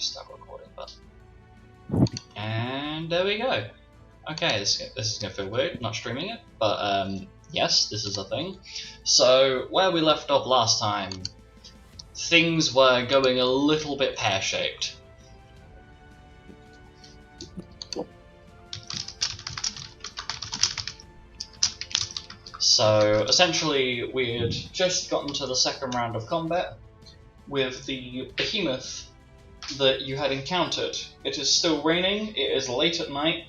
start recording button. And there we go. Okay, this is going to feel weird, not streaming it, but yes, this is a thing. So, where we left off last time, things were going a little bit pear-shaped. So, essentially, we had just gotten to the second round of combat with the behemoth that you had encountered. It is still raining, it is late at night,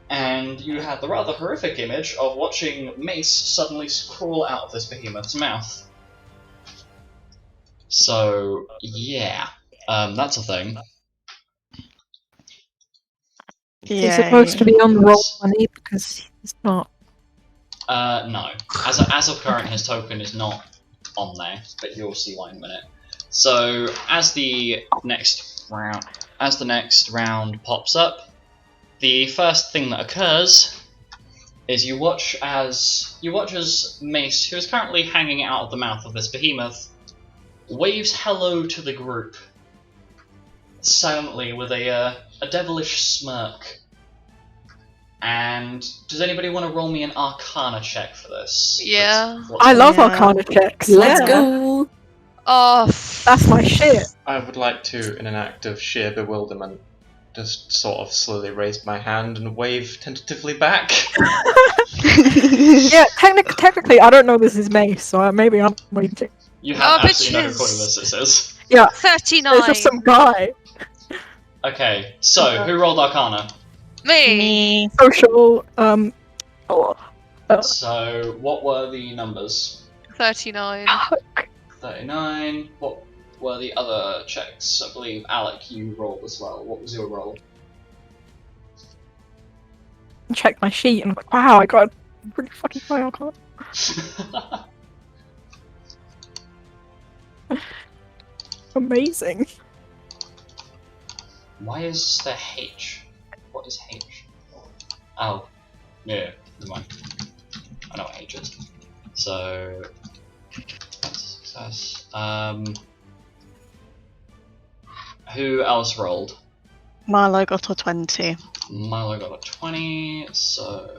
and you had the rather horrific image of watching Mace suddenly crawl out of this behemoth's mouth. So, yeah, that's a thing. He's supposed to be on the roll money because he's not. No. As of current, his token is not on there, but you'll see why in a minute. So, as the next round pops up, the first thing that occurs is you watch as Mace, who is currently hanging out of the mouth of this behemoth, waves hello to the group silently with a devilish smirk. And does anybody want to roll me an Arcana check for this? Yeah. I love Arcana checks. Let's go. Oh, That's my shit. I would like to, in an act of sheer bewilderment, just sort of slowly raise my hand and wave tentatively back. Yeah, technically, I don't know this is Mace, so maybe I'm waiting. You have absolutely no bitches. clue what this is. Yeah, 39. there's just some guy. Okay, so who rolled Arcana? Me. Social, So, what were the numbers? 39. 39. What were the other checks? I believe, Alek, you rolled as well. What was your roll? Check my sheet and wow, I got a pretty fucking high Arcana. Amazing. Why is there H? What is H? Oh, yeah, never mind. I know what H is. So, that's a success. Who else rolled? Milo got a 20. Milo got a 20, so...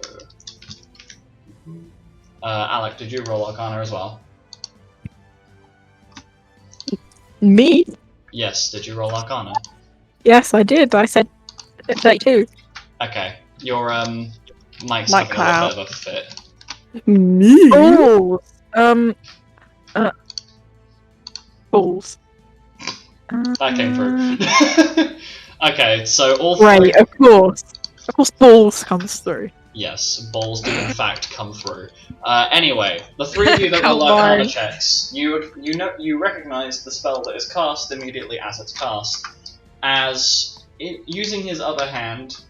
Alek, did you roll Arcana as well? Me? Yes, did you roll Arcana? Yes, I did. I said 32. Okay, your mic's Mic having a little bit of a fit. Me? Oh, balls. That came through. Okay, so all three... Right, of course. Of course balls comes through. Yes, balls do in fact come through. Anyway, the three of you that roll Arcana checks, you recognize the spell that is cast immediately as it's cast, as using his other hand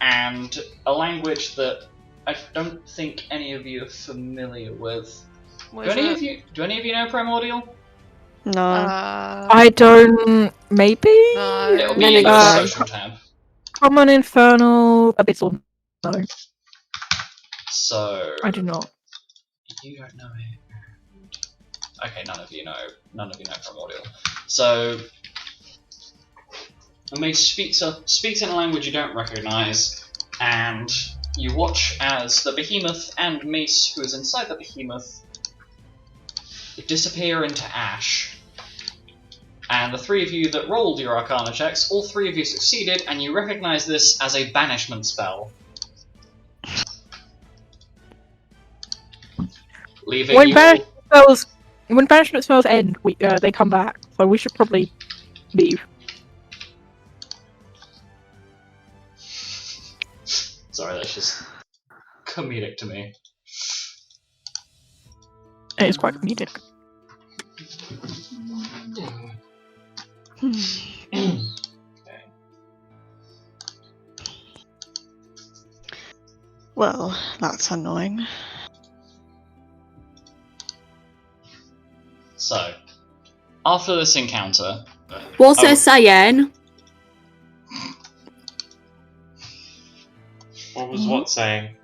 and a language that I don't think any of you are familiar with. Do any of you know Primordial? No. I don't. Maybe? No. It'll be in the social tab. Common, Infernal, Abyssal. No, So I do not. you don't know it. Okay, none of you know Primordial. So Mace speaks in a language you don't recognise, and you watch as the behemoth and Mace, who is inside the behemoth, disappear into ash. And the three of you that rolled your Arcana checks, all three of you succeeded, and you recognise this as a banishment spell. Leaving When you banishment spells end, they come back. So we should probably leave. Sorry, that's just comedic to me. It is quite comedic. Okay. Well, that's annoying. So, after this encounter... What's it saying? What was what saying?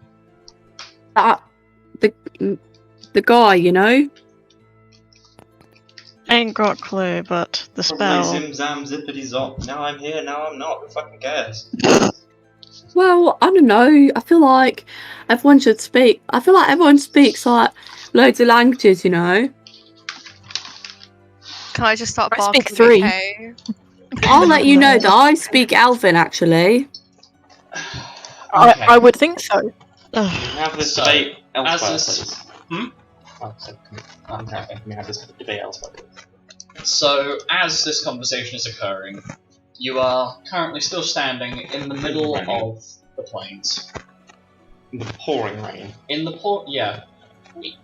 The guy, you know? Ain't got a clue, but the Probably spell. zim zam zippity zop. Now I'm here, now I'm not. Who fucking cares? Well, I don't know. I feel like everyone should speak. I feel like everyone speaks like loads of languages, you know? Can I just start I barking? speak 3. Okay. I'll let you know that I speak Elven, actually. Okay. I would think so. We can have this So, debate as elsewhere, this- please. Oh, so, okay, we can have this debate elsewhere, please. So, as this conversation is occurring, you are currently still standing in the middle of the plains. The pouring rain. In the port, yeah. Wait,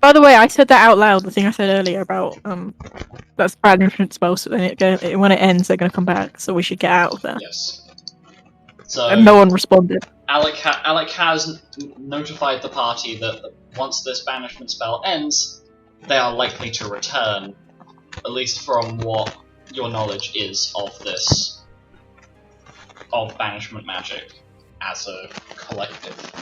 By the way, I said that out loud. The thing I said earlier about that's banishment spell. So then when it ends, they're going to come back. So we should get out of there. Yes. So, And no one responded. Alek has notified the party that once this banishment spell ends, they are likely to return, at least from what your knowledge is of this, of banishment magic as a collective.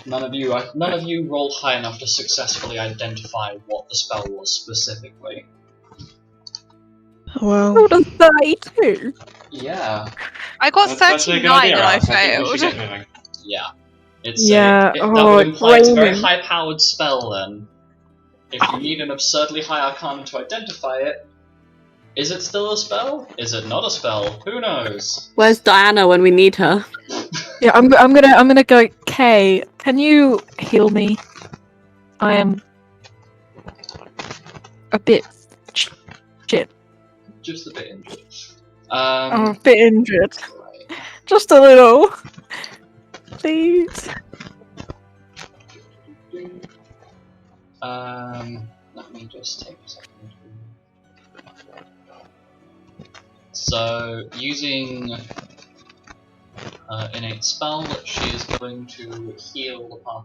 None of you rolled high enough to successfully identify what the spell was specifically. Well, Rolled a 32. Yeah, I got That's actually a good 39 idea, and I Alex. I think we failed. should get moving. yeah. It's Yeah, that oh, would imply it's a very raining. high-powered spell. Then, if you need an absurdly high arcana to identify it, is it still a spell? Is it not a spell? Who knows? Where's Diana when we need her? Yeah, I'm gonna go. Kay, can you heal me? I am a bit shit. Just a bit injured. I'm a bit injured. Right. Just a little. Please. Let me just take a second. So, using innate spell, she is going to heal the path.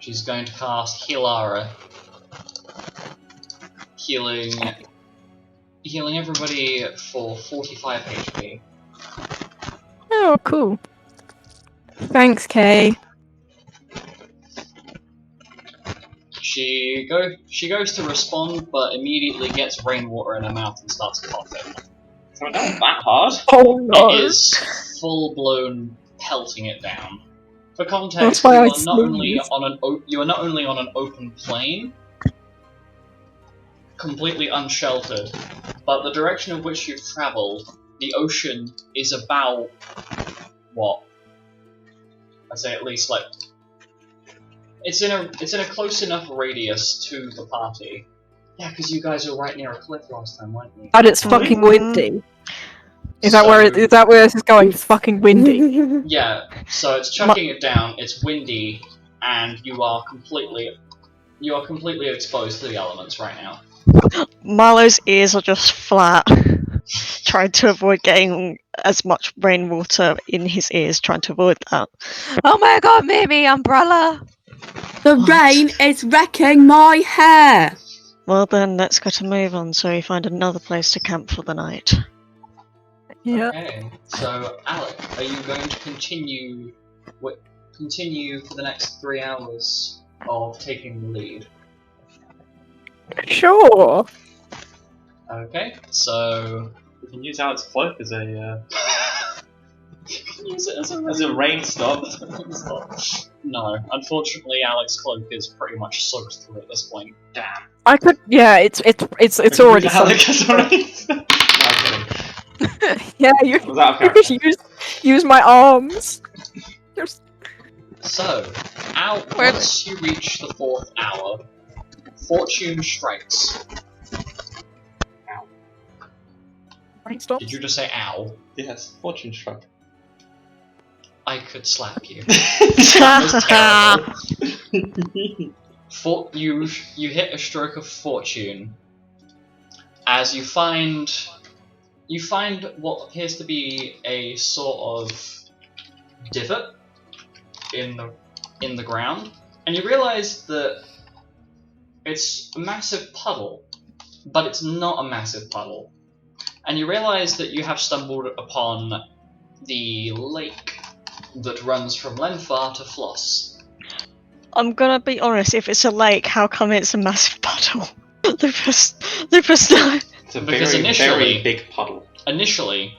She's going to cast Healara, healing everybody for 45 HP. Oh, cool. Thanks, Kay. She goes to respond, but immediately gets rainwater in her mouth and starts coughing. So it wasn't that hard. Oh no. It is full-blown pelting it down. For context, That's why you I are not only sneezed. on an open plain, completely unsheltered, but the direction of which you've travelled, the ocean is about what? I'd say at least like it's in a close enough radius to the party. Yeah, because you guys were right near a cliff last time, weren't you? But it's fucking windy. Is that where this is going? It's fucking windy. Yeah, so it's chucking it down, it's windy, and you are completely exposed to the elements right now. Marlowe's ears are just flat, trying to avoid getting as much rainwater in his ears, trying to avoid that. Oh my god, Mimi, umbrella! The What? rain is wrecking my hair. Well then, let's get a move on so we find another place to camp for the night. Yeah. Okay, so Alek, are you going to continue for the next 3 hours of taking the lead? Sure. Okay, so We can use Alex's cloak as a use it as as a rain stop. No, unfortunately, Alex's cloak is pretty much soaked through at this point. Damn. I could. Yeah, it's already. Alec as a rain stop. No, I'm kidding. Yeah, you Was that you okay? could use my arms. Just So, Where- once you reach the 4th hour, fortune strikes. stop. Did you just say ow? Yes, fortune struck. I could slap you. That was terrible. You hit a stroke of fortune as you find what appears to be a sort of divot in the ground, and you realise that it's a massive puddle, but it's not a massive puddle. And you realise that you have stumbled upon the lake that runs from Lenfar to Flos. I'm gonna be honest, if it's a lake, how come it's a massive puddle? Lupus, no. It's a Because very, initially- very big puddle. Initially,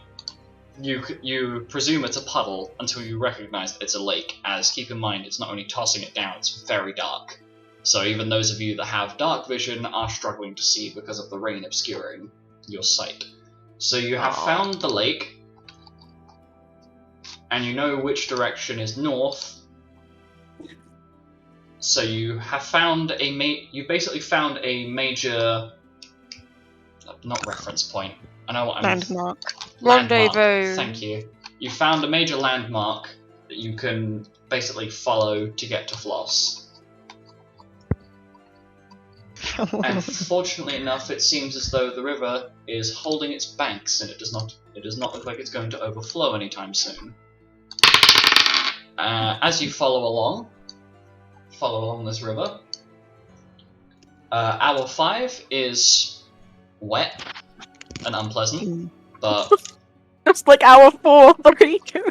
you presume it's a puddle until you recognise that it's a lake, as keep in mind it's not only tossing it down, it's very dark. So even those of you that have dark vision are struggling to see because of the rain obscuring your sight. So you have found the lake, and you know which direction is north. So you have found you basically found a major, not reference point. I know what I'm. Landmark. Rendezvous. Thank you. You found a major landmark that you can basically follow to get to Flos. And fortunately enough, it seems as though the river is holding its banks, and it does not look like it's going to overflow anytime soon. As you follow along this river, hour 5 is wet and unpleasant, but Just like hour 4, 3, 2.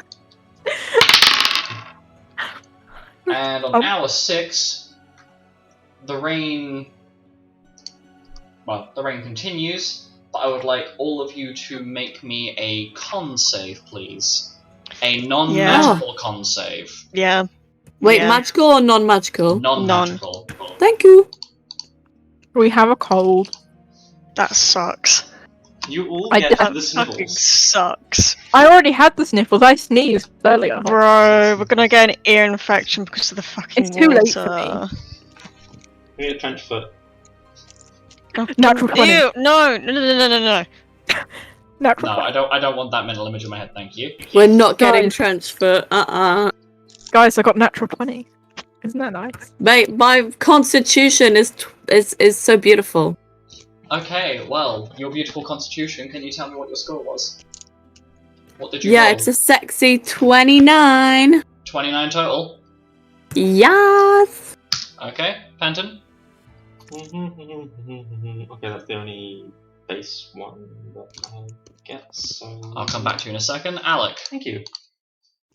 and on hour 6, the rain continues, but I would like all of you to make me a con save, please. A non-magical con save. Yeah. Wait, Yeah. magical or non-magical? Non-magical. Thank you. We have a cold. That sucks. You all I get don't- the Fucking sniffles. sucks. I already had the sniffles. I sneezed earlier. Bro, we're gonna get an ear infection because of the fucking It's too water. late for me. We need a trench foot. Natural 20. Ew, no. Natural No, 20. I don't want that mental image in my head, thank you. We're not getting Guys. transfer. Guys, I got natural 20. Isn't that nice? Mate, my constitution is so beautiful. Okay, well, your beautiful constitution, can you tell me what your score was? What did you Yeah, roll? it's a sexy 29. 29 total? Yes. Okay, Panton? Okay, that's the only base one that I get, so... I'll come back to you in a second. Alec? Thank you.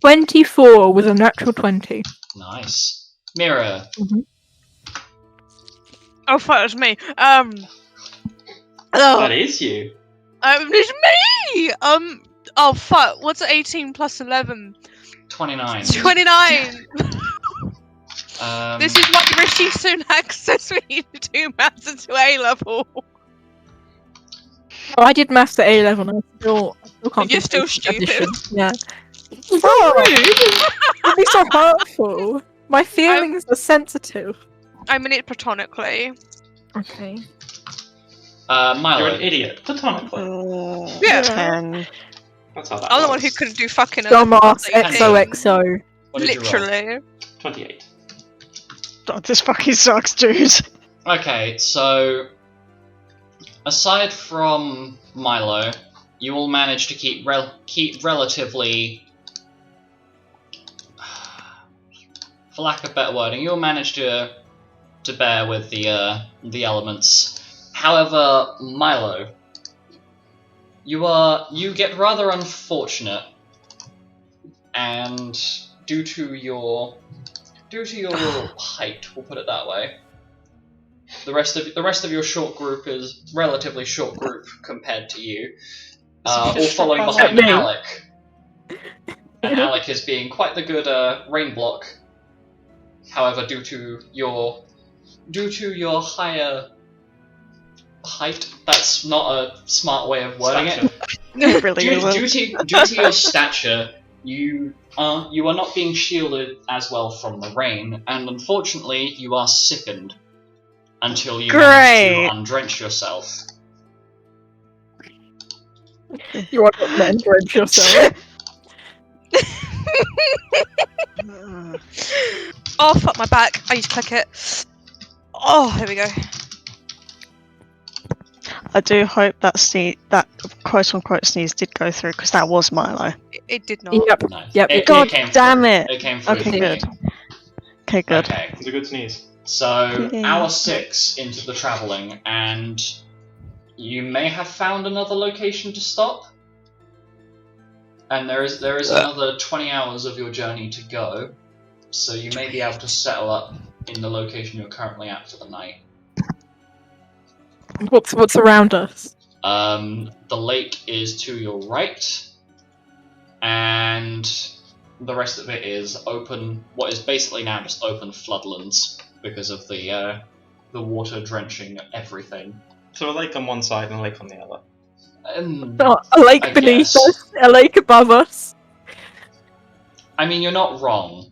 24 with a natural 20. Nice. Mira? Oh fuck, it was me. That is you. It's me. Oh fuck, what's 18 plus 11? 29. 29. This is why Rishi Sunak says we need to do maths into A level. Oh, I did maths at A level and I still can't You're do still basic stupid. addition. Yeah. Don't be so hurtful. My feelings are sensitive. I mean it platonically. Okay. Milo? You're an idiot. Platonically. Yeah. 10. That's how that I'm the one who works. couldn't do fucking Dumbass 18. XOXO. What did you roll? Literally. 28. God, this fucking sucks, dude. Okay, so aside from Milo, you all managed to keep relatively, for lack of better wording, you all managed to bear with the elements. However, Milo, you get rather unfortunate, and due to your height, we'll put it that way. The rest of your short group is relatively short group compared to you, all following behind Me. Alek. And Alek is being quite the good rain block. However, due to your higher height, that's not a smart way of wording it. It really isn't. Due to your stature, you are not being shielded as well from the rain, and unfortunately, you are sickened until you manage to undrench yourself. You want to drench yourself. Oh fuck my back. I need to click it. Oh, there we go. I do hope that quote-unquote sneeze did go through, because that was Milo. It did not. Yep. No. Yep. It God came damn through. it. It came through. Okay, for good. me. Okay, good. Okay. It's a good sneeze. So, Yay. hour 6 into the travelling, and you may have found another location to stop. And there is another 20 hours of your journey to go, so you may be able to settle up in the location you're currently at for the night. What's around us? The lake is to your right, and the rest of it is open. What is basically now just open floodlands because of the water drenching everything. So a lake on one side and a lake on the other. Oh, a lake I beneath guess. us, a lake above us. I mean, you're not wrong.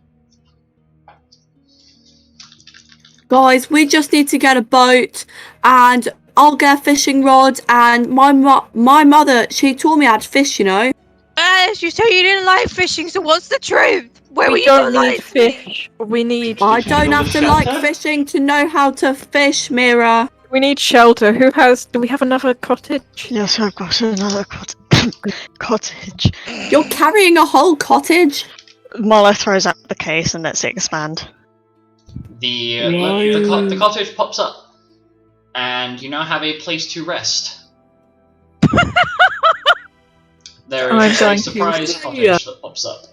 Guys, we just need to get a boat, and I'll get a fishing rod. And my mother, she taught me how to fish. You know. You said you didn't like fishing, so what's the truth? Where were We you don't lying need to me? fish. We need I you don't build have a to like shelter? fishing to know how to fish, Mira. shelter. Do we have another cottage? Yes, I've got another cottage. You're carrying a whole cottage. Marlo throws out the case and lets it expand. The cottage pops up, and you now have a place to rest. There I'm is a going to surprise see cottage ya. that pops up.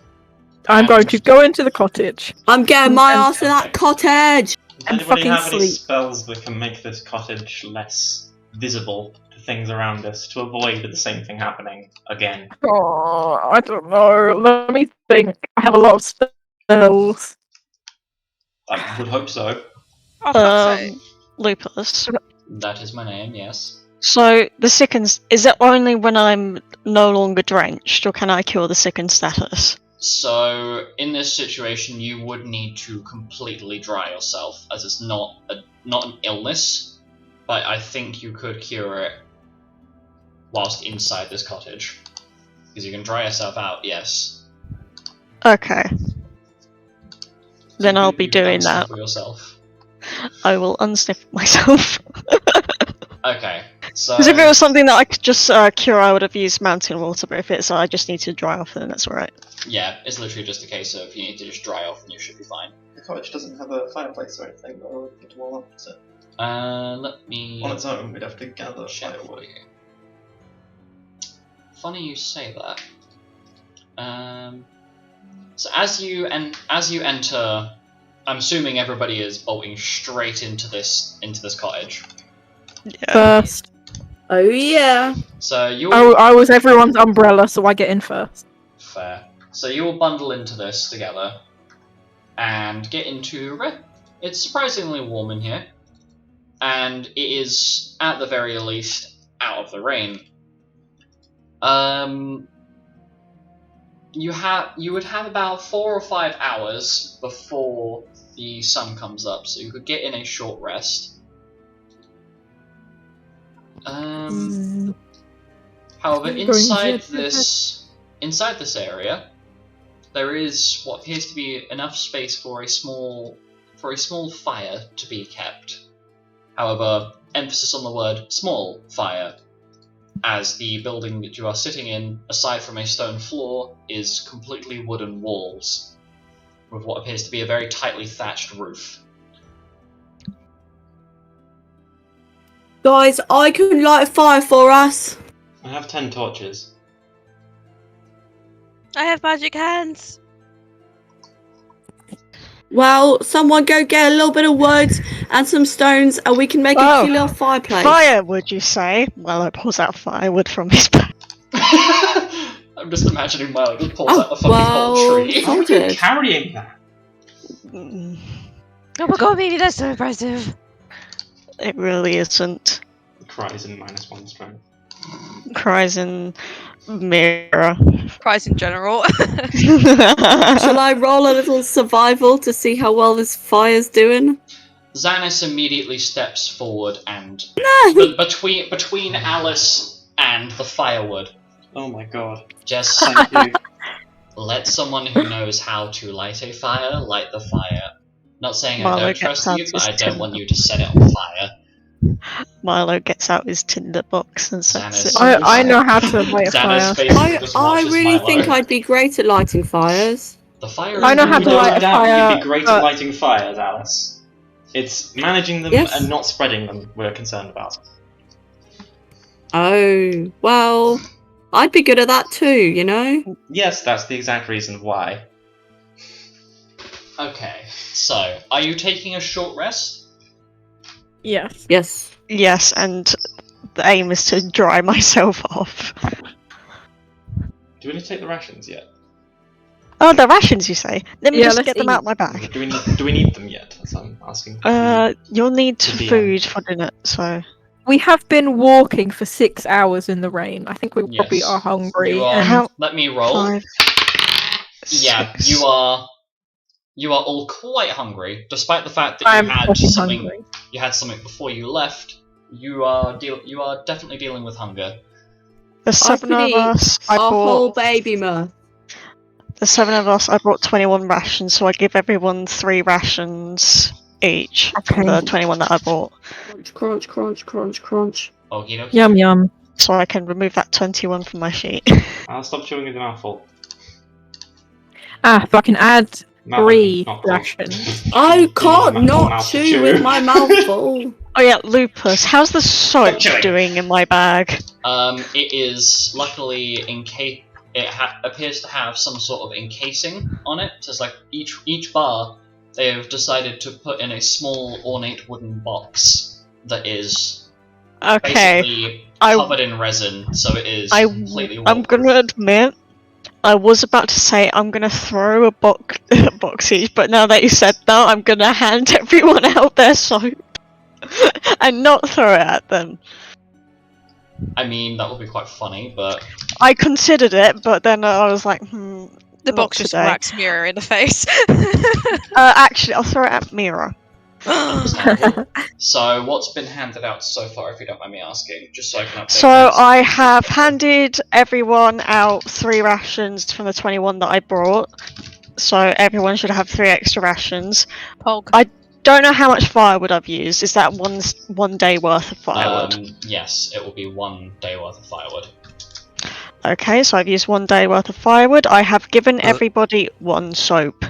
I'm going to go into the cottage. I'm getting my And- ass to that cottage. Does And anybody fucking have any sleep. spells that can make this cottage less visible to things around us to avoid the same thing happening again? Oh, I don't know. Let me think. I have a lot of spells. I would hope so. Oh, fuck's sake. Lupus. That is my name, yes. So the sickens, is it only when I'm no longer drenched, or can I cure the sicken status? So, in this situation, you would need to completely dry yourself, as it's not an illness, but I think you could cure it whilst inside this cottage. Because you can dry yourself out, yes. Okay. Then You I'll can- be you can doing that. unsniffle yourself. I will unsniff myself. Okay, so... Because if it was something that I could just cure, I would have used mountain water, but if it's I just need to dry off, then that's alright. Yeah, it's literally just a case of you need to just dry off and you should be fine. The cottage doesn't have a fireplace or anything that will get all up, does it? Let me... On its own, we'd have to gather check for firewood. you. Funny you say that. So as you enter, I'm assuming everybody is bolting straight into this cottage. Yeah. First. Oh yeah. So you I was everyone's umbrella, so I get in first. fair. So you will bundle into this together and get into. It's surprisingly warm in here, and it is at the very least out of the rain. You would have about 4 or 5 hours before the sun comes up, so you could get in a short rest. However, I'm going inside to- this area, there is what appears to be enough space for a small fire to be kept. However, emphasis on the word small fire, as the building that you are sitting in, aside from a stone floor, is completely wooden walls, with what appears to be a very tightly thatched roof. Guys, I can light a fire for us. I have 10 torches. I have magic hands. Well, someone go get a little bit of wood and some stones, and we can make a Oh, cute little fireplace. Fire, would you say? Well, I pulls out firewood from his bag. I'm just imagining Milo just pulls Oh, out the fucking well, whole tree. How are you Sorted. carrying that? Mm, Oh my god, baby, that's so impressive. It really isn't. Cries in -1 strength. Cries in mirror. Cries in general. Shall I roll a little survival to see how well this fire's doing? Xanis immediately steps forward and No. between Alice and the firewood, Oh my god. just Thank you. let someone who knows how to light a fire light the fire. Not saying I Milo don't gets trust out you, but his I don't tin. want you to set it on fire. Milo gets out his tinder box and sets it Xanis. on I know fire. how to light a Xanis fire. basically just I watches really Milo. think I'd be great at lighting fires. The fire. I know is how to really light a doubt fire, You'd be great but- at lighting fires, Alice. It's managing them Yes. and not spreading them we're concerned about. Oh, well, I'd be good at that too, you know? Yes, that's the exact reason why. Okay, so are you taking a short rest? Yes. Yes. Yes, and the aim is to dry myself off. Do we need to take the rations yet? Oh, the rations, you say? Let me Yeah, just let's get them eat. out my bag. Do we need them yet? That's what I'm asking. You'll need The DM. food for dinner, so... We have been walking for 6 hours in the rain. I think we probably Yes. are hungry. You are. and How- Let me roll. 5, Yeah, 6. you are. You are all quite hungry, despite the fact that I'm you had fucking something. hungry. You had something before you left. You are definitely dealing with hunger. The 7 could of eat us, I A whole bought... baby muff. The 7 of us, I brought 21 rations, so I give everyone 3 rations each from the Okay. 21 that I bought. Crunch, crunch, crunch, crunch, crunch. Okie dokie. Yum yum. So I can remove that 21 from my sheet. I'll stop chewing with a mouthful. Ah, if I can add Mouth- 3 not full. rations. I You can't want a full not mouth to chew with my mouth full. Oh yeah, Lupus, how's the soap chewing. doing in my bag? It is luckily appears to have some sort of encasing on it. So it's like each bar they have decided to put in a small ornate wooden box that is Okay, basically I- covered in resin, so it is I- completely I'm gonna admit, I was about to say I'm gonna throw a box each, but now that you said that, I'm gonna hand everyone out their soap. And not throw it at them. I mean, that would be quite funny, but I considered it, but then I was like, The not box just today. whacks Mirror in the face. Actually, I'll throw it at Mira. understandable. So what's been handed out so far, if you don't mind me asking, just so I can update So things? I have handed everyone out 3 rations from the 21 that I brought. So everyone should have 3 extra rations. Pog. Don't know how much firewood I've used. Is that one day worth of firewood? Yes, it will be 1 day worth of firewood. Okay, so I've used 1 day worth of firewood. I have given everybody 1 soap.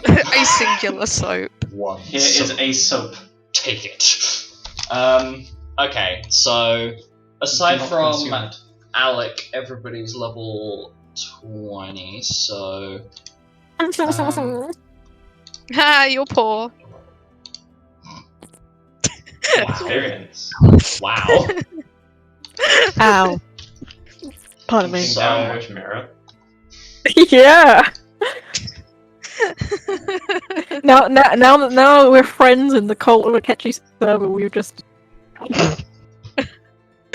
A singular soap. One. Here is a soap. Take it. Okay, so aside Do not from consume it. Alek, everybody's level 20, so Ha, you're poor. Experience. wow. Ow. Pardon me. Looking So- downward, Mirror. Yeah. Now we're friends in the cult of a catchy server. We've just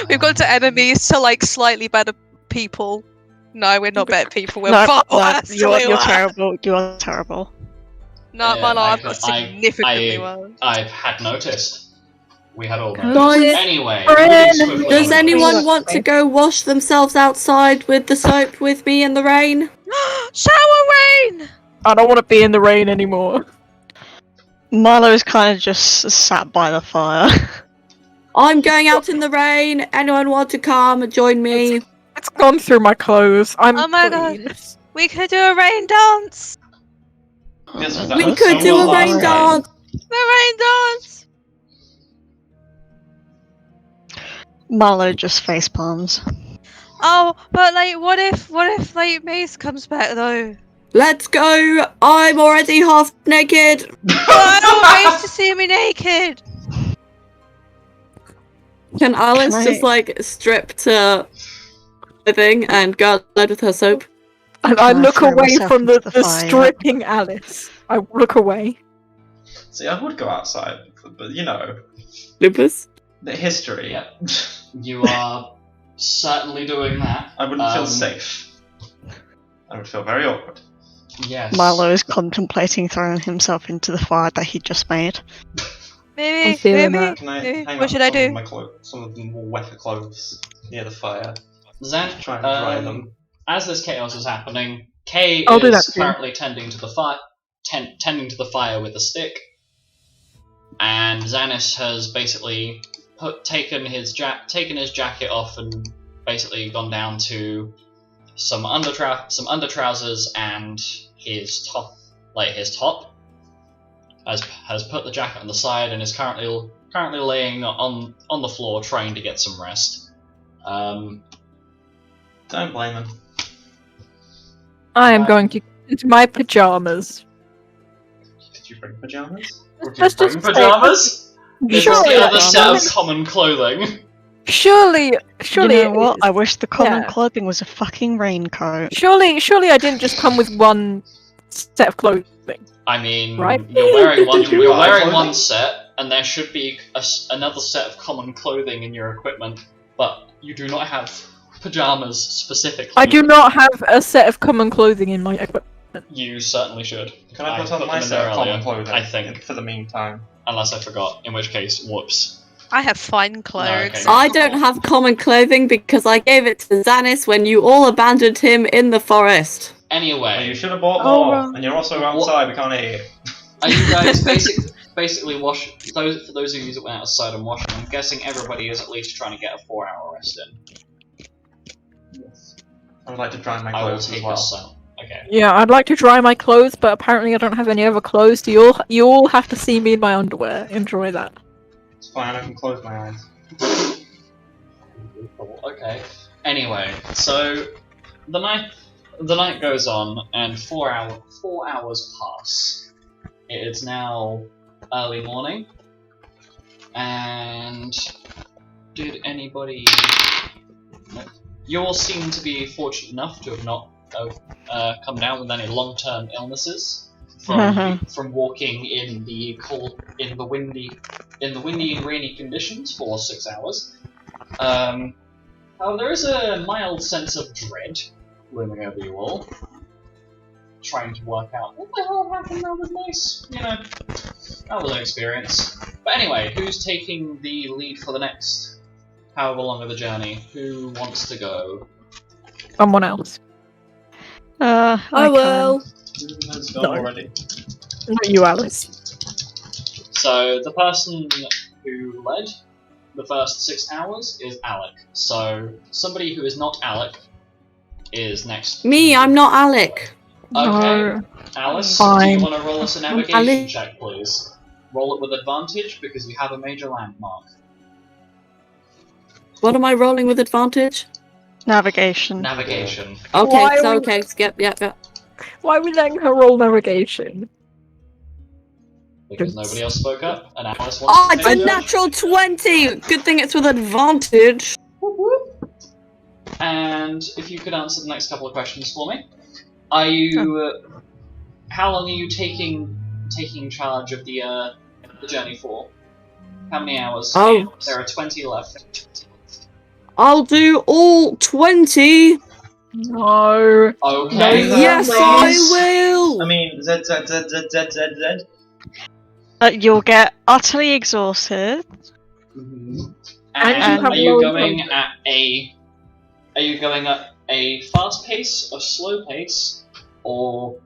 We've gone to enemies to like slightly better people. No, we're not better people. We're No, far no, worse. than we you're were. terrible. You are terrible. No, Yeah, my life I- got significantly I- worse. I had noticed. We had all noticed. Guys, Anyway, friend, moving swiftly Does on. anyone want to go wash themselves outside with the soap with me in the rain? Shower rain! I don't want to be in the rain anymore. Milo's kind of just sat by the fire. I'm going out in the rain. Anyone want to come and join me? It's gone through my clothes. I'm Oh my clean. We could do a rain dance! Yes, We that We was could so do well a rain last time. dance. The rain dance! Milo just face palms. Oh, but like, what if like Mace comes back though? Let's go. I'm already half naked. I don't want Mace to see me naked. Can Alice Can I- just like strip to clothing and go outside with her soap? And I Can I look throw away myself from into the the fire? stripping Alice. I look away. See, I would go outside, but you know, Lupus? the history. Yeah. You are certainly doing that. I wouldn't feel Um, safe. I would feel very awkward. Yes. Milo is contemplating throwing himself into the fire that he just made. Maybe, I'm feeling maybe. that. Can I maybe. hang What up should I some of do? my some of the more wetter clothes near the fire? Zan, Try and dry them. as this chaos is happening, Kay I'll do is that too. currently tending to the fire, tending to the fire with a stick, and Xanis has basically taken his jacket off and basically gone down to some under trousers and his top, has put the jacket on the side and is currently laying on the floor trying to get some rest. Don't blame him. I am going to get into my pajamas. Did you bring pajamas? Would you Let's bring just pajamas? Is Sure, this the yeah. other set of common clothing? Surely You know it what? is. I wish the common Yeah. clothing was a fucking raincoat. Surely I didn't just come with one set of clothing. I mean, Right. you're wearing one. Did you You're buy wearing clothing? one set, and there should be another set of common clothing in your equipment, but you do not have pajamas specifically. I do not have a set of common clothing in my equipment. You certainly should. Can I put on them my in set there of common earlier, clothing? I think, For the meantime. unless I forgot. In which case, whoops. I have fine clothes. okay. I don't have common clothing because I gave it to Xanis when you all abandoned him in the forest. Well, Anyway, you should have bought Oh, more, right. and you're also What- outside. We can't hear you. are you guys basically for those of you that went outside and washing? I'm guessing everybody is at least trying to get a 4-hour rest in. I would like to dry my I will clothes as take well. us out. Okay. Yeah, I'd like to dry my clothes, but apparently I don't have any other clothes. So you all have to see me in my underwear. Enjoy that. It's fine. I can close my eyes. Okay. Anyway, so the night goes on, and 4 hours pass. It is now early morning, and did anybody? No. You all seem to be fortunate enough to have not come down with any long-term illnesses from walking in the cold, in the windy and rainy conditions for 6 hours. However, there is a mild sense of dread looming over you all, trying to work out what the hell happened. That was nice, you know. That was an experience. But anyway, who's taking the lead for the next however long of the journey? Who wants to go? Someone else. I can. will. Who has gone No. already? Not you, Alice. So the person who led the first 6 hours is Alek. So somebody who is not Alek is next. Me, I'm not Alec. Okay. No. Alice, do Fine. you want to roll us a navigation Alec. check, please? Roll it with advantage because you have a major landmark. What am I rolling with advantage? Navigation. Navigation. Okay, Why so we- okay, skip, yep. Why are we letting her roll navigation? Because nobody else spoke up, and Alice Oh, wants to it's a take the natural 20! Good thing it's with advantage. And if you could answer the next couple of questions for me. Are you... how long are you taking charge of the journey for? How many hours? Oh. There are 20 left. I'll do all 20! No. Okay. Yes, please. I will! I mean, Z. You'll get utterly exhausted. Mhm. And And you have are you low going intelligence. at a... Are you going at a fast pace, a slow pace, or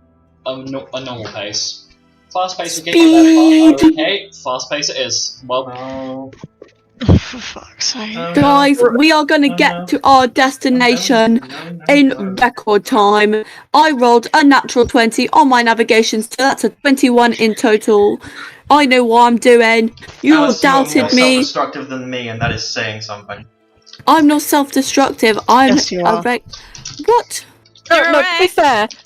a normal pace? Fast pace will get you that far. Okay, fast pace it is. Well, No. For fuck's sake. Guys, we are gonna get to our destination in record time. I rolled a natural 20 on my navigation, so that's a 21 in total. I know what I'm doing. You all Alice, you are more doubted me. self-destructive than me, and that is saying something. I'm not self-destructive. I'm Yes, you a are. What? No, You're no, right.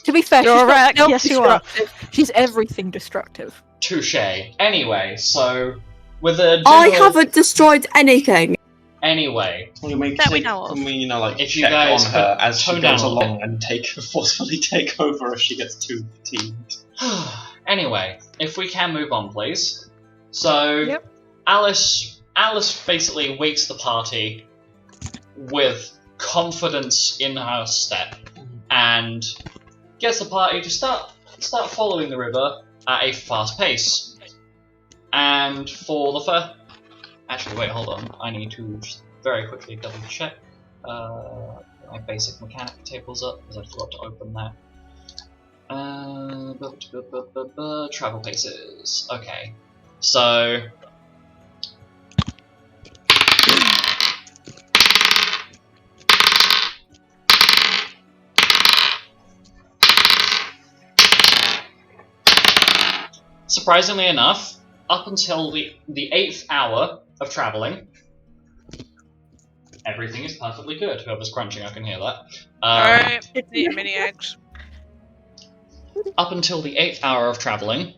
to be fair, You're she's right, not yes, you are. self-destructive. She's everything destructive. touche. Anyway, so with a I general... haven't destroyed anything. Anyway, Can we, That we know of. Can we, like, If you check guys on her could as she tone goes down a along and forcefully take over if she gets too fatigued? anyway, if we can move on, please. So, Yep. Alice basically wakes the party with confidence in her step and gets the party to start following the river at a fast pace. And for the first... Actually, wait, hold on. I need to just very quickly double check. My basic mechanic table's up because I forgot to open that. Travel paces. Okay. So... Surprisingly enough, up until the 8th hour of travelling, everything is perfectly good. Whoever's crunching, I can hear that. Alright, eating mini eggs. Up until the 8th hour of travelling,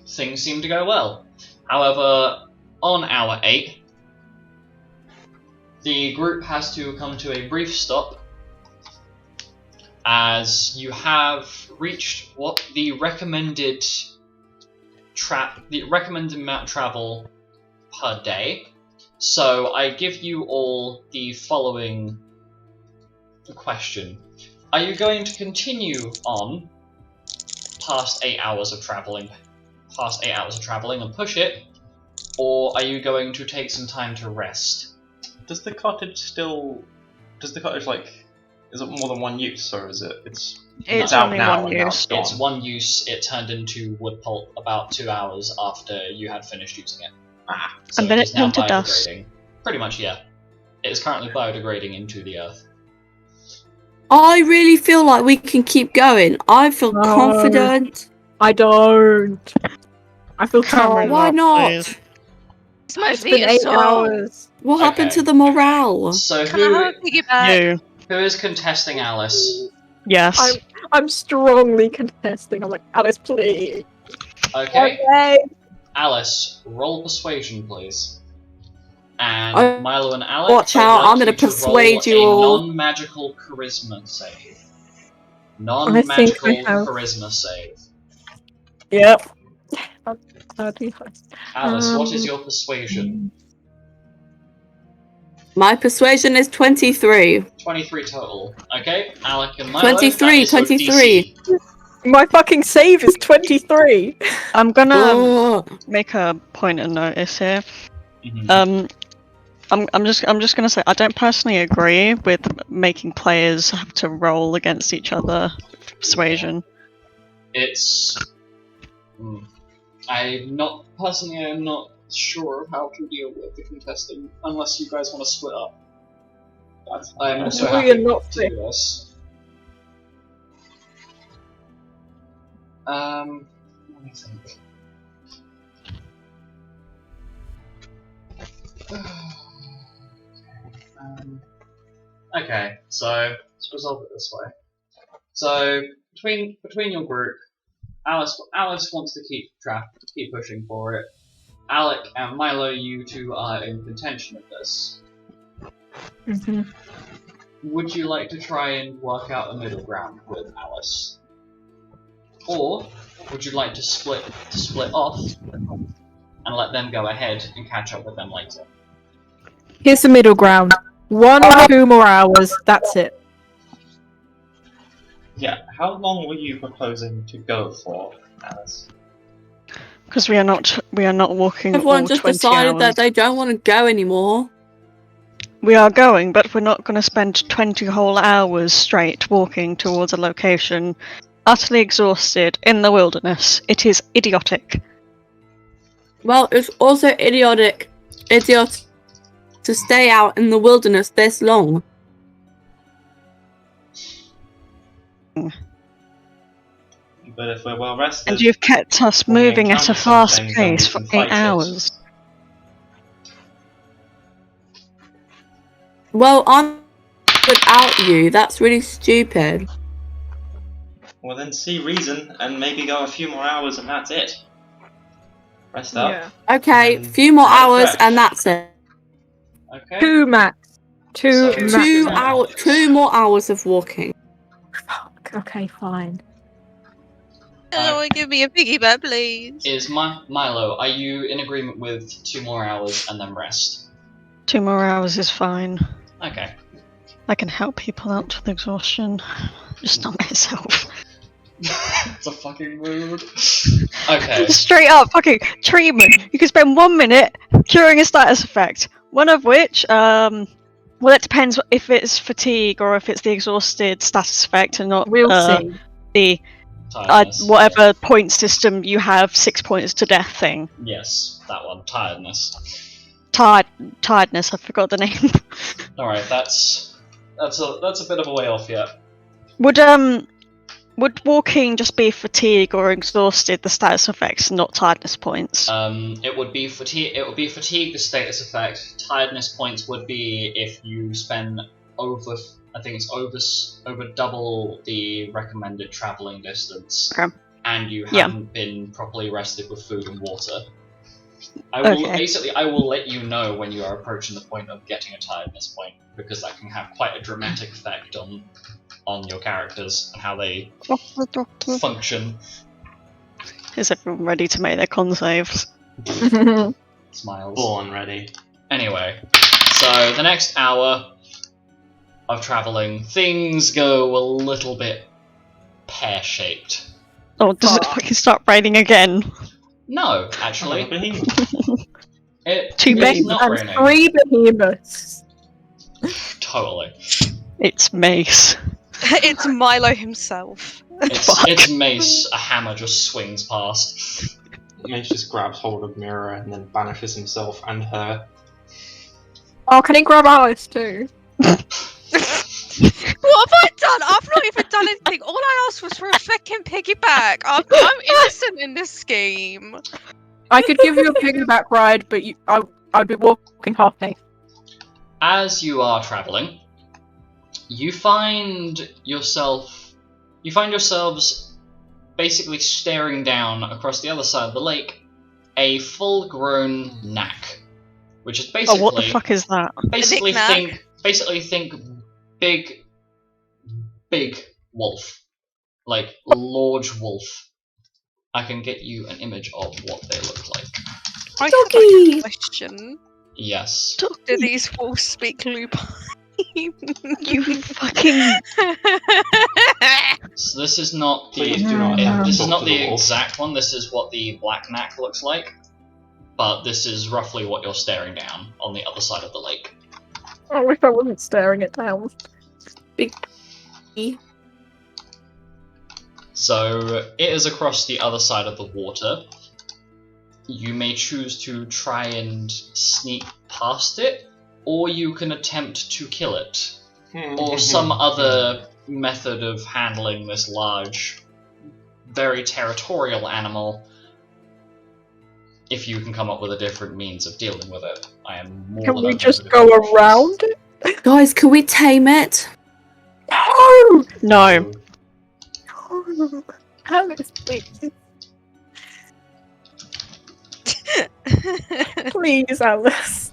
things seem to go well. However, on hour 8, the group has to come to a brief stop as you have reached what the recommended amount of travel per day. So I give you all the following question. Are you going to continue on past 8 hours of traveling and push it, or are you going to take some time to rest? Does the cottage like? Is it more than one use, or is it? It's out only now one and now use. gone? It's one use. It turned into wood pulp about 2 hours after you had finished using it. So And then is it now turned to dust. biodegrading. Pretty much, yeah. It is currently biodegrading into the earth. I really feel like we can keep going. I feel No. confident. I don't. I feel Cameron, calm. Why not? please. It's my It's been 8 Vita song. hours. What happened Okay. to the morale? So Can I have a piggyback? You. who is contesting Alice? Yes. I'm strongly contesting. I'm like, Alice, please. Okay. Alice, roll persuasion, please. And Milo and Alek, Watch I would out, like I'm gonna you to persuade roll you a all. non-magical charisma save. I Non-magical think I have. charisma save. Yep. Alice, what is your persuasion? My persuasion is 23. 23 total. Okay, Alek and Milo. 23, that is your 23. DC. My fucking save is 23. I'm gonna Oh, make a point of notice here. Mhm. I'm just gonna say I don't personally agree with making players have to roll against each other for persuasion. It's. I'm not sure of how to deal with the contesting unless you guys want to split up. I'm also We happy are not to do this. Let me think. Okay, so let's resolve it this way. So between your group, Alice wants to keep pushing for it. Alek and Milo, you two are in contention of this. Would you like to try and work out a middle ground with Alice, or would you like to split off and let them go ahead and catch up with them later? Here's the middle ground. 1 or 2 more hours. That's it. Yeah. How long were you proposing to go for, Alice? Because we are not walking everyone all just 20 decided hours. that they don't want to go anymore. We are going, but we're not going to spend 20 whole hours straight walking towards a location, utterly exhausted, in the wilderness. It is idiotic. Well, it's also idiotic to stay out in the wilderness this long. But if we're well rested, And you've kept us when we moving at a encounter fast something, then we pace for can 8 fight it. hours. Well, I'm without you. That's really stupid. well then see reason and maybe go a few more hours and that's it. Rest up. Okay, And few more start hours fresh. and that's it. Okay. 2 max. 2 So- max. 2 more hours of walking. Fuck. Okay, fine. Oh, give me a piggyback, please. Is Milo? Are you in agreement with 2 more hours and then rest? 2 more hours is fine. Okay. I can help people out with exhaustion, just not myself. It's a fucking mood. Okay. Straight up, fucking treatment. You can spend 1 minute curing a status effect. One of which, well, it depends if it's fatigue or if it's the exhausted status effect and not We'll see. the Tiredness. whatever point system you have 6 points to death thing. Yes, that one. Tiredness. Tiredness. I forgot the name. All right, that's a bit of a way off yet. Would walking just be fatigue or exhausted the status effects, not tiredness points? It would be fatigue. It would be fatigue, the status effect. Tiredness points would be if you spend over. I think it's over double the recommended traveling distance, Okay. and you Yeah. haven't been properly rested with food and water. I will Okay. basically I will let you know when you are approaching the point of getting a tiredness point, because that can have quite a dramatic effect on your characters and how they function. Is everyone ready to make their con saves? Smiles. Born ready. Anyway, so the next hour of traveling, things go a little bit pear-shaped. Oh, does it fucking start raining again? No, actually, Another behemoth. it Two is behemoths not and raining. 3 behemoths. Totally. It's Mace. It's Milo himself. It's Mace. A hammer just swings past. Mace just grabs hold of Mirror and then banishes himself and her. Oh, can he grab Alice too? What have I done? I've not even done anything. All I asked was for a fucking piggyback. I'm innocent in this scheme. I could give you a piggyback ride, but I'd be walking half pace. As you are traveling, you find yourselves basically staring down across the other side of the lake a full-grown knack, which is basically Oh, what the fuck is that? basically knack? think big wolf, like large wolf. I can get you an image of what they look like. I have Doggy! a question. Yes. Do these wolves speak Lupine? You fucking. So this is not the Please do not attempt to this is talk not to the wolf. exact one. This is what the black knack looks like. But this is roughly what you're staring down on the other side of the lake. I wish I wasn't staring it down. So it is across the other side of the water. You may choose to try and sneak past it, or you can attempt to kill it, or some other method of handling this large, very territorial animal. If you can come up with a different means of dealing with it, I am more Can than we open just to go negotiations. around it? Guys, can we tame it? No! No. Alice, please. Please, Alice.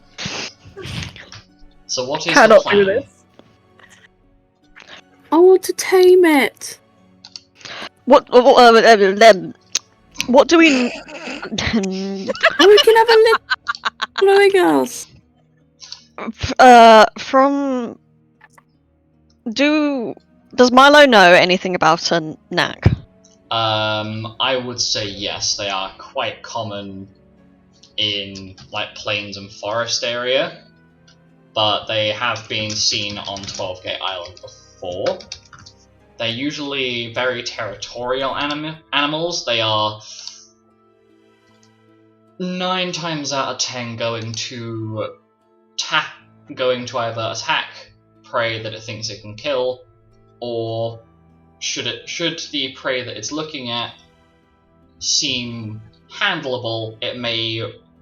So what is the Cannot plan? do this. I want to tame it. What do we. And we can have a little following us. From. Does Milo know anything about a knack? I would say yes. They are quite common in like plains and forest area, but they have been seen on 12 Gate Island before. They're usually very territorial animals. They are 9 times out of 10 going to either attack prey that it thinks it can kill, or should the prey that it's looking at seem handleable, it may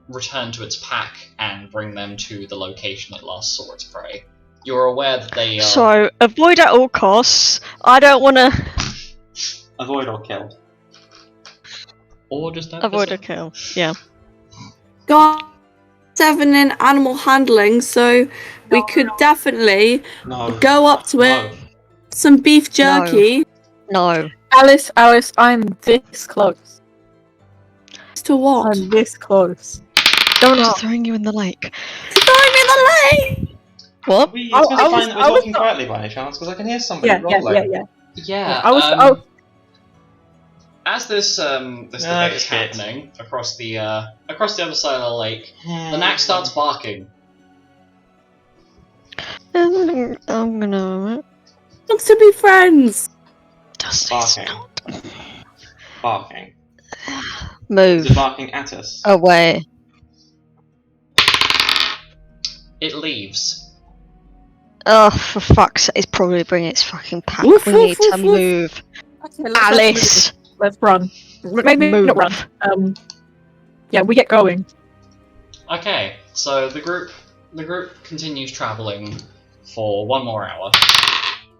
return to its pack and bring them to the location it last saw its prey. You're aware that they are... So, avoid at all costs. I don't want to. Avoid or kill. Or just don't Avoid visit. a kill. Yeah. Got 7 in animal handling, so we could definitely No. go up to it. Some beef jerky. No. Alice, I'm this close. To what? I'm this close. Don't know. Just throwing you in the lake. Throw me in the lake! What? Are we I was- talking quietly by any chance? Because I can hear somebody rolling. Yeah, as this debate is shit. happening across the other side of the lake, the knack starts barking. I'm gonna. Wants to be friends. Does Barking. not Barking. move Is it barking at us? away? It leaves. Oh, for fuck's sake! It's probably bringing its fucking pack. Woof, We woof, need to woof, woof. move. Okay, Alice, let's run. Maybe move. not run. Yeah, we get going. Okay, so the group continues traveling for 1 more hour,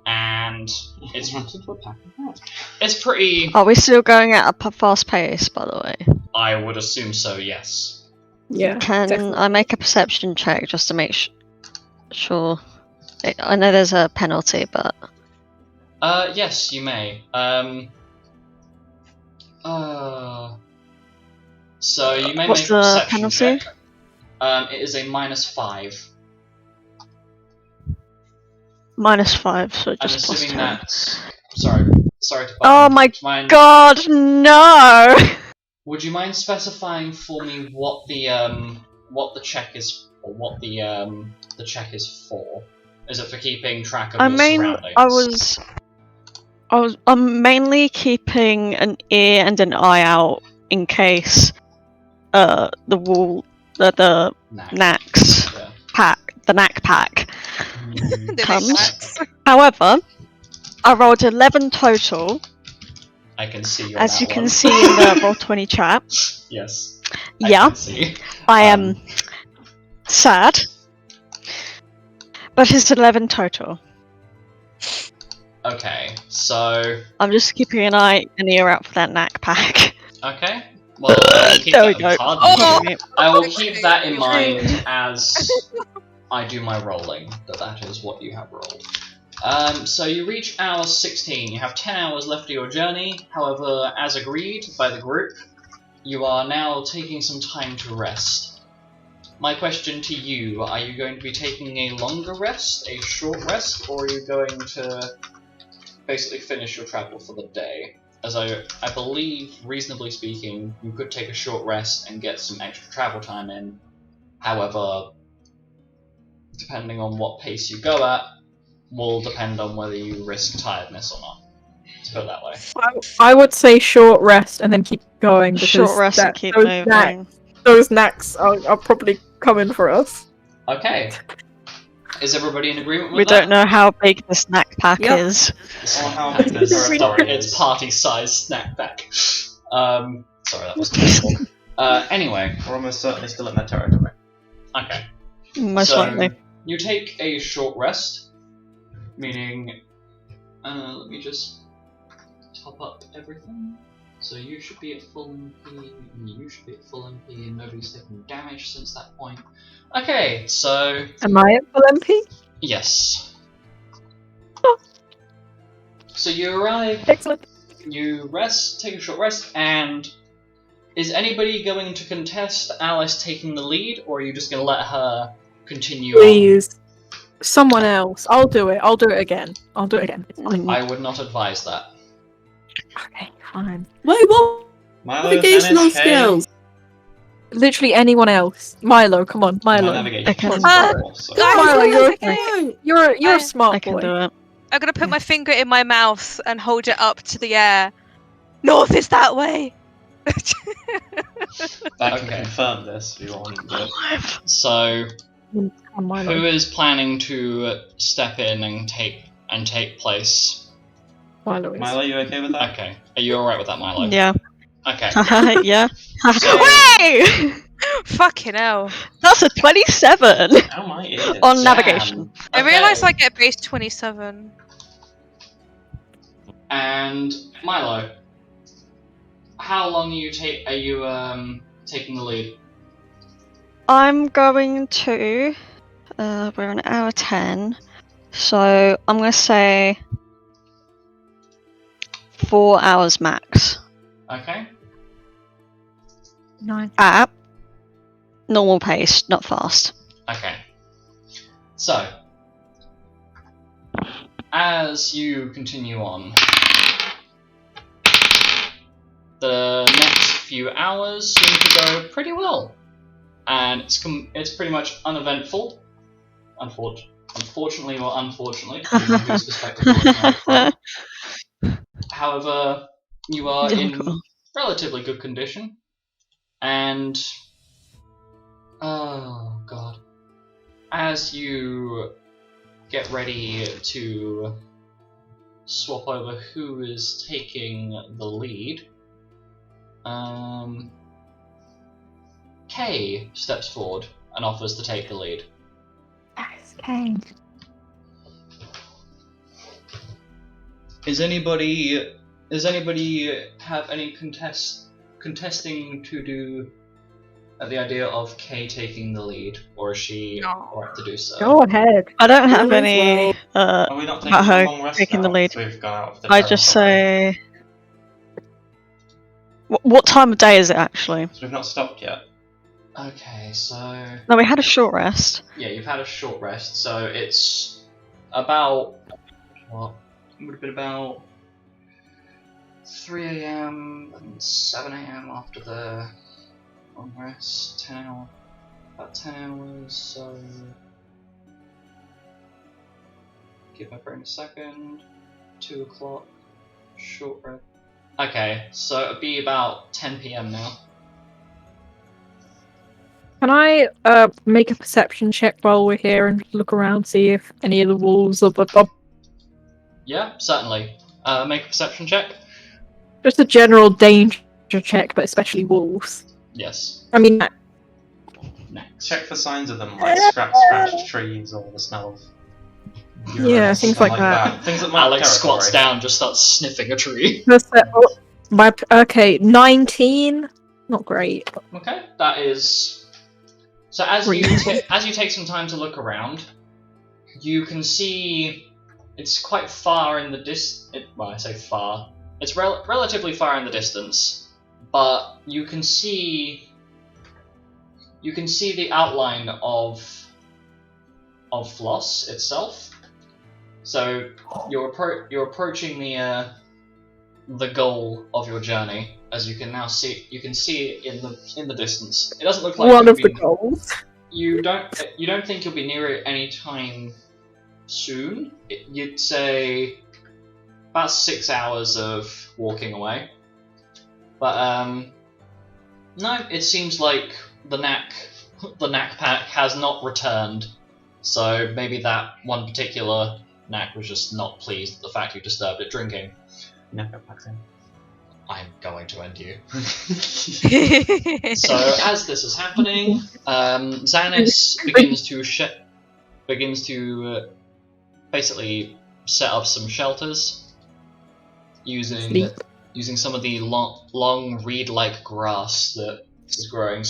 and it's pretty. Are we still going at a fast pace? By the way. I would assume so. Yes. Yeah. Can definitely. I make a perception check just to make sure? I know there's a penalty, but Yes, you may. So you may what's make a the perception penalty? check. It is a -5. -5, so I'm just plus assuming 10. that's. Sorry to butt Oh in. my Do you mind- God, no! Would you mind specifying for me what the check is, or what the check is for? Is it for keeping track of your surroundings? I'm mainly keeping an ear and an eye out in case the Knack. Knacks Yeah. pack, the Knack pack The comes. knickknacks. However, I rolled 11 total, I can see you. as you can see in the Roll20 chat. Yes. Yeah, I can see. I am sad, but it's 11 total. Okay, so I'm just keeping an eye and ear out for that Knack pack. okay. Well, I will keep There we that. go. Pardon me. Oh! I will keep that in Okay. mind as I do my rolling. That is what you have rolled. So you reach hour 16. You have 10 hours left of your journey. However, as agreed by the group, you are now taking some time to rest. My question to you, are you going to be taking a longer rest, a short rest, or are you going to basically finish your travel for the day? As I believe, reasonably speaking, you could take a short rest and get some extra travel time in. However, depending on what pace you go at, will depend on whether you risk tiredness or not. To put it that way. I would say short rest and then keep going because Short rest and keep those moving. those knacks are probably coming for us. Okay. Is everybody in agreement with We that? don't know how big the snack pack Yep. is. Or how big the It's territory is. party-sized snack pack. Sorry, that was terrible. Anyway, We're almost certainly still in their territory. okay. Most So, likely. you take a short rest, meaning, let me just top up everything. So you should be at full MP, and you should be at full MP, and nobody's taken damage since that point. Okay, so, Am I at full MP? yes. So you arrive, Excellent. you rest, take a short rest, and is anybody going to contest Alice taking the lead, or are you just going to let her continue Please. Someone else. I'll do it. I'll do it again. I'll do it again. It's fine. on? I would not advise that. Okay, fine. Wait, what Milo's navigational NSK. skills? Literally anyone else. Milo, come on, My Milo. navigation Okay. is Ah, horrible, so- guys, Milo, you're okay. you're I- a smart I can boy. do it. I'm gonna put my finger in my mouth and hold it up to the air. North is that way. I can Okay. confirm this if you want. But So, Come on, Milo. who is planning to step in and take place? Milo is. Milo, you okay with that? Okay, are you alright with that, Milo? Yeah. Okay. Yeah. So- Wait! Fucking hell. That's a 27 Oh my ears. on Damn. navigation. I Okay. realise I get base 27. And Milo, how long are you taking the lead? I'm going to. We're on hour 10. So I'm going to say 4 hours max. Okay. Nice. At normal pace, not fast. Okay. So, as you continue on, the next few hours seem to go pretty well, and it's pretty much uneventful. Unfortunately or unfortunately, depending on whose perspective you're looking at it from. However, you are in relatively good condition, and oh god, as you get ready to swap over who is taking the lead, Kay steps forward and offers to take the lead. Yes, okay. Does anybody have any contesting to do at the idea of Kay taking the lead, or is she No. alright to do so? Go ahead. I don't have Might as any Are we not taking about a her long rest taking now? the lead. We've gone out of the I just territory. say. What time of day is it actually? So we've not stopped yet. Okay, so No, we had a short rest. yeah, you've had a short rest, so it's about what? It would have been about 3 a.m. and 7 a.m. after the long rest. 10 hours, about 10 hours. So give my brain a second. 2 o'clock. Short rest. Okay, so it'd be about 10 p.m. now. Can I make a perception check while we're here and look around, see if any of the wolves are Yeah, certainly. Make a perception check. just a general danger check, but especially wolves. Yes. I mean, Next. Check for signs of them, like scratched trees or the smell of urine Yeah, or things something like that. Things that mark Alex squats territory. down, just starts sniffing a tree. okay, 19. Not great. Okay, that is. So as you take some time to look around, you can see it's quite far in the well, I say far. It's relatively far in the distance, but you can see the outline of Flos itself. So you're approaching the goal of your journey, as you can now see. You can see it in the distance. It doesn't look like One you'll of the be- goals. You don't think you'll be near it anytime soon. You'd say about 6 hours of walking away. But no, it seems like the knack pack has not returned. So maybe that one particular knack was just not pleased at the fact you disturbed it drinking. Never back then. I'm going to end you. So as this is happening, Xanis begins to basically set up some shelters using some of the long reed-like grass that is growing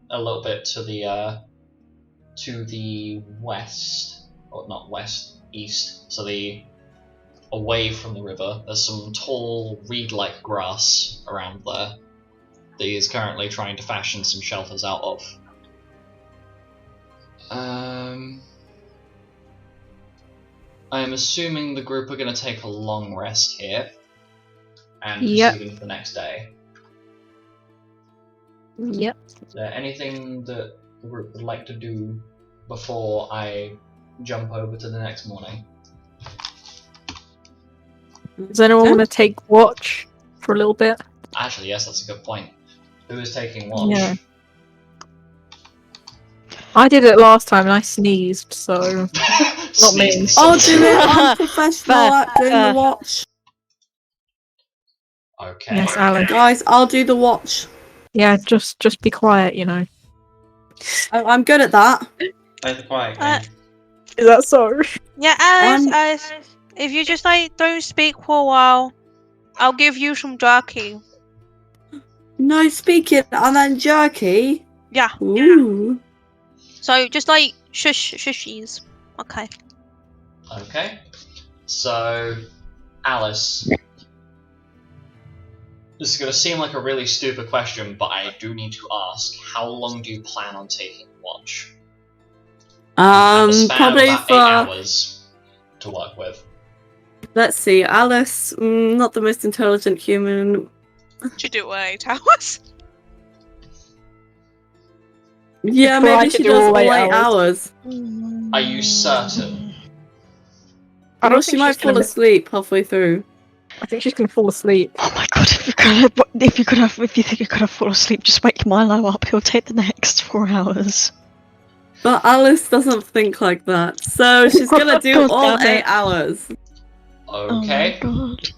a little bit to the west, or not west, east. So away from the river, there's some tall reed-like grass around there that he is currently trying to fashion some shelters out of. I am assuming the group are going to take a long rest here and Yep. proceeding for the next day. Yep. Is there anything that the group would like to do before I jump over to the next morning? Does anyone want to take watch for a little bit? Actually, yes, that's a good point. Who is taking watch? Yeah. I did it last time and I sneezed, so not me. Sneeze. I'll do it. I'm professional at doing the watch. Okay. yes, Alek. Guys, I'll do the watch. Yeah, just be quiet, you know. I'm good at that. Play the quiet game. Is that so? Yeah, Alice, if you just don't speak for a while, I'll give you some jerky. No speaking and then jerky. Yeah. Ooh. So just shushies. Okay. Okay. So, Alice. This is going to seem like a really stupid question, but I do need to ask, how long do you plan on taking watch? You have a span Probably of about for 8 hours to work with. let's see, Alice, not the most intelligent human. Should do it in 8 hours. Yeah, Try maybe to she do does all all 8 8 hours. Are you certain? I Or don't she think might she's gonna fall asleep halfway through. I think she's gonna fall asleep. Oh my god! If you think you could have fallen asleep, just wake Milo up. He'll take the next 4 hours. But Alice doesn't think like that, so she's gonna do God all damn it. 8 hours. Okay. Oh my god.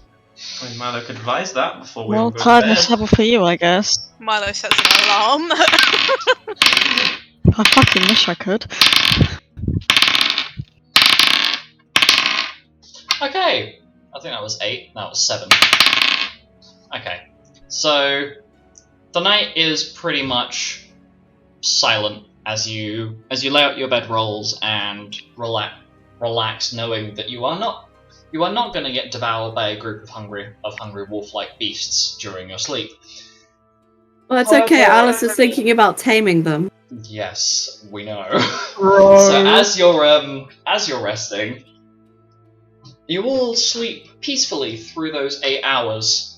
I mean, Milo could advise that before we Well, all go to tiredness bed. level for you, I guess. Milo sets an alarm. I fucking wish I could. Okay. I think that was 8. That was 7. Okay. So, the night is pretty much silent as you lay out your bedrolls and relax, knowing that you are not going to get devoured by a group of hungry wolf-like beasts during your sleep. Well, it's okay. Alice is thinking about taming them. Yes, we know. So as you're resting, you all sleep peacefully through those 8 hours.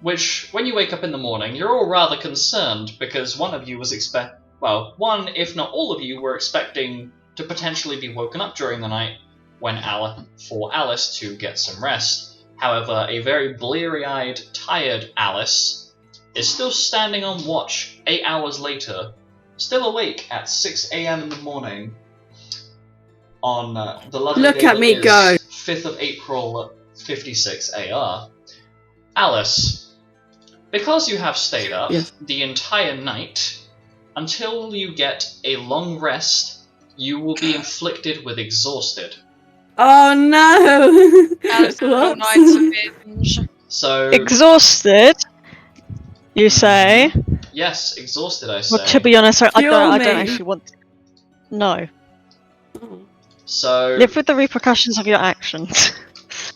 Which, when you wake up in the morning, you're all rather concerned because one of you was one, if not all of you, were expecting to potentially be woken up during the night for Alice to get some rest. However, a very bleary-eyed, tired Alice is still standing on watch 8 hours later, still awake at 6 a.m. in the morning on the lovely Look day at that me is go. 5th of April, 56 AR. Alice, because you have stayed up the entire night, until you get a long rest, you will be inflicted with exhausted. Oh no! That's all Whoops. nights of binge. So Exhausted, you say? yes, exhausted. I say. Well, to be honest, I Cure don't me. actually want. No. So Live with the repercussions of your actions.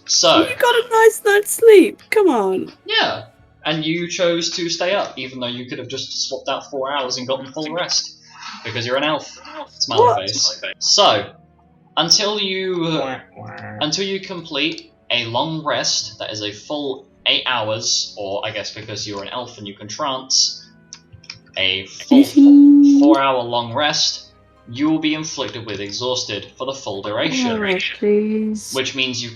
so You got a nice night's sleep. Come on. yeah, and you chose to stay up, even though you could have just swapped out 4 hours and gotten full rest because you're an elf. Smiley What? face. So until you complete a long rest that is a full 8 hours, or I guess because you're an elf and you can trance, a full 4 hour long rest, you will be inflicted with exhausted for the full duration. Alright, please. Which means you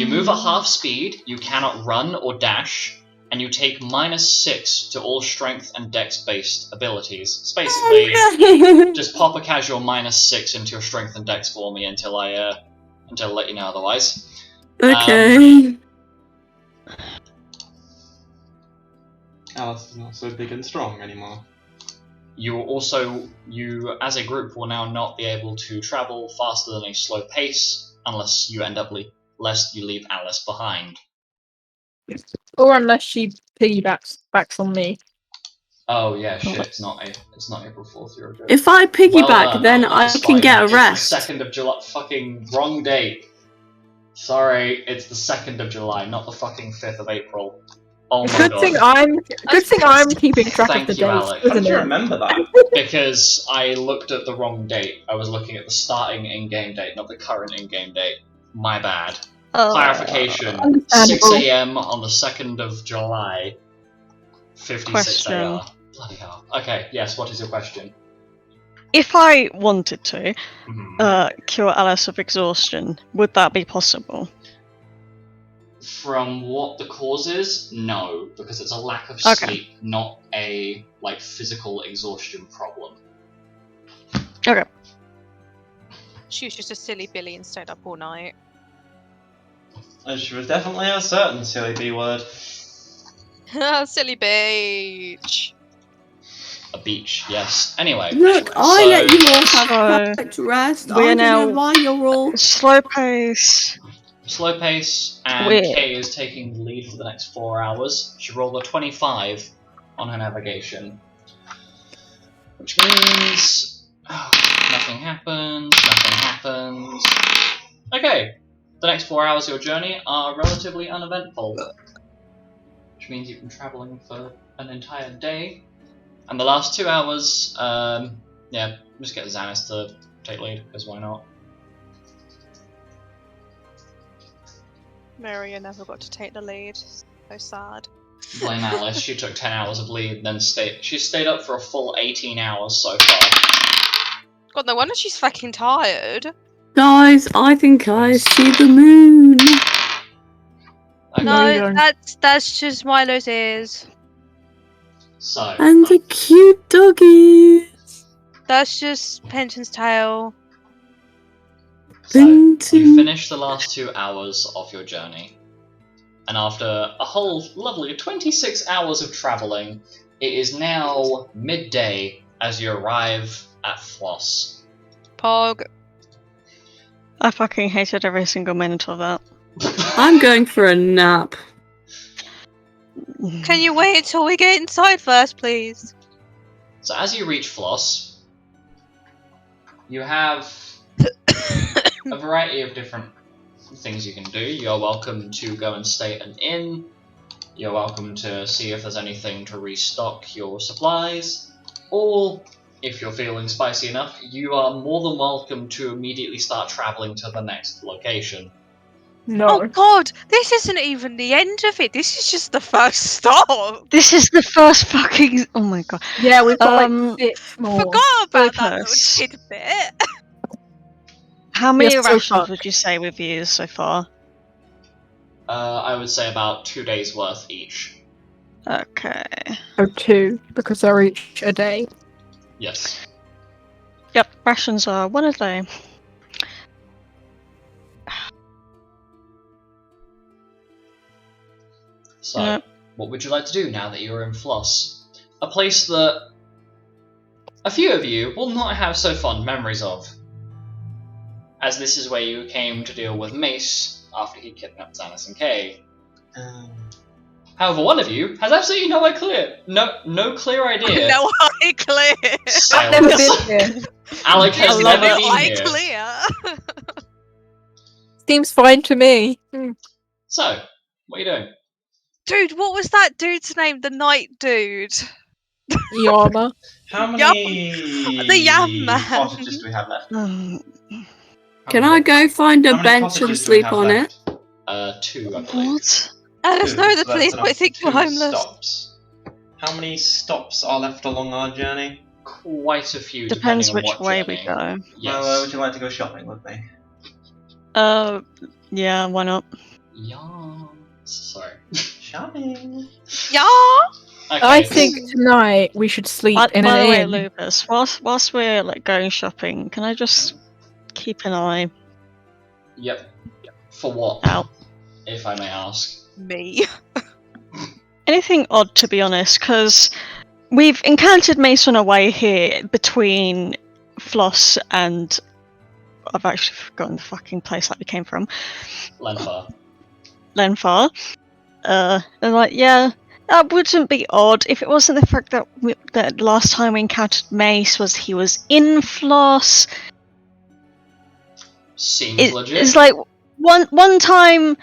move at half speed, you cannot run or dash, and you take -6 to all strength and dex-based abilities. It's basically just pop a casual -6 into your strength and dex for me until I let you know otherwise. Okay. Alice is not so big and strong anymore. You as a group will now not be able to travel faster than a slow pace unless you leave Alice behind. Or unless she piggybacks on me. Oh yeah, shit! It's not April 4th. You're a joke. If I piggyback, Well then I can get a rest. It's the 2nd of July. Fucking wrong date. Sorry, it's the 2nd of July, not the fucking 5th of April. Oh my Good god. thing I'm keeping track Thank of the you, dates, Alek. How did isn't you it? remember that? Because I looked at the wrong date. I was looking at the starting in-game date, not the current in-game date. My bad. Clarification. 6 a.m. on the 2nd of July. 56 Question. AR. Bloody hell. Okay, yes, what is your question? If I wanted to Mhm. cure Alice of exhaustion, would that be possible? From what the cause is, no, because it's a lack of Okay. sleep, not a physical exhaustion problem. Okay. She was just a silly Billy and stayed up all night. And she was definitely a certain silly B word. Silly beach. A beach, yes. Anyway, Look, I let you all have So, perfect rest. we are I don't know now- why you're all. Slow pace. slow pace, and Weird. Kay is taking the lead for the next 4 hours. She rolled a 25 on her navigation, which means nothing happens. Okay, the next 4 hours of your journey are relatively uneventful, which means you've been traveling for an entire day. And the last 2 hours, just get Xanis to take lead, because why not? Maria never got to take the lead. So sad. Blame Alice, she took 10 hours of lead, then she stayed up for a full 18 hours so far. God, no wonder she's fucking tired. Guys, I think I see the moon. Okay, No, that's just Milo's ears. so, And the cute doggies. That's just Pension's tail. you finished the last 2 hours of your journey. And after a whole lovely 26 hours of travelling, it is now midday as you arrive at Flos. Pog. I fucking hated every single minute of that. I'm going for a nap. Can you wait until we get inside first, please? So as you reach Flos, you have a variety of different things you can do. You're welcome to go and stay at an inn. You're welcome to see if there's anything to restock your supplies. Or, if you're feeling spicy enough, you are more than welcome to immediately start travelling to the next location. No. Oh god, this isn't even the end of it. This is just the first stop. This is the first fucking. Oh my god. Yeah, we've got Um, like 6 more. Forgot about that little Lucas. tidbit. How many Yes, so rations far. would you say we've used so far? I would say about 2 days worth each. Okay. Oh, 2, because they're each a day. Yes. Yep, rations are 1 a day. So, Yep. what would you like to do now that you're in Flos? A place that a few of you will not have so fond memories of, as this is where you came to deal with Mace after he kidnapped Xanis and Kay. However, one of you has absolutely no clear idea. No eye clear. I've never Silence. been here. Alek has I love never it. been Eye here. clear. Seems fine to me. So, what are you doing? Dude, what was that dude's name? The night dude. Yama. How many The yam man. cottages do we have left? Can I go find How a many bench and cottages do we sleep have on it? left? 2, I believe. What? Let us Two, know so the that's police enough might think for you're 2 homeless. Stops. How many stops are left along our journey? Quite a few, Depends depending which on what way journey. we go. Yes. Well, would you like to go shopping with me? Yeah, why not? Yeah. Sorry. Shopping. Yeah. Okay. I think tonight we should sleep By in the an way, inn. Lupus, whilst we're like going shopping, can I just keep an eye Yep. For what? out? If I may ask. Me. Anything odd, to be honest, because we've encountered Mace on our way here between Floss and I've actually forgotten the fucking place that we came from. Lenfar. Lenfar. And like, yeah, that wouldn't be odd if it wasn't the fact that that last time we encountered Mace he was in Floss. Seems legit. It's like one time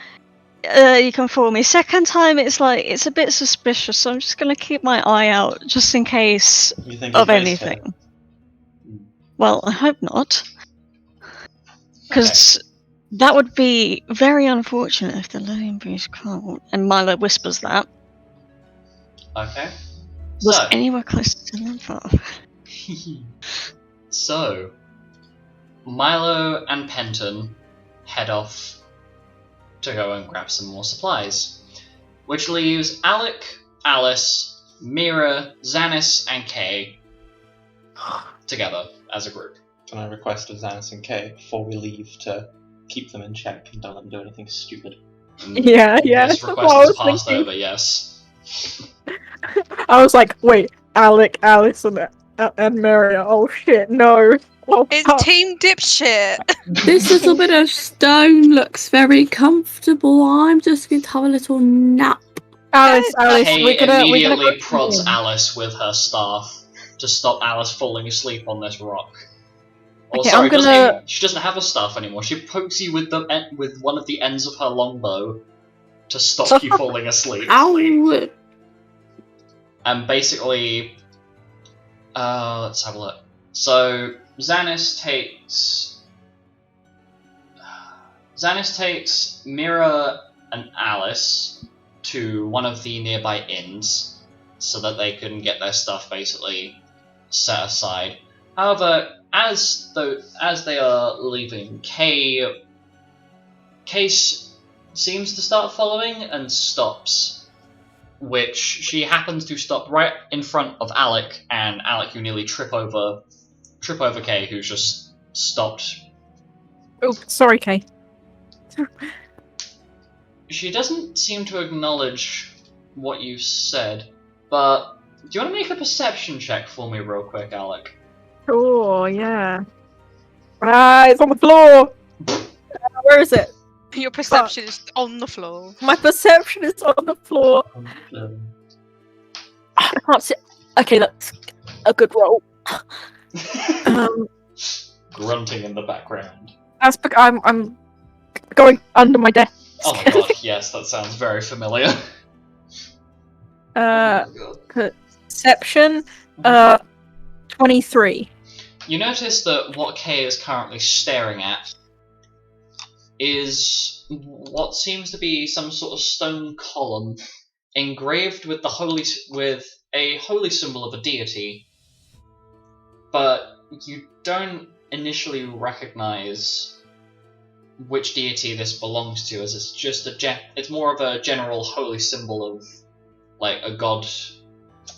you can fool me. Second time it's like it's a bit suspicious, so I'm just gonna keep my eye out just in case You think of he's based here? anything. Well, I hope not, because that would be very unfortunate if the Lillian Breeze can't. And Milo whispers that Okay. was So, anywhere close to Lenfar. so, Milo and Penton head off to go and grab some more supplies, which leaves Alek, Alice, Mira, Xanis, and Kay together as a group. Can I request of Xanis and Kay before we leave to keep them in check and don't let them do anything stupid? Yeah, yeah. This That's what request I is was passed thinking. over, yes. I was like, wait, Alek, Alice, and Maria. Oh shit, no. Oh, fuck. It's team dipshit. This little bit of stone looks very comfortable. I'm just going to have a little nap. Alice, Kay we're gonna immediately go prods in. Alice with her staff to stop Alice falling asleep on this rock. Oh, Okay, sorry, I'm gonna- she doesn't have a staff anymore. She pokes you with with one of the ends of her longbow to stop you falling asleep. Ow! And basically, let's have a look. So Xanis takes Mira and Alice to one of the nearby inns so that they can get their stuff basically set aside. However, as they are leaving, Kay seems to start following and stops, which she happens to stop right in front of Alek, and Alek, you nearly trip over Kay, who's just stopped. Oh, sorry, Kay. She doesn't seem to acknowledge what you said, but do you want to make a perception check for me real quick, Alek? Oh, yeah. Ah, it's on the floor! Where is it? Your perception is on the floor. My perception is on the floor. I can't see. Okay, a good roll. Um, Grunting in the background. that's I'm going under my desk. Oh my god, yes, that sounds very familiar. Uh, Oh my god. Perception. 23. You notice that what Kay is currently staring at is what seems to be some sort of stone column engraved with a holy symbol of a deity, but you don't initially recognize which deity this belongs to, as it's just it's more of a general holy symbol of like a god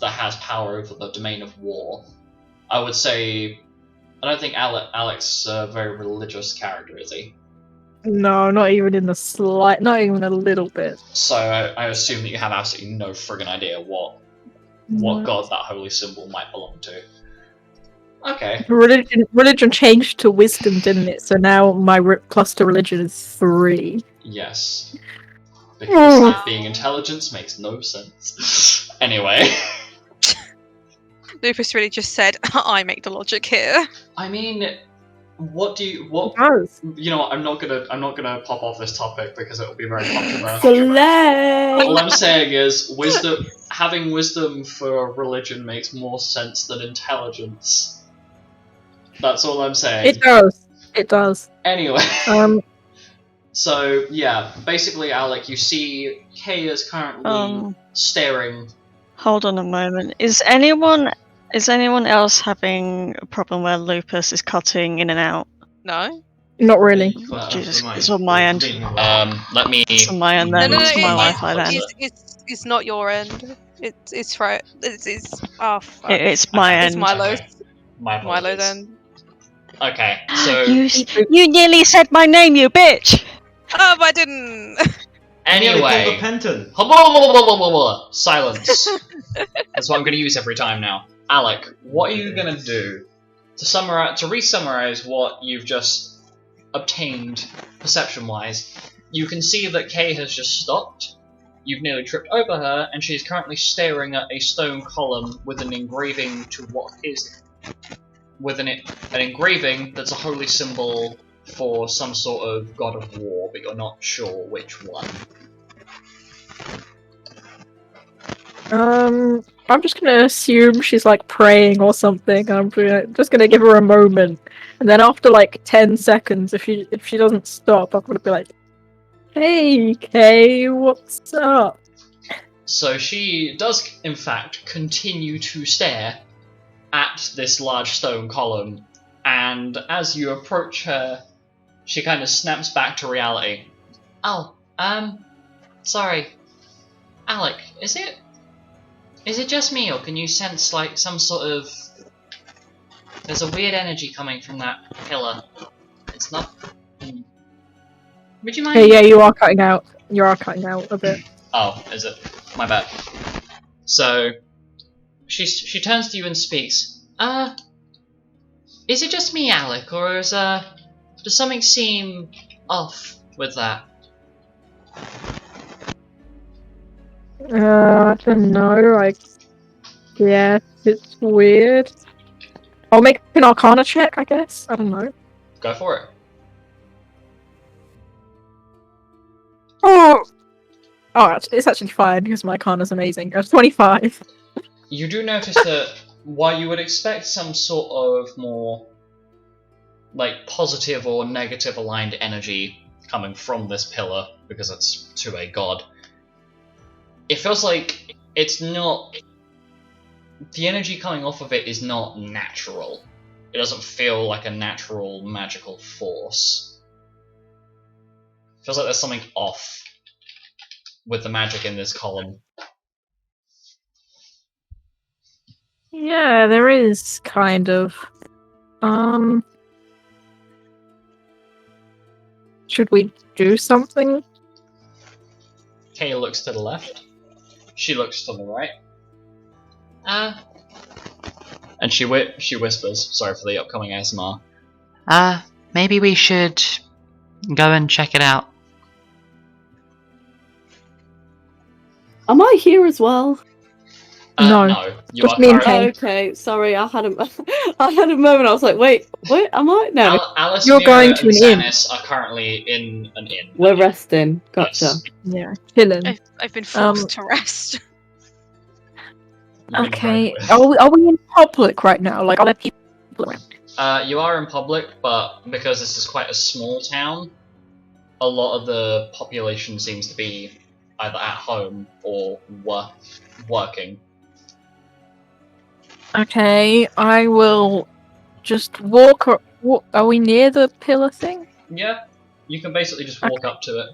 that has power over the domain of war. I would say I don't think Alek's a very religious character, is he? No, not even in the slight, not even a little bit. So I assume that you have absolutely no friggin' idea what god that holy symbol might belong to. Okay. Religion changed to wisdom, didn't it? So now my plus to religion is 3. Yes. Because it being intelligence makes no sense. Anyway. Lupus really just said, I make the logic here. I mean, what It does. you know what, I'm not gonna pop off this topic because it will be very controversial. Slay! All I'm saying is having wisdom for religion makes more sense than intelligence. That's all I'm saying. It does. It does. Anyway. So yeah, basically, Alek, you see Kay is currently staring. Hold on a moment. Is anyone else having a problem where Lupus is cutting in and out? No? Not really. Jesus, it's on my end. Let me. It's on my end then. It's my Wi-Fi then. It's not your end. It's right. It's fuck. It's my It's end. Milo's. My Milo's end. Okay, so You nearly said my name, you bitch! Oh, but I didn't. anyway, Repentant. silence. That's what I'm going to use every time now. Alek, what are you going to do to re-summarize what you've just obtained perception-wise? You can see that Kay has just stopped. You've nearly tripped over her, and she's currently staring at a stone column with an engraving to what is an engraving that's a holy symbol for some sort of god of war, but you're not sure which one. I'm just gonna assume she's like praying or something. I'm just gonna give her a moment, and then after like 10 seconds, if she doesn't stop, I'm gonna be like, "Hey, Kay, what's up?" So she does, in fact, continue to stare at this large stone column, and as you approach her, she kind of snaps back to reality. Oh, sorry. Alek, is it just me, or can you sense, like, some sort of... There's a weird energy coming from that pillar. It's not... Would you mind... Hey, yeah, you are cutting out. You are cutting out a bit. Oh, is it? My bad. So, she turns to you and speaks. Is it just me, Alek, or does something seem off with that? I don't know. Yeah, it's weird. I'll make an Arcana check, I guess. I don't know. Go for it. Oh, it's actually fine because my Arcana's amazing. That's 25. You do notice that while you would expect some sort of more, like, positive or negative aligned energy coming from this pillar, because it's to a god, it feels like it's not... The energy coming off of it is not natural. It doesn't feel like a natural magical force. It feels like there's something off with the magic in this column. Yeah, there is kind of. Should we do something? Kay looks to the left. She looks to the right. And she whispers, sorry for the upcoming ASMR. Maybe we should go and check it out. Am I here as well? No, No. You just are me and currently... Kay. Okay, sorry, I had a, I had a moment. I was like, wait, am I? No, Alice, You're Mira, going and to an inn. Sanis are currently in an inn. we're resting. Gotcha. Yes. Yeah, chilling. I've been forced to rest. You've been Okay, dragged with. are we in public right now? Like, are there people around? You are in public, but because this is quite a small town, a lot of the population seems to be either at home or working. Okay, I will just walk. Are we near the pillar thing? Yeah, you can basically just walk up to it.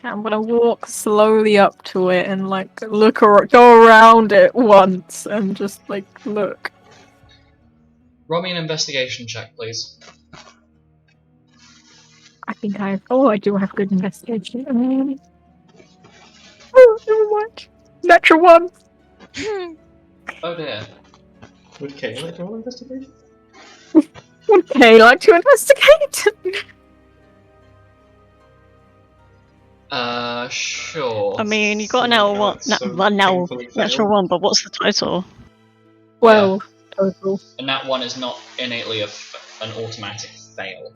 I'm gonna walk slowly up to it and like go around it once and just like look. Roll me an investigation check, please. I think I do have good investigation. Oh, never mind. Natural one. Oh dear. Would Kay like to roll investigation? Okay, like to investigate. Sure. I mean, you got an See L how one, it's so natural painfully failed. one, but what's the total? 12 total. And that one is not innately an automatic fail.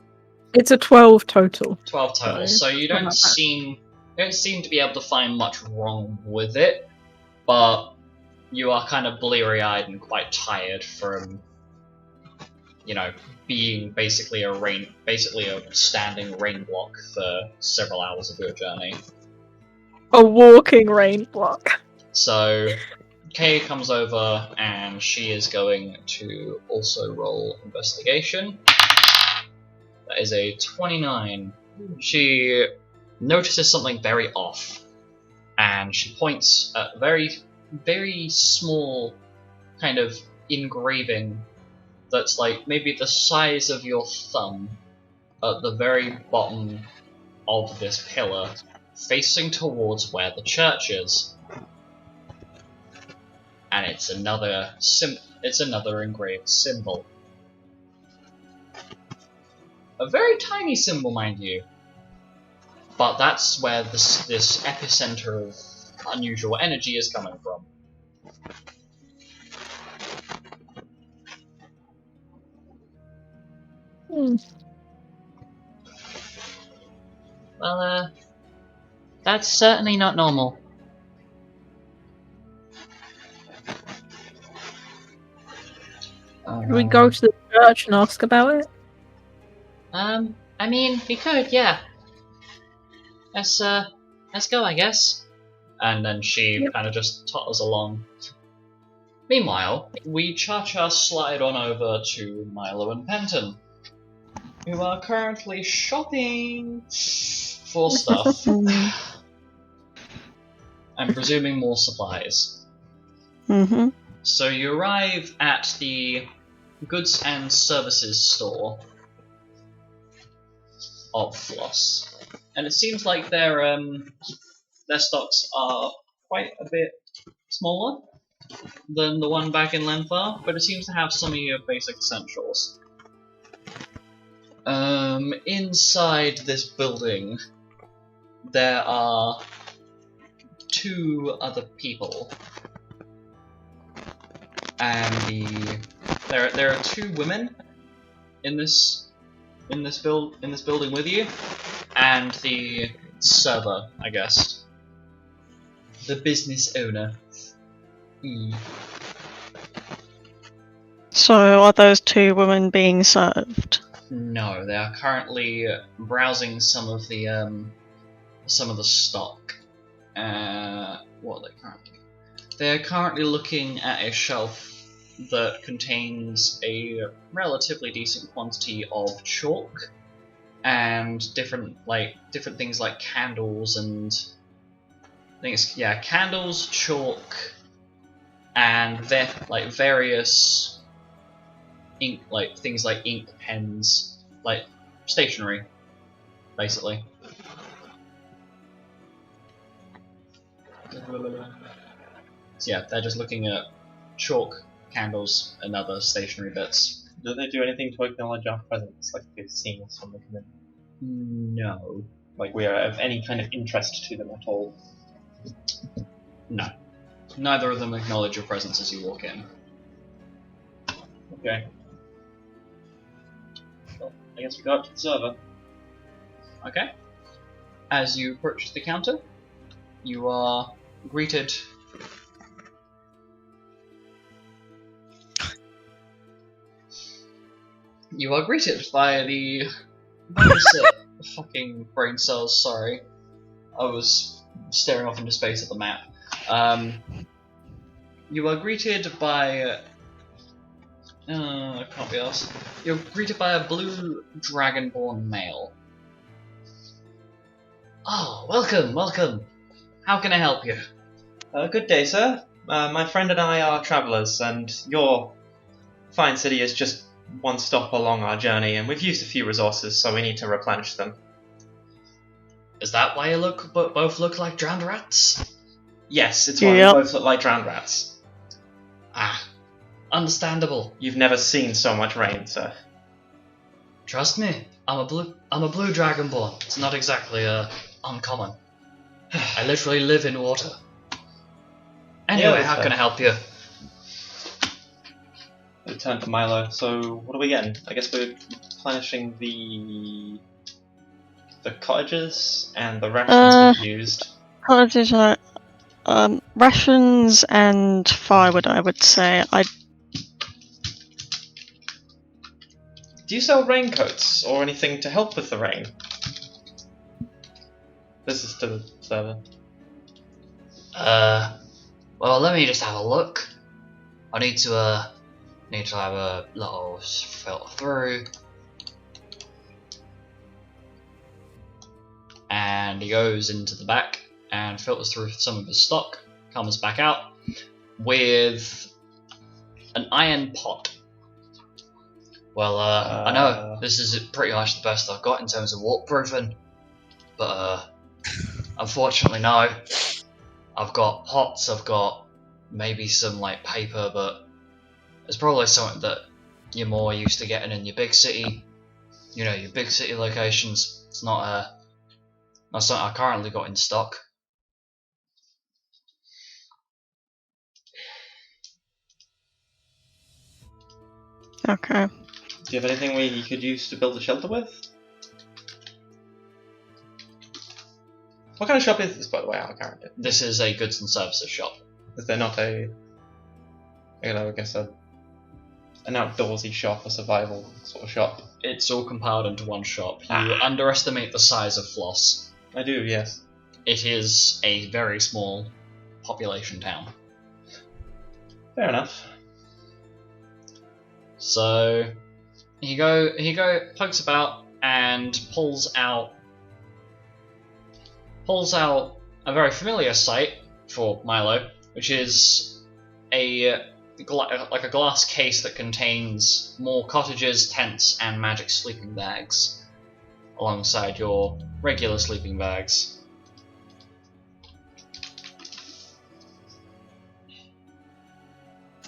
It's a 12 total. 12 total. Right. So you Not don't bad. seem to be able to find much wrong with it, but you are kind of bleary-eyed and quite tired from, being basically a standing rain block for several hours of your journey. A walking rain block. So Kay comes over and she is going to also roll investigation. That is a 29. She notices something very off, and she points at a very, very small kind of engraving that's like maybe the size of your thumb at the very bottom of this pillar, facing towards where the church is. And it's another engraved symbol. A very tiny symbol, mind you. But that's where this epicenter of unusual energy is coming from. Well, that's certainly not normal. Should we go to the church and ask about it? I mean, we could, yeah. Let's go, I guess. And then she kind of just totters along. Meanwhile, we cha-cha slide on over to Milo and Penton, who are currently shopping for stuff. I'm presuming more supplies. Mm-hmm. So you arrive at the goods and services store of Flos, and it seems like their stocks are quite a bit smaller than the one back in Lenfar, but it seems to have some of your basic essentials. Inside this building, there are two other people, and there are two women in this building with you, and the server, I guess, the business owner. So are those two women being served? No, they are currently browsing some of the stock. What are they currently? They're currently looking at a shelf that contains a relatively decent quantity of chalk and different things like candles and candles, chalk, and various ink, things like ink pens, stationery, basically. So yeah, they're just looking at chalk, candles, and other stationery bits. Do they do anything to acknowledge our presence, like they've seen us when they come in? No. Like we are of any kind of interest to them at all? No. Neither of them acknowledge your presence as you walk in. Okay. Well, I guess we go up to the server. Okay. As you approach the counter, you are greeted. You are greeted by the. Fucking brain cells. Sorry, I was staring off into space at the map. You are greeted by. I can't be asked. You're greeted by a blue dragonborn male. Oh, welcome. How can I help you? Good day, sir. My friend and I are travellers, and your fine city is just one stop along our journey, and we've used a few resources, so we need to replenish them. Is that why you both look like drowned rats? Yes, it's why Yep. we both look like drowned rats. Ah, understandable. You've never seen so much rain, sir. Trust me, I'm a blue dragonborn. It's not exactly uncommon. I literally live in water. Anyway, Yeah, how fair. can I help you? We turn to Milo. So, what are we getting? I guess we're replenishing the cottages and the rations we've used. Cottages are rations and firewood, I would say. Do you sell raincoats or anything to help with the rain? This is to the server. Well, let me just have a look. I need to have a little filter through. And he goes into the back and filters through some of his stock, comes back out with an iron pot. Well, I know this is pretty much the best I've got in terms of waterproofing, but unfortunately no. I've got pots, I've got maybe some like paper, but it's probably something that you're more used to getting in your big city, your big city locations. It's not something I currently got in stock. Okay. Do you have anything we could use to build a shelter with? What kind of shop is this, by the way, our character? This is a goods and services shop. Is there not I guess an outdoorsy shop, a survival sort of shop? It's all compiled into one shop. You Ah. underestimate the size of Flos. I do, yes. It is a very small population town. Fair enough. So he pokes about and pulls out a very familiar sight for Milo, which is a glass case that contains more cottages, tents, and magic sleeping bags, alongside your regular sleeping bags.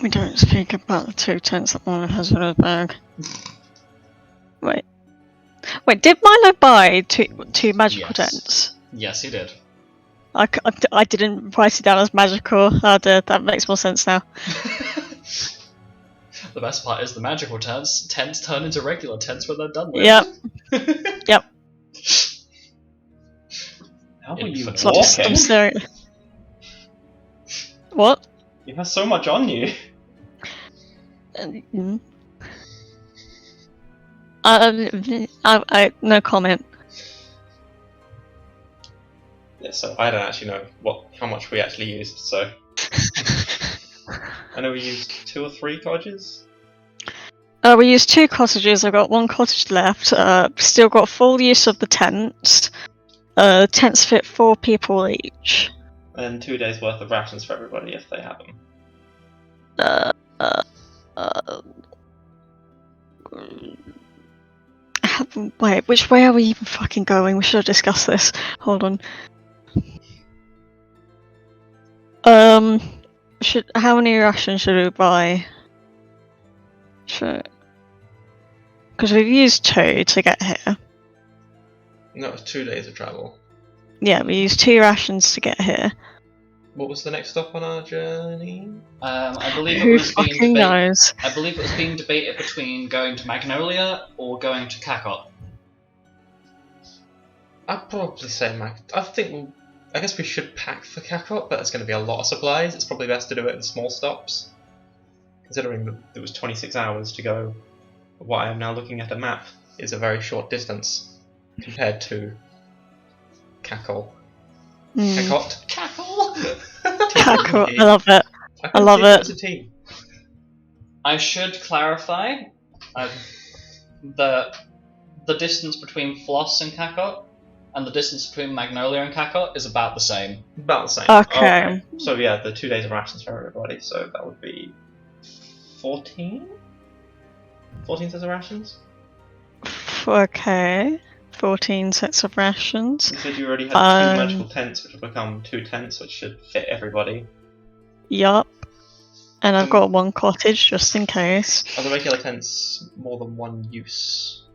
We don't speak about the 2 tents that Milo has in his bag. Wait, did Milo buy two magical Yes. tents? Yes, he did. I didn't write it down as magical. That makes more sense now. The best part is the magical tents turn into regular tents when they're done with. Yep. Yep. How are you Infinite. So I'm walking? staring. What? You have so much on you. I no comment. Yeah, so I don't actually know how much we actually used, so I know we used 2 or 3 cottages. We used 2 cottages. I've got 1 cottage left. Still got full use of the tents. Tents fit 4 people each. And 2 days worth of rations for everybody if they have them. Wait, which way are we even fucking going? We should have discussed this. Hold on. How many rations should we buy? Because we've used 2 to get here. No, it was 2 days of travel. Yeah, we used 2 rations to get here. what was the next stop on our journey? I believe it Who was being fucking knows? I believe it was being debated between going to Magnolia or going to Cacot. I'd probably say I guess we should pack for Cacot, but it's going to be a lot of supplies. It's probably best to do it in small stops, considering that it was 26 hours to go. What I am now looking at a map is a very short distance compared to Cacot. Cacot. Cackle! Cacot, I love it. I love it. As a team. I should clarify the distance between Flos and Cacot and the distance between Magnolia and Cacot is about the same. About the same. Okay. So yeah, the 2 days of rations for everybody, so that would be 14? 14 sets of rations? Okay. 14 sets of rations. You said you already had 2 magical tents, which have become 2 tents, which should fit everybody. Yup. And I've got 1 cottage just in case. Are the regular tents more than 1 use?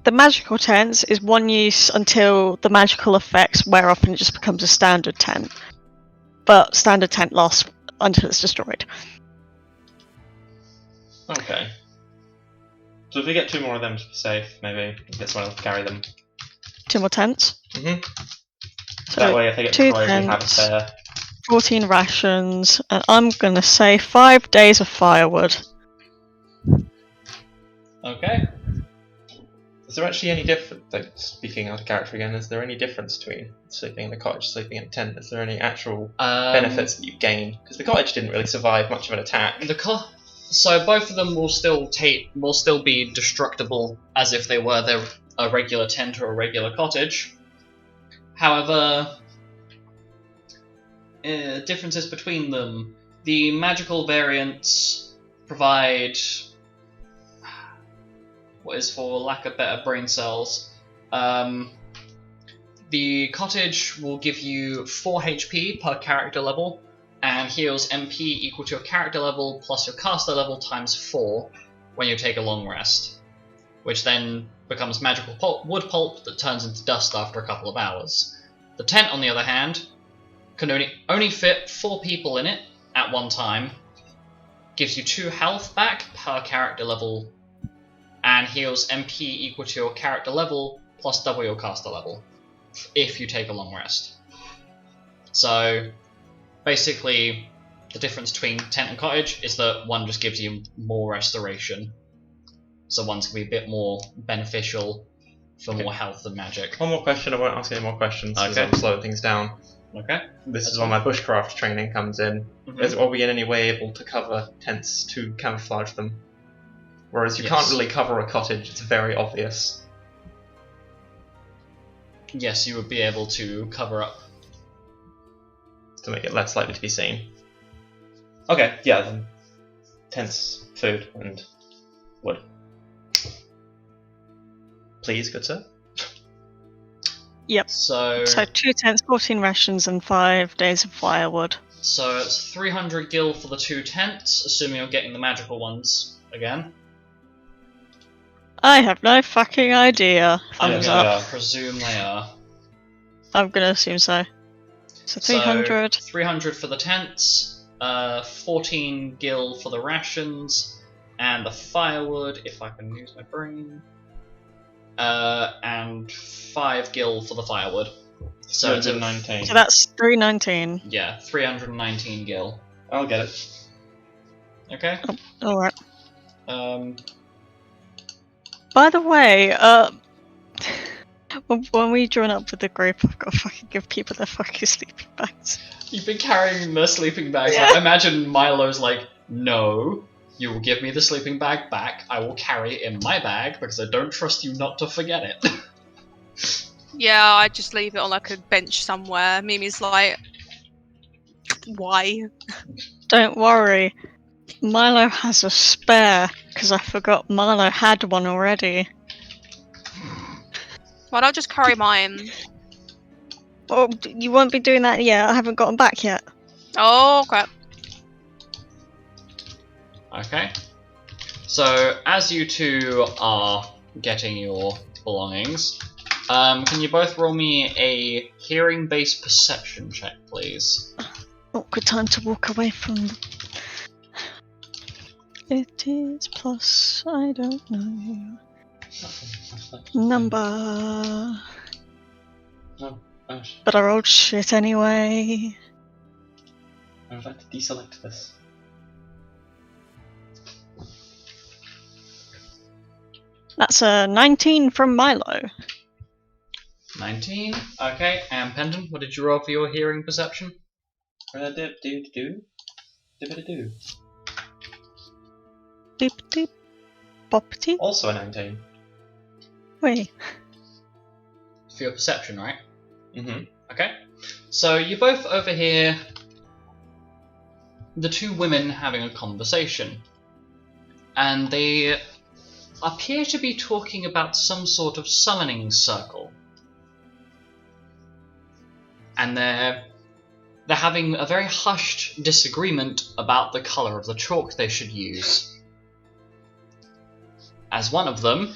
The magical tents is 1 use until the magical effects wear off and it just becomes a standard tent. But standard tent lasts until it's destroyed. Okay. So if we get 2 more of them to be safe, maybe we can get someone else to carry them. 2 more tents. Mhm. So That way if they get 2 destroyed, we have a tents, spare. 14 rations, and I'm gonna say 5 days of firewood. Okay. Is there actually any difference, like, speaking out of character again, is there any difference between sleeping in a cottage, sleeping in a tent? Is there any actual benefits that you gain? Because the cottage didn't really survive much of an attack. So both of them will still be destructible as if they were a regular tent or a regular cottage. However, differences between them. The magical variants provide what is, for lack of better brain cells. The cottage will give you 4 HP per character level and heals MP equal to your character level plus your caster level times 4 when you take a long rest, which then becomes magical wood pulp that turns into dust after a couple of hours. The tent, on the other hand, can only fit 4 people in it at one time, gives you 2 health back per character level, and heals MP equal to your character level plus double your caster level if you take a long rest. So basically the difference between tent and cottage is that one just gives you more restoration, so one's going to be a bit more beneficial for more health and magic. One more question, I won't ask any more questions because Okay. I'm slowing things down. Okay. This That's is where my bushcraft training comes in. Mhm. Are we in any way able to cover tents to camouflage them? Whereas you can't Yes. really cover a cottage, it's very obvious. Yes, you would be able to cover up. To make it less likely to be seen. Okay, yeah, then tents, food, and wood. Please, good sir. So 2 tents, 14 rations, and 5 days of firewood. So it's 300 gil for the 2 tents, assuming you're getting the magical ones again. I have no fucking idea. Thumbs yeah, up. yeah. I presume they are. I'm gonna assume so. So 300. So 300 for the tents, 14 gil for the rations, and the firewood, if I can use my brain. And 5 gil for the firewood. So it's 219. So that's 319. yeah, 319 gil. I'll get it. Okay. Alright. Um, By the way, when we join up with the group, I've got to fucking give people their fucking sleeping bags. You've been carrying the sleeping bags. Yeah. Like, imagine Milo's like, no, you will give me the sleeping bag back. I will carry it in my bag because I don't trust you not to forget it. Yeah, I just leave it on like a bench somewhere. Mimi's like, why? Don't worry, Milo has a spare, because I forgot Milo had one already. Why don't I just carry mine? Well, you won't be doing that yet, I haven't gotten back yet. Oh crap. Okay. So, as you two are getting your belongings, Can you both roll me a hearing-based perception check, please? Awkward time to walk away from. It is plus. I don't know. Number. No. Oh, But I rolled shit anyway. I would like to deselect this. That's a 19 from Milo. 19. Okay, and Pendant, what did you roll for your hearing perception? Do. Doop doop. Boppity. Also a 19. Wait. For your perception, right? Mm-hmm. Okay. So you both overhear the two women having a conversation. And they appear to be talking about some sort of summoning circle. And they're having a very hushed disagreement about the colour of the chalk they should use. As one of them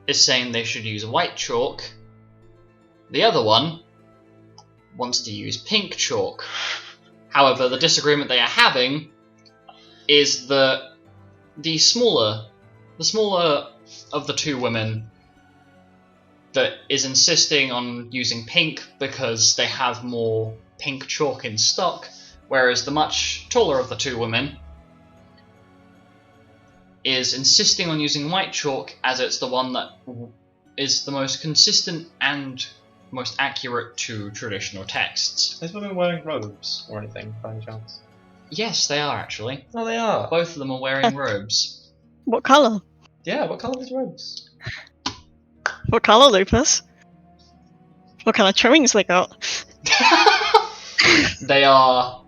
is saying they should use white chalk, the other one wants to use pink chalk. However, the disagreement they are having is that the smaller of the two women that is insisting on using pink because they have more pink chalk in stock, whereas the much taller of the two women is insisting on using white chalk as it's the one that is the most consistent and most accurate to traditional texts. These women wearing robes or anything, by any chance? Yes, they are actually. Oh, they are. Both of them are wearing robes. What colour? Yeah, what colour are these robes? What colour, Lupus? What kind of trimmings they got? They are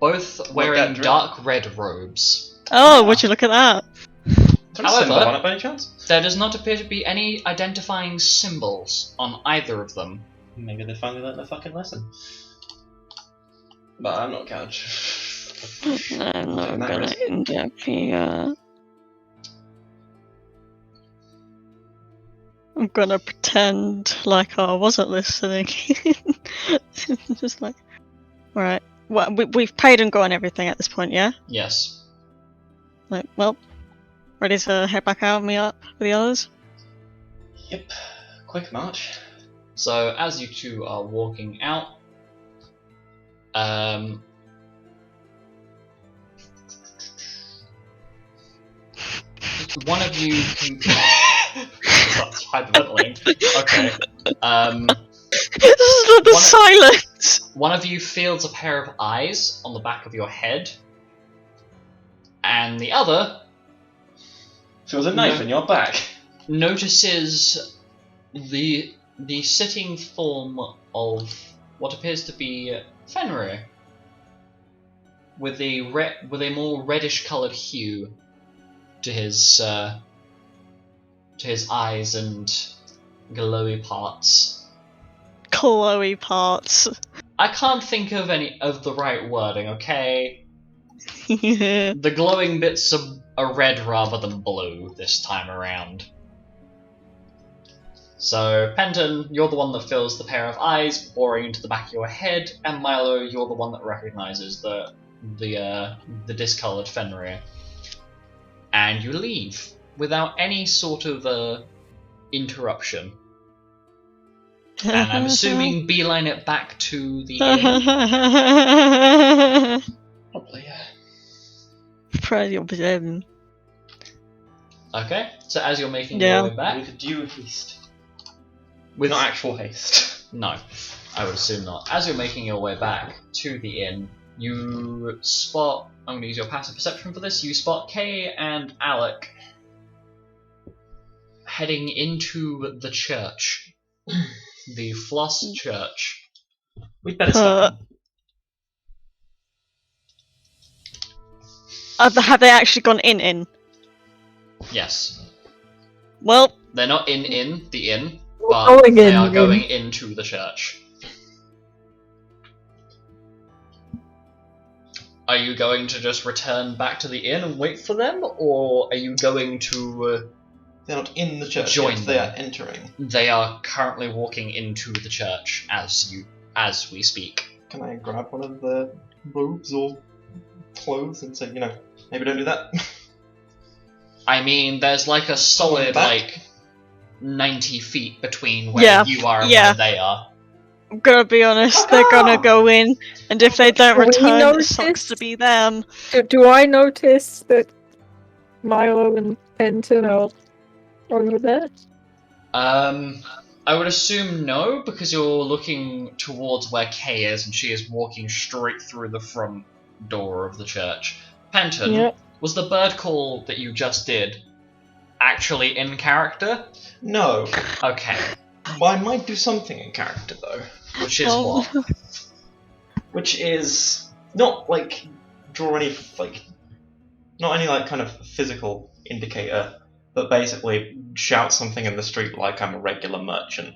both wearing that dark red robes. Oh, would you look at that? Is there a symbol However- on it by any chance? There does not appear to be any identifying symbols on either of them. Maybe they finally learned their fucking lesson. But I'm not couch. I'm not Taking that gonna risk. end up here. I'm gonna pretend like I wasn't listening. Just like, right. Well, we've paid and gone everything at this point, yeah? Yes. Like, well, ready to head back out and meet up with the others? Yep. Quick march. So as you two are walking out, one of you can. That's hyperventilating. Okay. This is not the One- silence! One of you feels a pair of eyes on the back of your head, and the other Feels a knife in your back. notices the sitting form of what appears to be Fenrir, with a more reddish coloured hue to his eyes and glowy parts. Chloe parts. I can't think of any of the right wording, okay? Yeah. The glowing bits are red rather than blue this time around. So, Penton, you're the one that feels the pair of eyes boring into the back of your head, and Milo, you're the one that recognises the discoloured Fenrir. And you leave without any sort of interruption. And I'm assuming beeline it back to the inn. Probably, yeah. Probably them. Okay, so as you're making Yeah. your way back, With due haste. with Not actual haste. no, I would assume not. As you're making your way back to the inn, you spot. I'm going to use your passive perception for this. You spot Kay and Alek heading into the church, the Flos church. We'd better stop them. Have they actually gone in? Yes, Well, they're not in the inn, We're but going they in, are in. going into the church. Are you going to just return back to the inn and wait for them, or are you going to They're not in the church Join yet, they are them. entering. They are currently walking into the church as we speak. Can I grab one of the robes or clothes and say, maybe don't do that? I mean, there's like a solid back. 90 feet between where you are and where they are. I'm gonna be honest, they're gonna go in, and if they don't Do we return, it notice? sucks to be them. Do I notice that Milo and Fenton are over there? I would assume no, because you're looking towards where Kay is, and she is walking straight through the front door of the church. Penton, Yep. was the bird call that you just did actually in character? No. Okay. I might do something in character, though. Which is Oh. what? Which is not, draw any, not any, kind of physical indicator, but basically shout something in the street like I'm a regular merchant.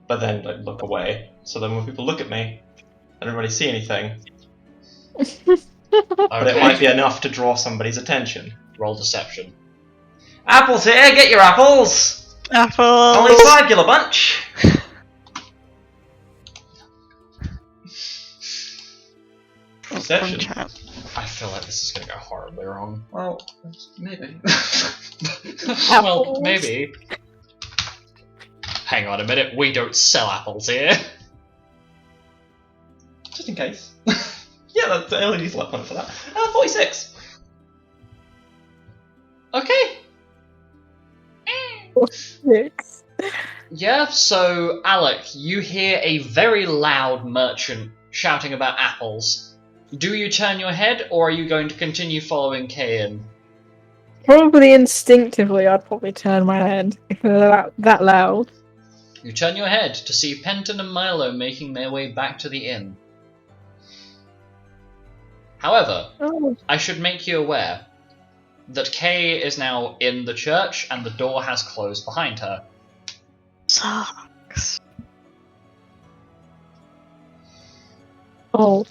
But then, look away. So then when people look at me, they don't really see anything. But it might be enough to draw somebody's attention. Roll deception. Apples here, get your apples! Apples! Only 5, you bunch! Deception. Chat. I feel like this is gonna go horribly wrong. Well, maybe. Well, maybe. Hang on a minute, we don't sell apples here. Just in case. Yeah, that's I only use luck point for that. 46. Okay. Yes. Yeah, so Alek, you hear a very loud merchant shouting about apples. Do you turn your head, or are you going to continue following Kayan? Probably instinctively, I'd probably turn my head if they're that loud. You turn your head to see Penton and Milo making their way back to the inn. However, Oh. I should make you aware that Kay is now in the church and the door has closed behind her. Sucks. Oh.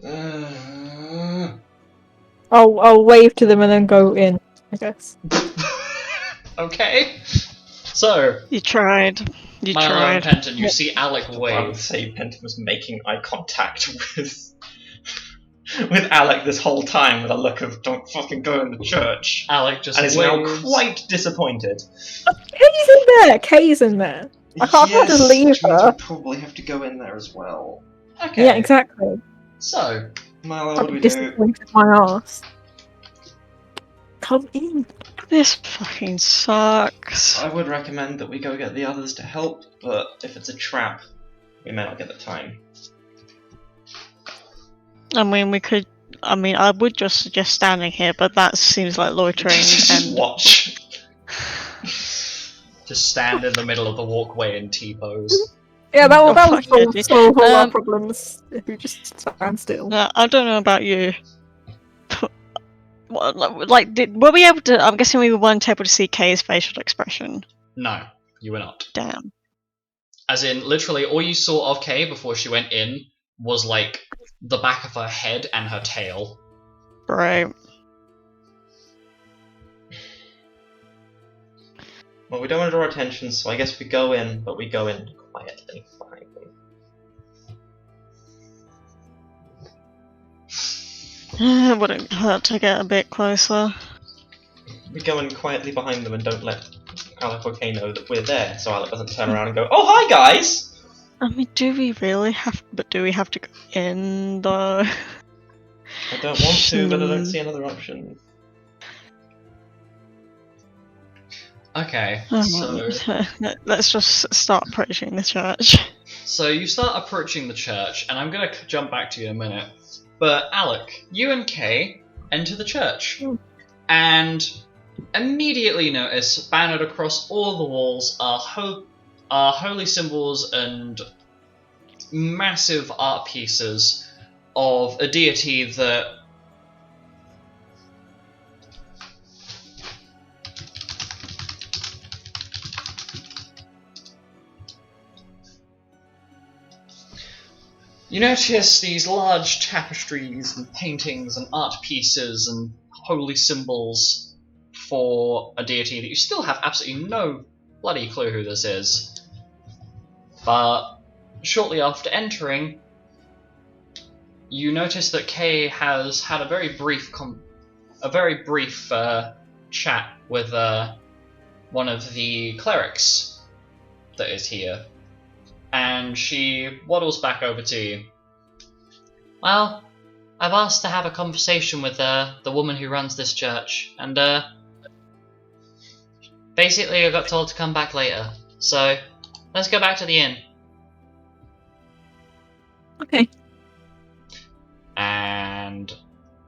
Uh, I'll wave to them and then go in, I guess. Okay. So, You tried. You Milo and tried. Penton, you see Alek I would wave. say Penton was making eye contact with Alek this whole time with a look of "don't fucking go in the church," Alek just and is waves. now quite disappointed. Kay's in there! Kay's in there! I can't just leave which means her. we probably have to go in there as well. Okay. Yeah, exactly. So, Milo, what I'd do be we do? disappointed my ass. Come in. This fucking sucks. I would recommend that we go get the others to help, but if it's a trap, we may not get the time. I mean, we could. I mean, I would just suggest standing here, but that seems like loitering Just and. watch. just stand in the middle of the walkway and T-pose. Yeah, that Oh, would fuck yeah, dude. solve all our problems if you just stand still. I don't know about you. Were we able to? I'm guessing we weren't able to see Kay's facial expression. No, you were not. Damn. As in, literally, all you saw of Kay before she went in was, the back of her head and her tail. Right. Well, we don't want to draw attention, so I guess we go in, but we go in quietly. It wouldn't hurt to get a bit closer. We go in quietly behind them and don't let Alek or Kay know that we're there, so Alek doesn't turn around and go, "Oh, hi guys!" I mean, do we really have? But do we have to go in though? I don't want to, but I don't see another option. Okay, Let's just start approaching the church. so you start approaching the church, and I'm going to jump back to you in a minute. But Alek, you and Kay enter the church, and immediately notice, bannered across all the walls, are holy symbols and massive art pieces of a deity that you notice these large tapestries and paintings and art pieces and holy symbols for a deity that you still have absolutely no bloody clue who this is. But shortly after entering, you notice that Kay has had a very brief chat with one of the clerics that is here, and she waddles back over to you. Well, I've asked to have a conversation with the woman who runs this church, and basically I got told to come back later. So let's go back to the inn. Okay. And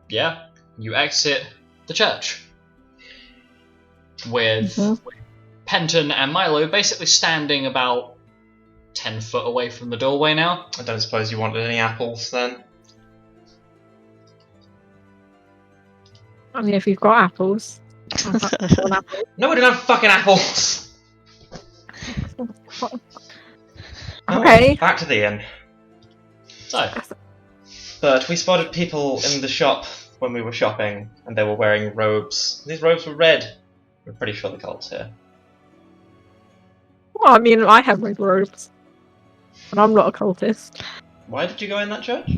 yeah, you exit the church with Penton and Milo basically standing about 10 foot away from the doorway now. I don't suppose you wanted any apples then? I mean, if you've got apples. I'll have one apple. No, we don't have fucking apples! Okay. Back to the inn. So, But we spotted people in the shop when we were shopping, and they were wearing robes. These robes were red. We're pretty sure the cult's here. Well, I mean, I have red robes. And I'm not a cultist. Why did you go in that church?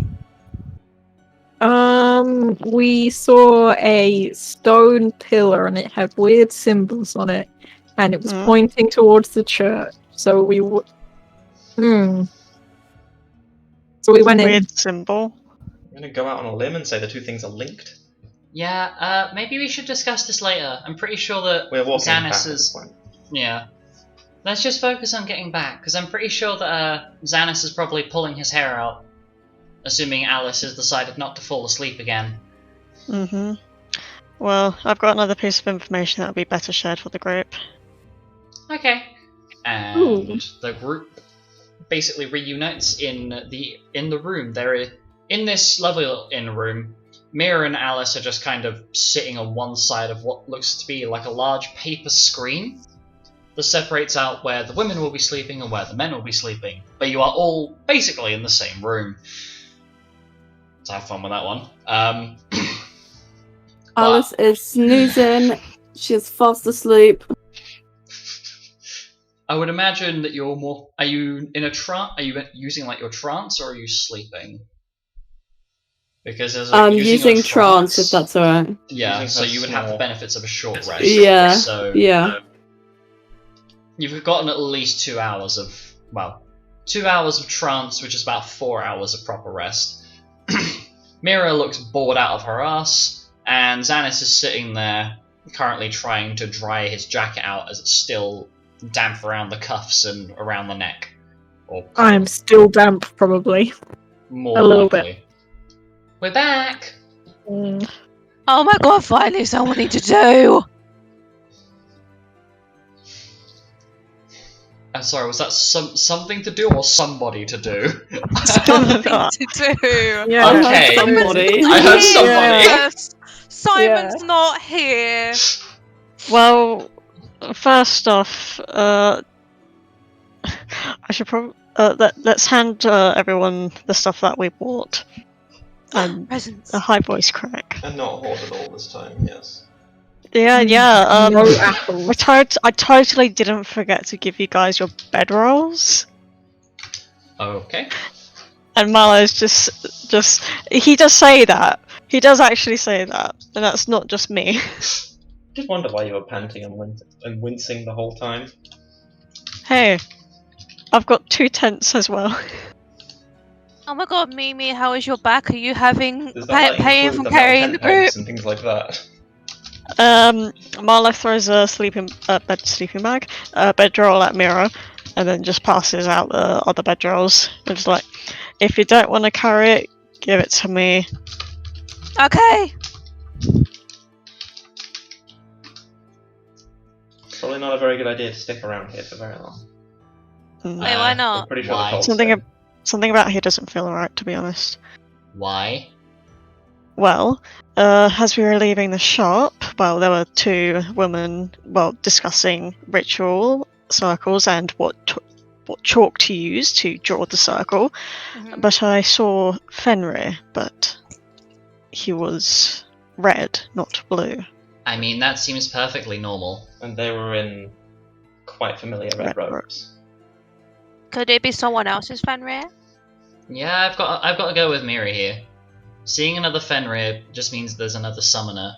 We saw a stone pillar and it had weird symbols on it, and it was pointing towards the church. So we So we went in. Weird symbol. I'm gonna go out on a limb and say the two things are linked. yeah, maybe we should discuss this later. I'm pretty sure that We're walking back Xanis at this is... point. Yeah. Let's just focus on getting back, because I'm pretty sure that Xanis is probably pulling his hair out, assuming Alice has decided not to fall asleep again. Mm-hmm. Well, I've got another piece of information that would be better shared for the group. Okay. And the group basically reunites in the room. In this lovely inn room, Mira and Alice are just kind of sitting on one side of what looks to be like a large paper screen that separates out where the women will be sleeping and where the men will be sleeping. But you are all basically in the same room. So have fun with that one. Alice is snoozing. She's fast asleep. I would imagine that you're more... Are you in a trance? Are you using like your trance, or are you sleeping? Because there's like, Using trance, if that's alright. Yeah, Using so her you would have the snore. benefits of a short rest. Yeah. So Yeah. you've gotten at least 2 hours of... Well, 2 hours of trance, which is about 4 hours of proper rest. Mira looks bored out of her ass, and Xanis is sitting there, currently trying to dry his jacket out as it's still damp around the cuffs and around the neck. Or I'm still damp, probably. more a little likely. We're back! Mm. Oh my god, finally something to do! I'm sorry, was that something to do or somebody to do? Something to do! Yeah. Okay. Somebody. I heard somebody. Yes. Simon's not here! Well, first off, I should probably let's hand everyone the stuff that we bought. And Presents. a high voice crack. And not hoarded all this time, yes. Yeah. No apples. I totally didn't forget to give you guys your bedrolls. Okay. And Malo's just he does say that. He does actually say that, and that's not just me. Did wonder why you were panting and wincing the whole time. Hey, I've got 2 tents as well. Oh my god, Mimi, how is your back? Are you having Does that pain include from the carrying the tent pegs group? and things like that? Marlo throws a bedroll at Mira, and then just passes out the other bedrolls. It's like, if you don't want to carry it, give it to me. Okay. Probably not a very good idea to stick around here for very long. Mm. Wait, why I'm not? pretty sure Why? the cult's Something here. Something about here doesn't feel right, to be honest. Why? Well, as we were leaving the shop, well, there were 2 women, discussing ritual circles and what chalk to use to draw the circle. Mhm. But I saw Fenrir, but he was red, not blue. I mean, that seems perfectly normal. And they were in quite familiar red Red robes. Could it be someone else's Fenrir? Yeah, I've got to go with Miri here. Seeing another Fenrir just means there's another summoner,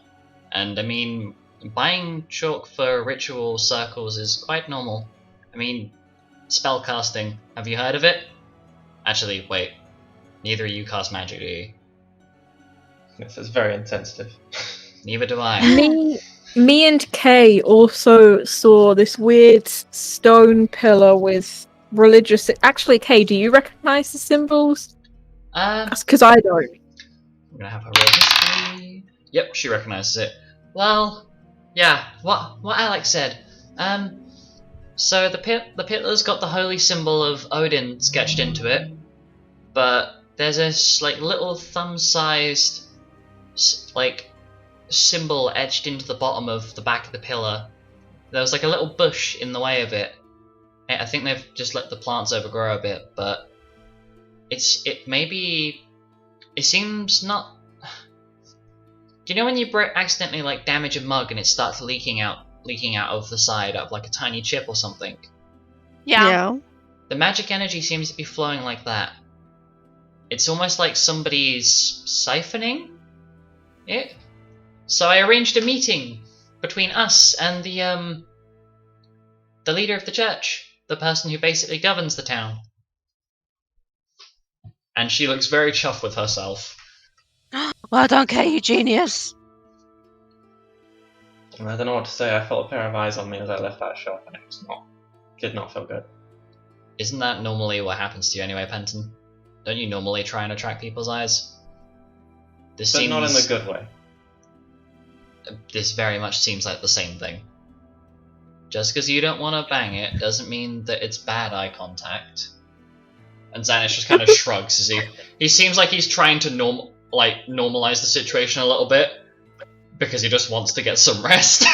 and I mean, buying chalk for ritual circles is quite normal. I mean, spell casting. Have you heard of it? Actually, wait. Neither of you cast magic, do you? Yes, it's very insensitive. Neither do I. Me and Kay also saw this weird stone pillar with religious. Actually, Kay, do you recognize the symbols? Because I don't. I'm gonna have her roll history. Yep, she recognizes it. Well, yeah. What Alek said. So the pillar's got the holy symbol of Odin sketched into it, but there's this like little thumb-sized like symbol etched into the bottom of the back of the pillar. There was like a little bush in the way of it. I think they've just let the plants overgrow a bit, but it seems not. Do you know when you accidentally like damage a mug and it starts leaking out of the side of like a tiny chip or something? Yeah. The magic energy seems to be flowing like that. It's almost like somebody's siphoning it. So I arranged a meeting between us and the leader of the church, the person who basically governs the town. And she looks very chuffed with herself. Well done, Kay, you genius. And I don't know what to say. I felt a pair of eyes on me as I left that shop, and it did not feel good. Isn't that normally what happens to you anyway, Penton? Don't you normally try and attract people's eyes? But not in the good way. This very much seems like the same thing. Just because you don't want to bang it doesn't mean that it's bad eye contact. And Xanish just kind of shrugs as he seems like he's trying to normalize the situation a little bit because he just wants to get some rest.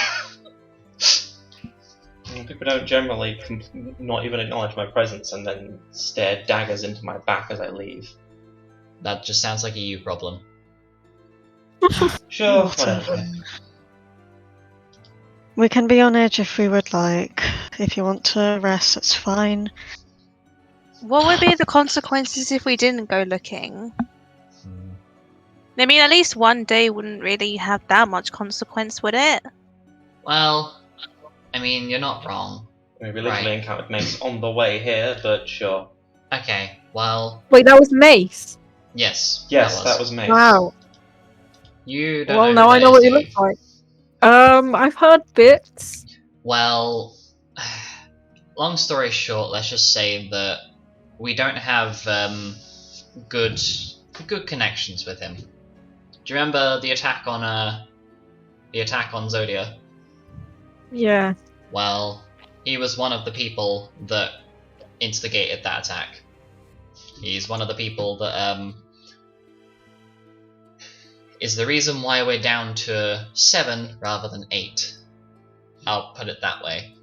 People don't generally not even acknowledge my presence and then stare daggers into my back as I leave. That just sounds like a you problem. Sure, whatever. We can be on edge if we would like. If you want to rest, that's fine. What would be the consequences if we didn't go looking? I mean, at least one day wouldn't really have that much consequence, would it? Well, I mean, you're not wrong. We literally encountered Mace on the way here, but sure. Okay, well... Wait, that was Mace? Yes. Yes, that was Mace. Wow. You don't Well, know now who I that know is, what do you look like. I've heard bits. Well, long story short, let's just say that we don't have good connections with him. Do you remember the attack on Zodia? Yeah. Well, he was one of the people that instigated that attack. He's one of the people that is the reason why we're down to 7 rather than 8. I'll put it that way.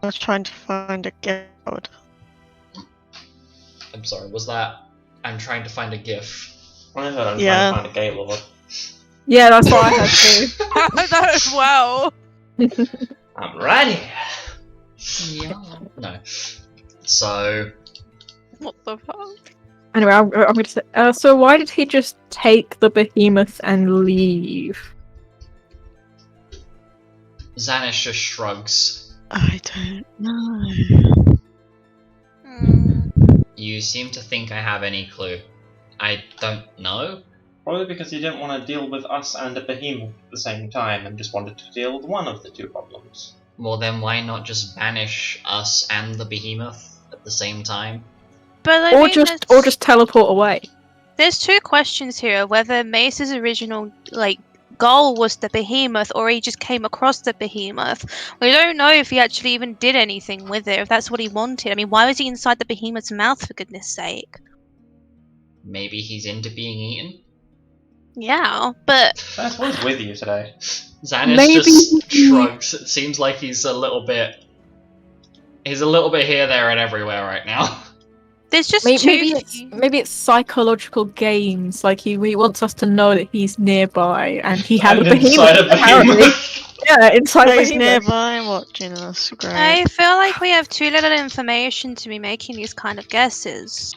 I was trying to find a guild. I'm sorry, was that... I'm trying to find a GIF. I heard I'm Yeah. trying to find a Gaylord. Yeah, that's what I had too. That as well. I'm right here. Yeah. No. So... What the fuck? Anyway, I'm going to say. So why did he just take the behemoth and leave? Xanish just shrugs. I don't know. You seem to think I have any clue. I don't know. Probably because you didn't want to deal with us and a behemoth at the same time and just wanted to deal with one of the two problems. Well, then why not just banish us and the behemoth at the same time? But I Or mean, just teleport away. there's two questions here: whether Mace's original goal was the behemoth, or he just came across the behemoth. We don't know if he actually even did anything with it, if that's what he wanted. I mean, why was he inside the behemoth's mouth, for goodness sake? Maybe he's into being eaten? Yeah, but That's what's with you today. Xanish Maybe just he- shrugs. It seems like he's a little bit here, there, and everywhere right now. There's just Maybe it's psychological games. Like he wants us to know that he's nearby, and he has And a behemoth. inside a apparently. behemoth. Yeah, inside He's behemoth. nearby watching us. Great. I feel like we have too little information to be making these kind of guesses.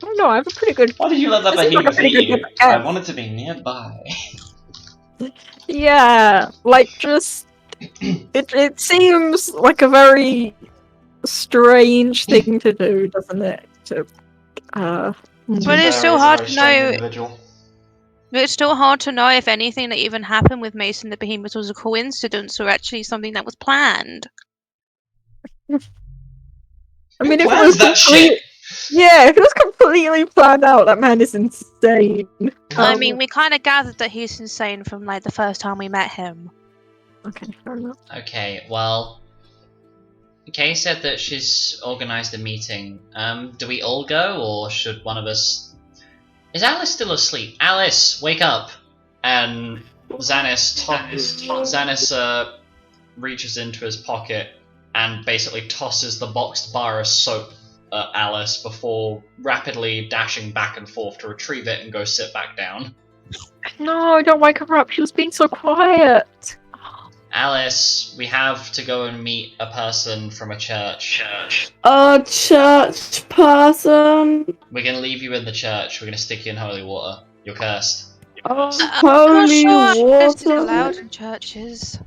I don't know. I have a pretty good. Why did you let that This is like a behemoth pretty eat good you? guess. I wanted to be nearby. Yeah, like just it seems like a very strange thing to do, doesn't it? But it's still hard to know. It's still hard to know if anything that even happened with Mason the Behemoth was a coincidence or actually something that was planned. I mean, if it plans was that shit? Yeah, if it was completely planned out, that man is insane. I mean, we kind of gathered that he's insane from like the first time we met him. Okay, fair enough. Okay, well, Kay said that she's organised a meeting. Do we all go, or should one of us... Is Alice still asleep? Alice, wake up! And Xanis reaches into his pocket and basically tosses the boxed bar of soap at Alice before rapidly dashing back and forth to retrieve it and go sit back down. No, don't wake her up. She was being so quiet. Alice, we have to go and meet a person from a church. A church person. We're going to leave you in the church. We're going to stick you in holy water. You're cursed. Oh, I'm holy not sure if it's water. allowed in churches.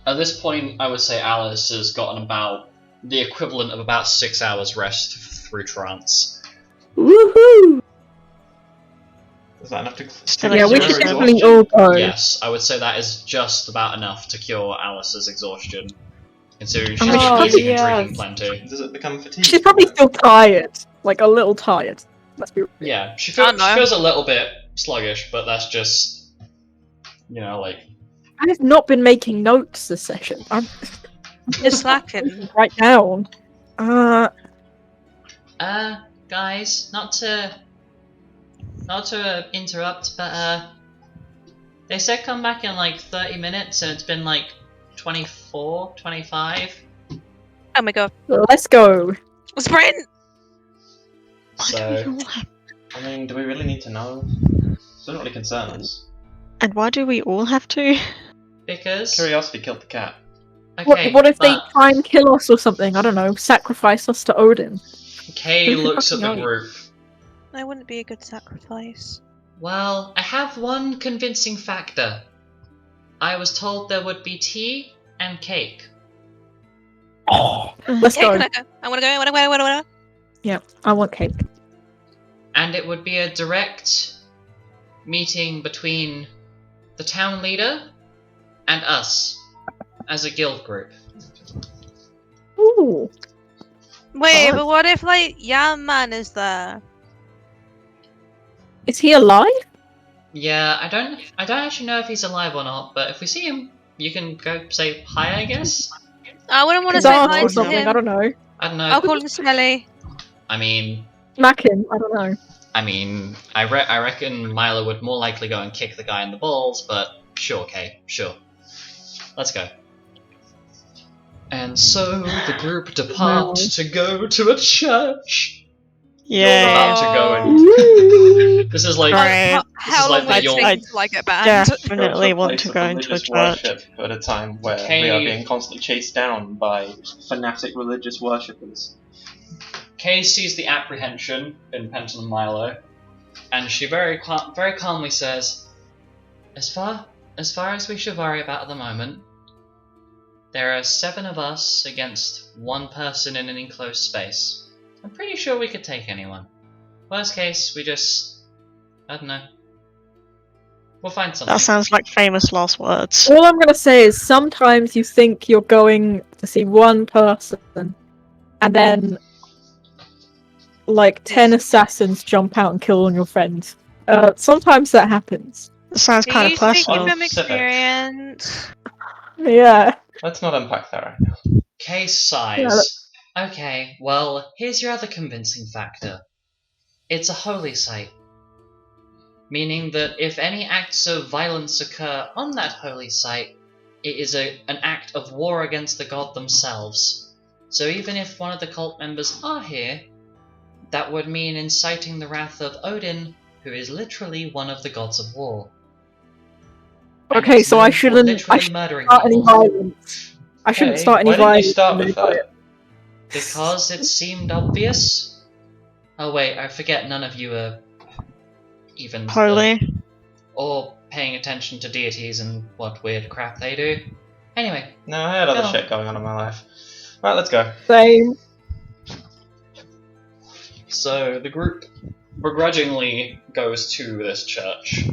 At this point, I would say Alice has gotten about the equivalent of about 6 hours rest through trance. Woohoo! Is that enough to Yeah, we cure should her definitely exhaustion? all go. Yes, I would say that is just about enough to cure Alice's exhaustion, considering she's Oh, been eating and yes. drinking plenty. Does it become fatigue? She's probably still tired. Like, a little tired. Let's be real. Yeah, she I don't feels, know. she feels a little bit sluggish, but that's just, you know, like... I have not been making notes this session. I'm You're slacking. right down. Guys, not to interrupt, but they said come back in like 30 minutes and it's been like 24, 25. Oh my god. Let's go. Sprint! So, I mean, do we really need to know? It doesn't really concern us. And why do we all have to? because... Curiosity killed the cat. Okay, What if they but try and kill us or something? I don't know. Sacrifice us to Odin. Kay looks at the Fucking group. That wouldn't be a good sacrifice. Well, I have one convincing factor. I was told there would be tea and cake. Let's Okay, go. can I go? I wanna go, I wanna go. Yeah, I want cake. And it would be a direct meeting between the town leader and us as a guild group. Ooh. Wait, Fun. but what if like Yam Man is there? Is he alive? Yeah, I don't actually know if he's alive or not, but if we see him, you can go say hi, I guess. I wouldn't want to His say arm hi or to something? him. I don't know. I don't know. I'll call him Smelly. I mean, Smack him. I don't know. I reckon Milo would more likely go and kick the guy in the balls, but sure, Kay, sure. Let's go. And so the group depart to go to a church. Yeah. About to go and... This is like... Right. How like long the would it York- take to like get banned? Definitely Go to a want place to of go into a religious church. worship at a time where Okay. we are being constantly chased down by fanatic religious worshippers. Kay sees the apprehension in Penton and Milo, and she very calmly says, As far as we should worry about at the moment, there are 7 of us against 1 person in an enclosed space. I'm pretty sure we could take anyone. Worst case, we just... I don't know. We'll find something. That sounds like famous last words. All I'm gonna say is sometimes you think you're going to see one person, and then like 10 assassins jump out and kill all your friends. Sometimes that happens. That sounds Do kind you of speak personal. from experience? Yeah. Let's not unpack that right now. Kay sighs. Okay, well, here's your other convincing factor. It's a holy site. Meaning that if any acts of violence occur on that holy site, it is an act of war against the god themselves. So even if one of the cult members are here, that would mean inciting the wrath of Odin, who is literally one of the gods of war. And Okay, is so I known for shouldn't literally murdering start any people. violence. I shouldn't Hey, start any why didn't violence. you start with by that? it. Because it seemed obvious. Oh wait, I forget none of you are even Holy. or paying attention to deities and what weird crap they do. Anyway, No, I had other Go on. shit going on in my life. Right, let's go. Same. so the group begrudgingly goes to this church,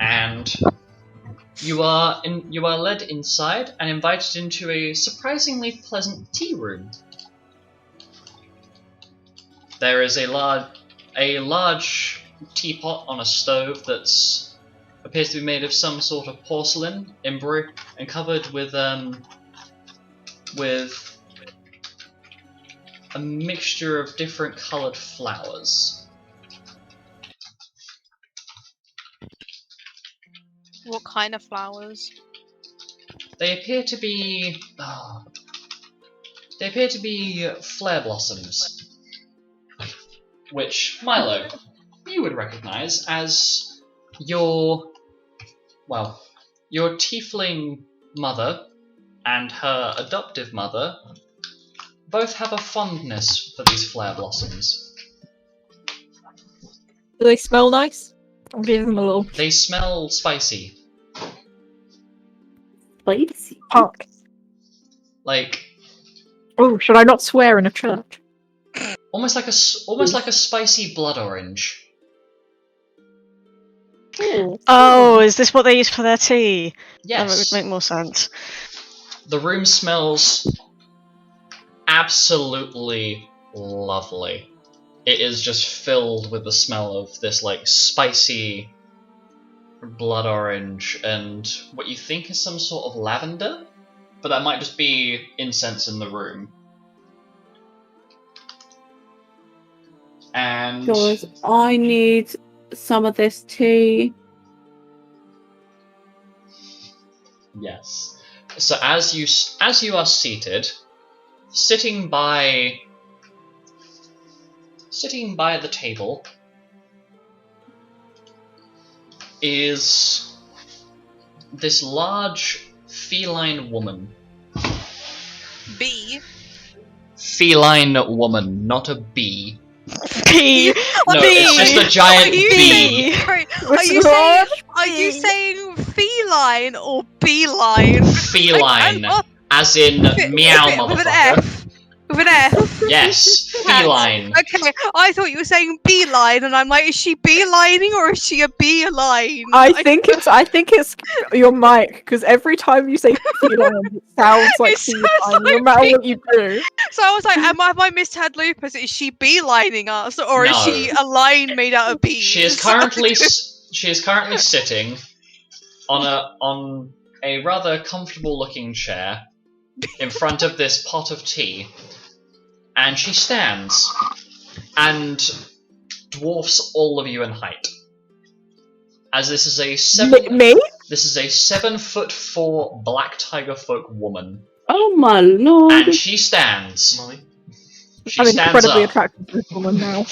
and you are led inside and invited into a surprisingly pleasant tea room. There is a large teapot on a stove that's appears to be made of some sort of porcelain, embroidered and covered with a mixture of different coloured flowers. What kind of flowers? They appear to be flare blossoms, which Milo, you would recognise as your tiefling mother and her adoptive mother both have a fondness for these flare blossoms. Do they smell nice? I'll give them a little They smell spicy, Spicy. punk. like Oh, should I not swear in a church? almost like a spicy blood orange. Oh, is this what they use for their tea? Yes. That would make more sense. The room smells absolutely lovely. It is just filled with the smell of this like spicy blood orange and what you think is some sort of lavender, but that might just be incense in the room. And Guys, I need some of this tea. yes. So as you are seated, sitting by the table is this large feline woman. B. Feline woman, not a bee. P. No, it's just a giant bee. Are you saying feline or beeline? Feline, as in meow, With an motherfucker. F. With an F. Yes, feline. Okay, I thought you were saying beeline, and I'm like, is she beelining or is she a beeline? I think it's your mic, because every time you say feline, it sounds like It sounds feline, no like matter what you do. So I was like, have I misheard Lupus? Is she beelining us, or is No. she a line made out of bees? She is currently sitting on a rather comfortable looking chair in front of this pot of tea, and she stands and dwarfs all of you in height. As this is a 7'4" black tiger folk woman, Oh my lord. and she stands. Molly. She I'm stands incredibly up, attracted to this woman now.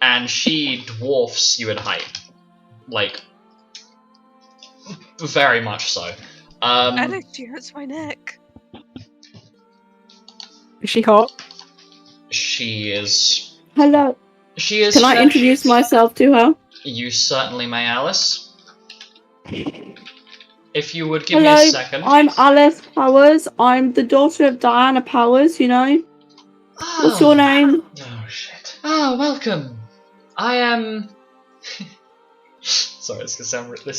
and she dwarfs you in height, like very much so. Alek, she hurts my neck. Is she hot? She is. Hello. She is. Can I introduce myself to her? You certainly may, Alice. If you would give Hello, me a second. I'm Alice Powers. I'm the daughter of Diana Powers, you know. What's your name? Oh shit. Ah, welcome. I am. Sorry, this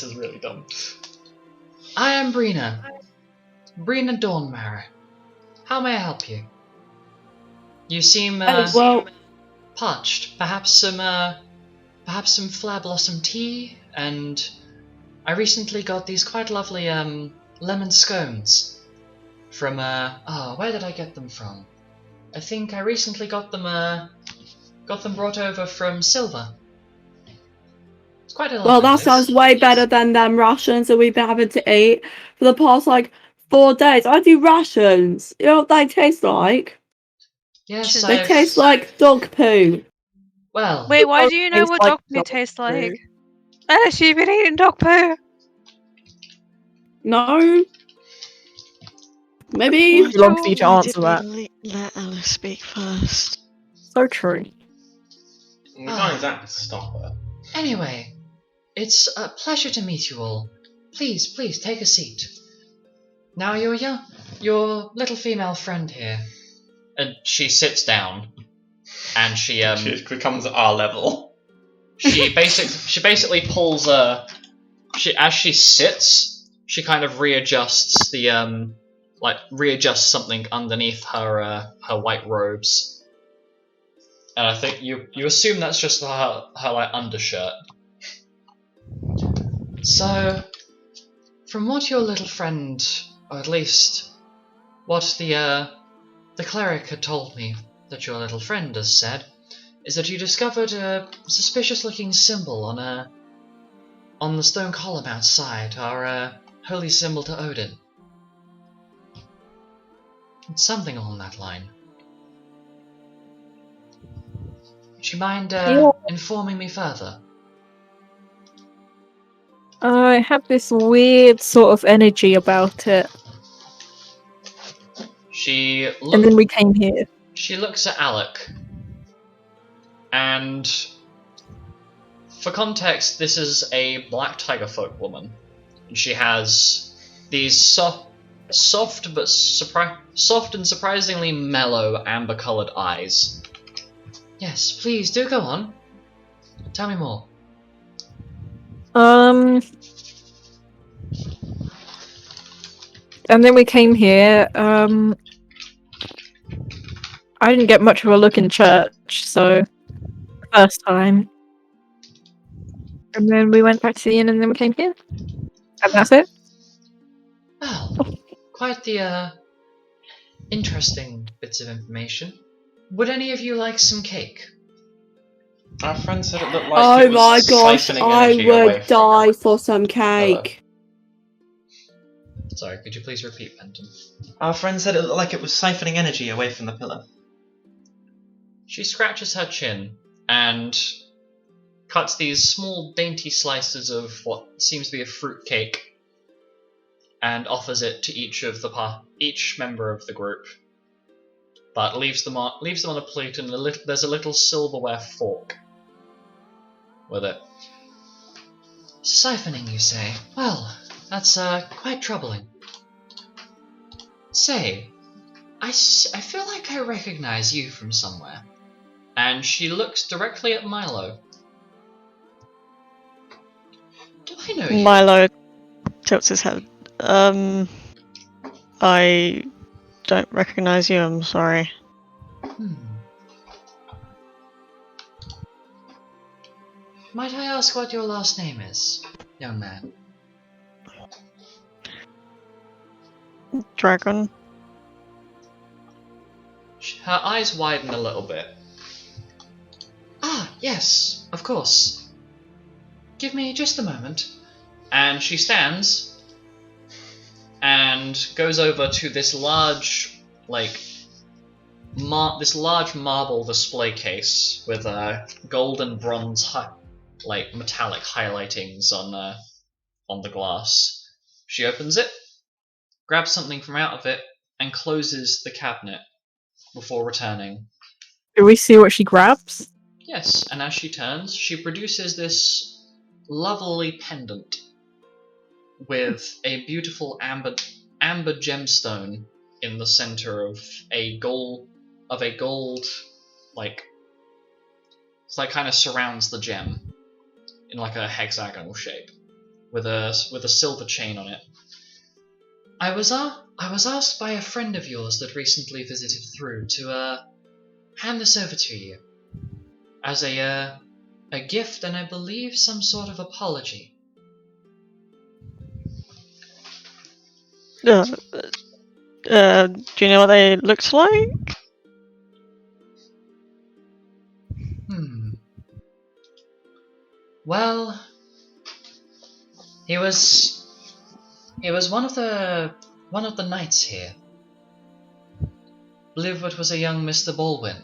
is really dumb. I am Brina. Brina Dawnmare. How may I help you? You seem Well, parched. Perhaps some flare blossom tea, and I recently got these quite lovely lemon scones from where did I get them from? I think I recently got them brought over from Silver. It's quite a lovely well, that place. sounds way better than them rations that we've been having to eat for the past 4 days. I do rations. You know what they taste like? Yes, They taste like dog poo. Well, Wait, why Dog do you know tastes what like dog poo dog tastes poo. like? Unless you've been eating dog poo. No. Maybe. Too long for you to Why answer did that. we let Alice speak first? So true. We can't exactly stop her. anyway, it's a pleasure to meet you all. Please, please, take a seat. Now, your little female friend here. And she sits down, and she She becomes at our level. she basically pulls as she sits, she kind of readjusts readjusts something underneath her white robes. And I think you assume that's just her like undershirt. So, from what your little friend, or at least what the cleric had told me that your little friend has said, is that you discovered a suspicious-looking symbol on the stone column outside, our holy symbol to Odin. It's something along that line. Would you mind Yeah. informing me further? I have this weird sort of energy about it. And then we came here. She looks at Alek, and for context, this is a black tiger folk woman. And she has these soft and surprisingly mellow amber-colored eyes. Yes, please do go on. Tell me more. And then we came here. I didn't get much of a look in church, so first time. And then we went back to the inn, and then we came here. And that's it. Well, quite the interesting bits of information. Would any of you like some cake? Our friend said it looked like Oh it was my gosh, siphoning I energy away would from die her. for some cake. Sorry, could you please repeat, Penton? Our friend said it looked like it was siphoning energy away from the pillar. She scratches her chin and cuts these small, dainty slices of what seems to be a fruit cake and offers it to each member of the group, but leaves them on a plate, and there's a little silverware fork with it. Siphoning, you say? Well, that's quite troubling. Say, I feel like I recognize you from somewhere. And she looks directly at Milo. Do I know you? Milo tilts his head. I don't recognize you, I'm sorry. Might I ask what your last name is, young man? Dragon. Her eyes widen a little bit. Ah, yes, of course. Give me just a moment. And she stands and goes over to this large, marble display case with gold and bronze, metallic highlightings on the glass. She opens it, grabs something from out of it, and closes the cabinet before returning. Do we see what she grabs? Yes, and as she turns, she produces this lovely pendant with a beautiful amber gemstone in the center of a gold, it's kind of surrounds the gem in like a hexagonal shape with a silver chain on it. I was asked by a friend of yours that recently visited through to hand this over to you as a gift, and I believe some sort of apology. Do you know what they looked like? Well, he was one of the knights here. I believe it was a young Mr. Baldwin.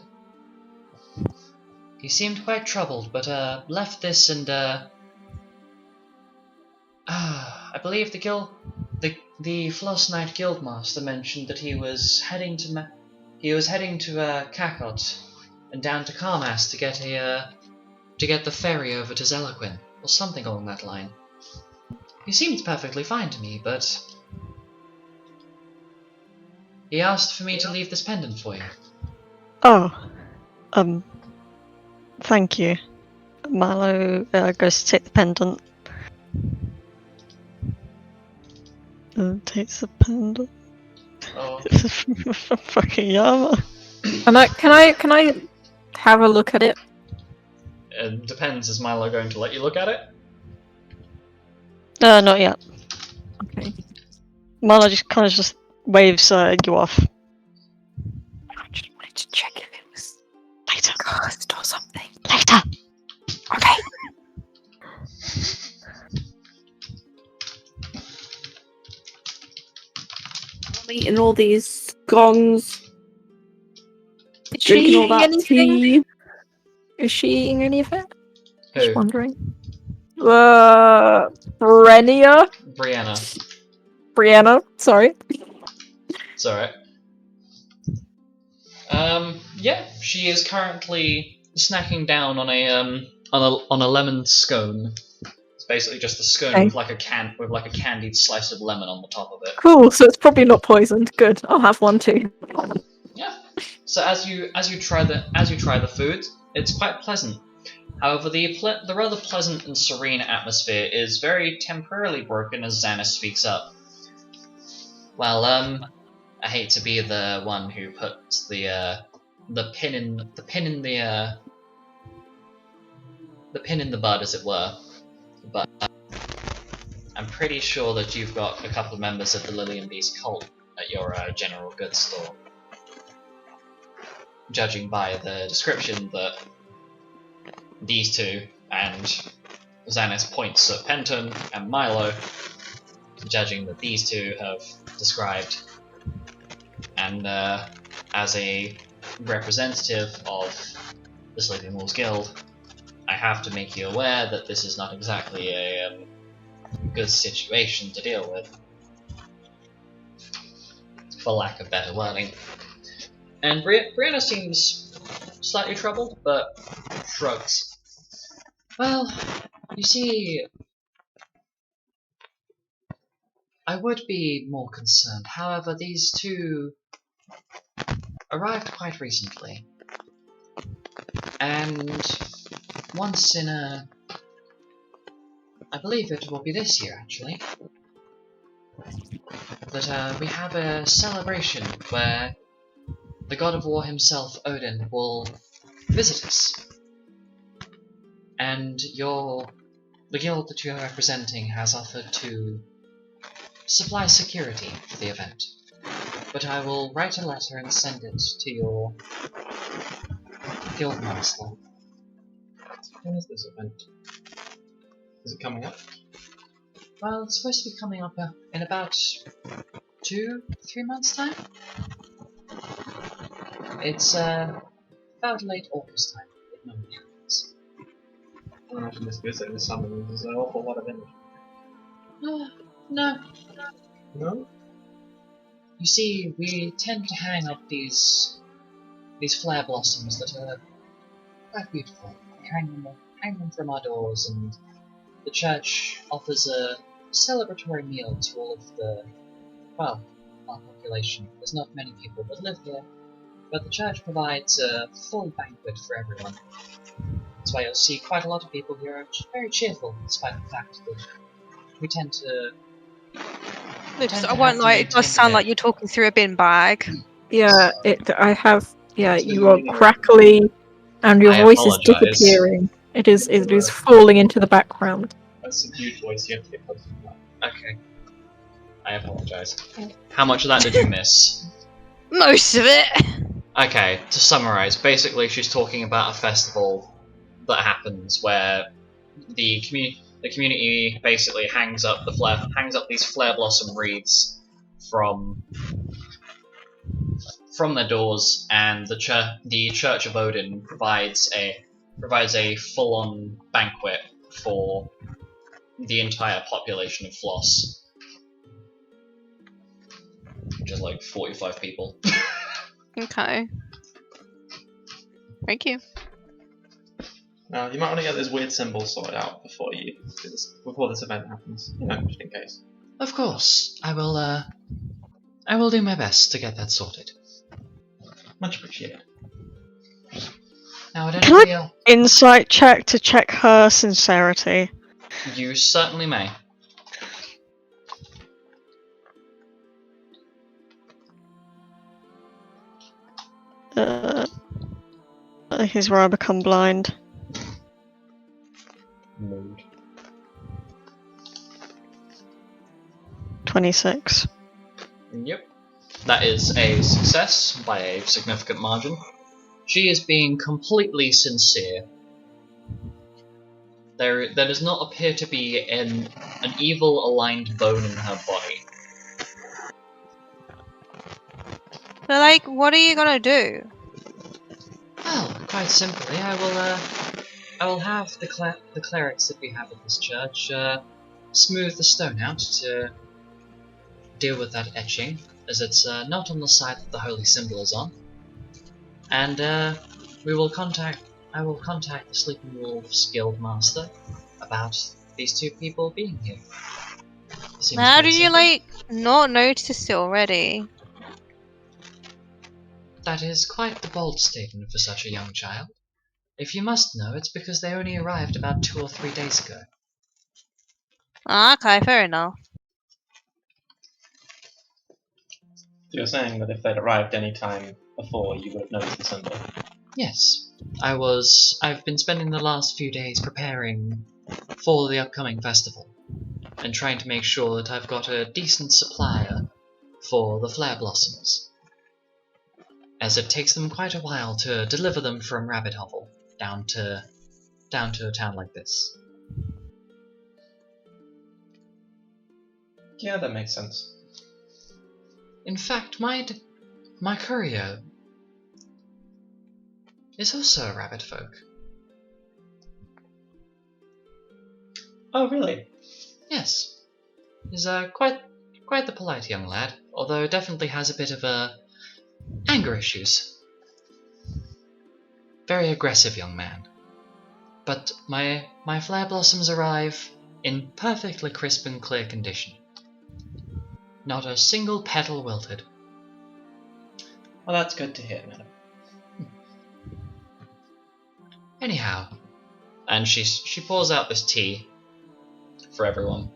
He seemed quite troubled, but left this and I believe the Flos Knight Guildmaster mentioned that he was heading to Cacot and down to Carmas to get the ferry over to Zelaquin or something along that line. He seemed perfectly fine to me, but he asked for me to leave this pendant for you. Oh, thank you. Milo goes to take the pendant. Takes the pendant. Oh, Fucking Yama. Can I have a look at it? It depends. Is Milo going to let you look at it? Not yet. Okay. Milo just kind of just waves you off. I just wanted to check if it was Later. cursed or something. Later. Okay. I'm eating all these scones, Is drinking she all eating that anything? tea. Is she eating any of it? Who? Just wondering. Brianna, sorry. It's alright. Yeah, she is currently snacking down on a lemon scone. It's basically just a scone Okay. with like a candied slice of lemon on the top of it. Cool, so it's probably not poisoned. Good, I'll have one too. Yeah. So as you try the food, it's quite pleasant. However, the rather pleasant and serene atmosphere is very temporarily broken as Xanis speaks up. Well, I hate to be the one who puts the pin in the bud, as it were, but I'm pretty sure that you've got a couple of members of the Lillian Beast cult at your general goods store. Judging by the description that these two, and Xanis points at Penton and Milo, judging that these two have described, and as a representative of the Sleeping Wolves Guild, I have to make you aware that this is not exactly a good situation to deal with, for lack of better wording. And Brianna seems slightly troubled, but shrugs. Well, you see, I would be more concerned. However, these two arrived quite recently. And once in I believe it will be this year actually, that we have a celebration where the god of war himself, Odin, will visit us. And the guild that you are representing has offered to supply security for the event. But I will write a letter and send it to your guildmaster. When is this event? Is it coming up? Well, it's supposed to be coming up in about 2-3 months' time. It's about late August time, if memory happens. I imagine this visit in the summer there's an awful lot of energy. No. No? You see, we tend to hang up these flare blossoms that are quite beautiful. We hang them from our doors, and the church offers a celebratory meal to all of our population. There's not many people that live here, but the church provides a full banquet for everyone. That's why you'll see quite a lot of people here are very cheerful, despite the fact that we tend to... Oops, I won't lie, it does sound like you're talking through a bin bag. Yeah, you are crackly, and your I voice is apologise. disappearing. It is falling into the background. That's a subdued voice, you have to get closer to that. Okay. I apologise. How much of that did you miss? Most of it! Okay, to summarise, basically she's talking about a festival that happens where the community basically hangs up these flare blossom wreaths from their doors, and the Church of Odin provides a provides a full-on banquet for the entire population of Flos, which is like 45 people. Okay. Thank you. Now, you might want to get this weird symbol sorted out before this event happens. You know, just in case. Of course, I will do my best to get that sorted. Much appreciated. Now, would Can anybody else? Insight check to check her sincerity. You certainly may. Here's where I become blind. Mood. 26. Yep. That is a success by a significant margin. She is being completely sincere. There does not appear to be an evil aligned bone in her body. So, like, what are you gonna do? Well, quite simply, I will have the clerics that we have at this church smooth the stone out to deal with that etching, as it's not on the side that the holy symbol is on. And I will contact the Sleeping Wolves Guild Master about these two people being here. Seems How pretty did you, simple. like, not notice it already? That is quite the bold statement for such a young child. If you must know, it's because they only arrived about 2 or 3 days ago. Ah, okay, fair enough. So you're saying that if they'd arrived any time before, you would have noticed the symbol? Yes, I've been spending the last few days preparing for the upcoming festival, and trying to make sure that I've got a decent supplier for the flare blossoms, as it takes them quite a while to deliver them from Rabbit Hovel down to a town like this. Yeah, that makes sense. In fact, my courier is also a rabbit folk. Oh, really? Yes, he's quite the polite young lad, although definitely has a bit of anger issues. Very aggressive young man. But my flare blossoms arrive in perfectly crisp and clear condition. Not a single petal wilted. Well, that's good to hear, madam. Anyhow, And she pours out this tea for everyone.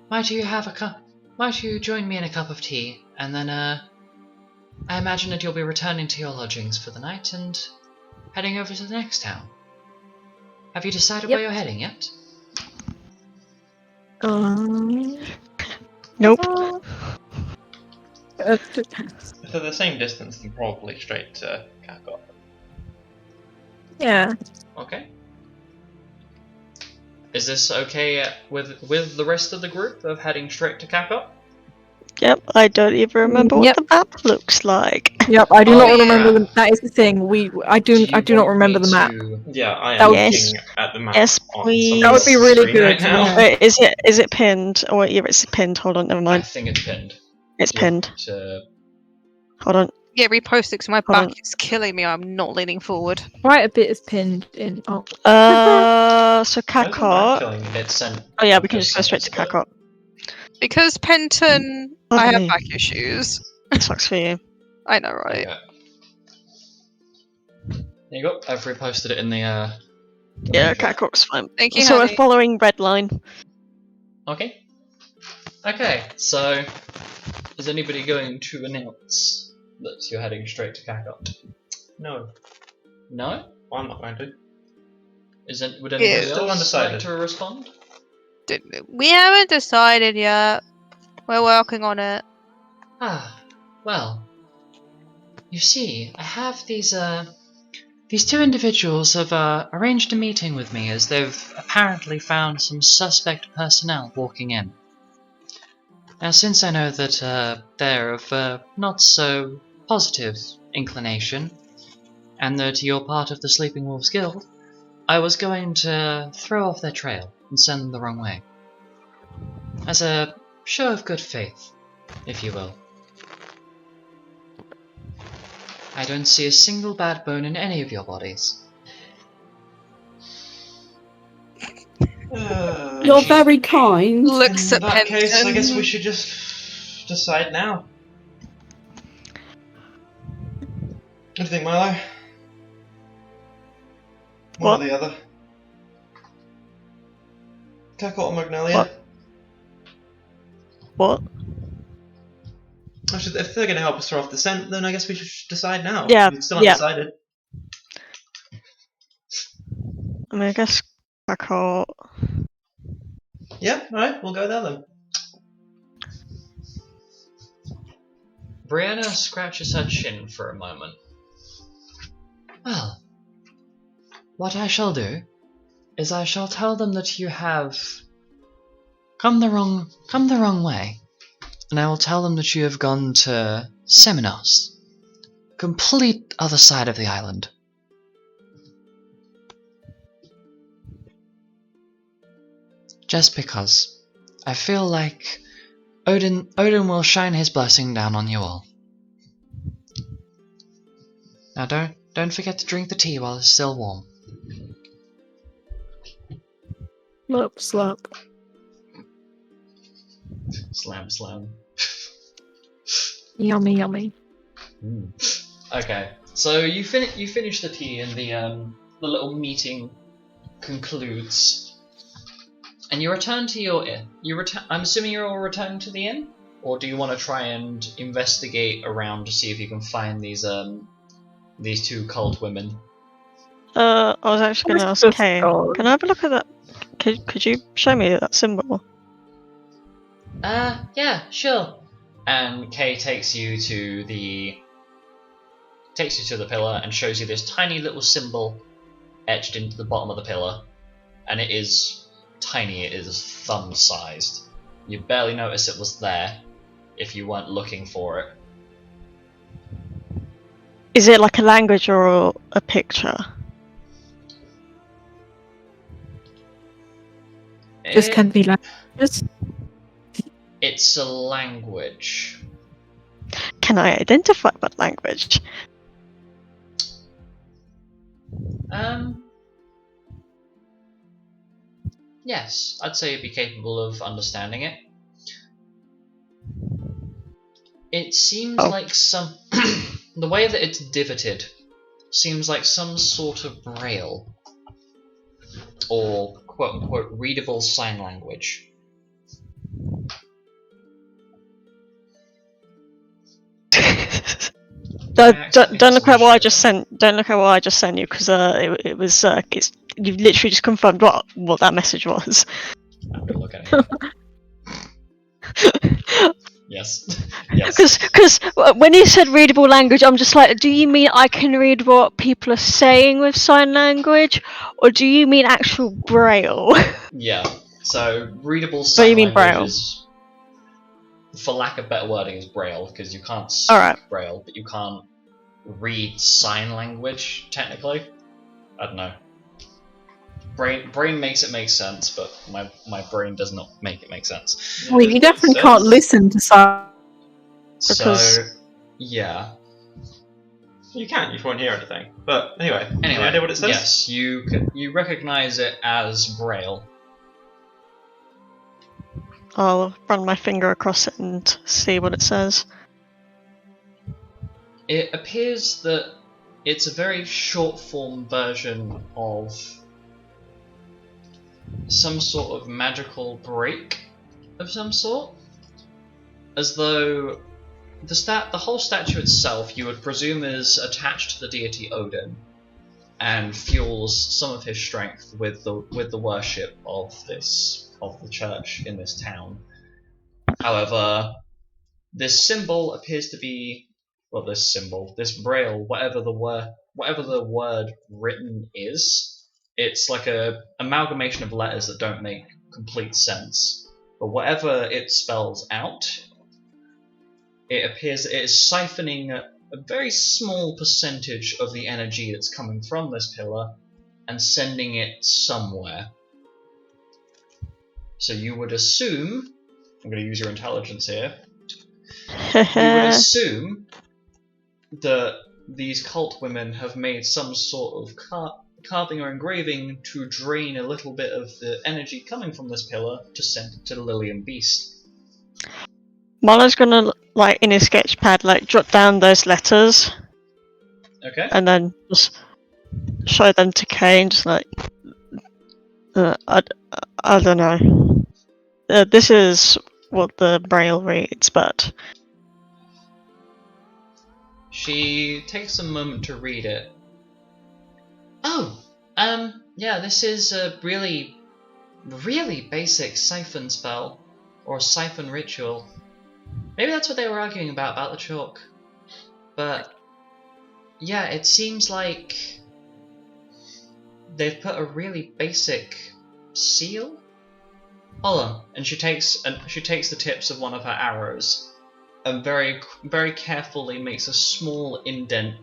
might you join me in a cup of tea, and then I imagine that you'll be returning to your lodgings for the night and heading over to the next town. Have you decided Yep. where you're heading yet? Nope. If they're the same distance, then probably straight to Cacot. Yeah. Okay. Is this okay with the rest of the group of heading straight to Cacot? Yep, I don't even remember what Yep. the map looks like. Yep, I do Oh, not yeah. remember that is the thing. I do not remember the map. Yeah, I That am would- looking at the map Yes, on please. someone That would be else's really screen right good, now. yeah. Wait, is it pinned? Oh, yeah, it's pinned. Hold on, never I mind. think it's pinned. It's pinned. To Hold on. Yeah, repost it because my Hold back is killing me. I'm not leaning forward. Quite a bit is pinned in. Oh, So Why is the map Cacot. killing me? it's sent. Oh yeah, we can Just just go straight to sent it Cacot. Because Penton, I Pardon have me. back issues. Sucks for you. I know, right? Okay. There you go. I've reposted it in the. Yeah, Cacot's fine. Thank you, So we're honey. following red line. Okay. Okay. So, is anybody going to announce that you're heading straight to Cacot? No, No. well, I'm not going to. Would anybody Still else like undecided. to respond? We haven't decided yet. We're working on it. Ah, well. You see, I have these two individuals have arranged a meeting with me as they've apparently found some suspect personnel walking in. Now, since I know that they're of not so positive inclination, and that you're part of the Sleeping Wolves Guild, I was going to throw off their trail and send them the wrong way. As a show of good faith, if you will. I don't see a single bad bone in any of your bodies. You're very kind. Looks In at that case, I guess Penton. we should just decide now. What do you think, Milo? One What? or the other? Cacot or Magnolia? What? If they're going to help us throw off the scent, then I guess we should decide now. Yeah, It's still yeah. undecided. I mean, I guess Cacot. Yeah, alright, we'll go there then. Brianna scratches her chin for a moment. Well, what I shall do is I shall tell them that you have come the wrong way, and I will tell them that you have gone to Seminos, complete other side of the island. Just because I feel like Odin will shine his blessing down on you all. Now don't forget to drink the tea while it's still warm. Slurp, slurp. Slam, slam. Yummy, yummy. Okay, so you finish the tea, and the little meeting concludes, and you return to your inn. I'm assuming you're all returning to the inn, or do you want to try and investigate around to see if you can find these two cult women? I was actually going to ask Let's Kay. go. Can I have a look at that? Could you show me that symbol? Yeah, sure. And Kay takes you to the pillar and shows you this tiny little symbol etched into the bottom of the pillar, and it is tiny. It is thumb-sized. You barely notice it was there if you weren't looking for it. Is it like a language or a picture? This can be languages. It's a language. Can I identify what language? Yes, I'd say you'd be capable of understanding it. It seems Oh. like some... the way that it's divoted seems like some sort of braille. Or quote-unquote readable sign language. Don't look at what I just sent. Don't look at what I just sent you, because it was you've literally just confirmed what that message was. I'm gonna look at it. Yes. Yes. Because when you said readable language, I'm just like, do you mean I can read what people are saying with sign language, or do you mean actual braille? Yeah. So readable What do sign you mean language braille? is, for lack of better wording, is braille, because you can't speak Alright. braille, but you can't read sign language technically. I don't know. Brain makes it make sense, but my brain does not make it make sense. Well, you definitely can't listen to sound. So yeah. You can, you won't hear anything. But anyway, any idea what it says? Yes, you recognize it as braille. I'll run my finger across it and see what it says. It appears that it's a very short form version of some sort of magical break of some sort, as though the whole statue itself you would presume is attached to the deity Odin and fuels some of his strength with the worship of the church in this town. However, this symbol appears to be this braille, whatever the word written is. It's like a amalgamation of letters that don't make complete sense. But whatever it spells out, it appears it is siphoning a very small percentage of the energy that's coming from this pillar and sending it somewhere. So you would assume, I'm going to use your intelligence here, you would assume that these cult women have made some sort of carving or engraving to drain a little bit of the energy coming from this pillar to send it to the Lilium Beast. Marlo's gonna, like, in his sketch pad, like, jot down those letters Okay? and then just show them to Kay and just like, I don't know. This is what the braille reads, but She takes a moment to read it. Oh, yeah, this is a really, really basic siphon spell, or siphon ritual. Maybe that's what they were arguing about the chalk. But, yeah, it seems like they've put a really basic seal? Hold on. And she takes the tips of one of her arrows and very, very carefully makes a small indent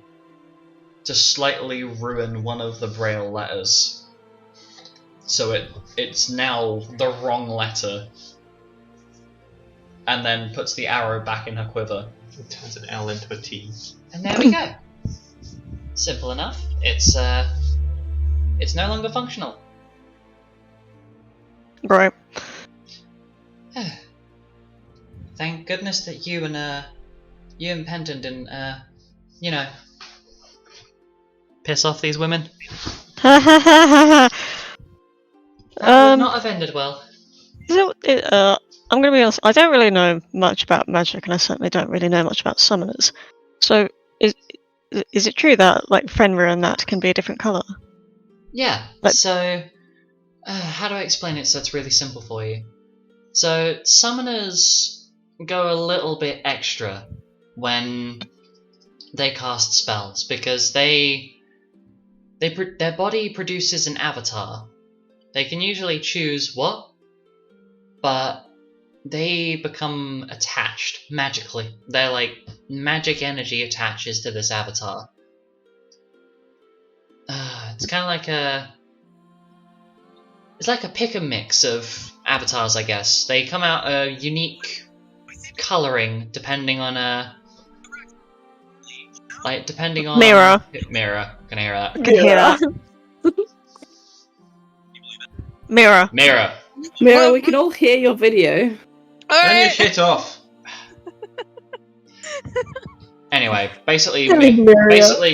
to slightly ruin one of the braille letters. So it's now the wrong letter. And then puts the arrow back in her quiver. It turns an L into a T. And there we go. Simple enough. It's no longer functional. right. Thank goodness that you and Penton didn't, piss off these women. That would not have ended well. I'm gonna be honest, I don't really know much about magic, and I certainly don't really know much about summoners. So, is it true that, like, Fenrir and that can be a different colour? Yeah, Like- so, how do I explain it so it's really simple for you? So, summoners go a little bit extra when they cast spells, because their body produces an avatar. They can usually choose what, but they become attached magically. They're like, magic energy attaches to this avatar. It's kind of like it's like a pick and mix of avatars, I guess. They come out a unique coloring depending on Mirror. Mirror. Can I hear that? I can hear that. Mirror. Mirror. Mira, we can all hear your video. Turn your Alright. shit off. Anyway, basically,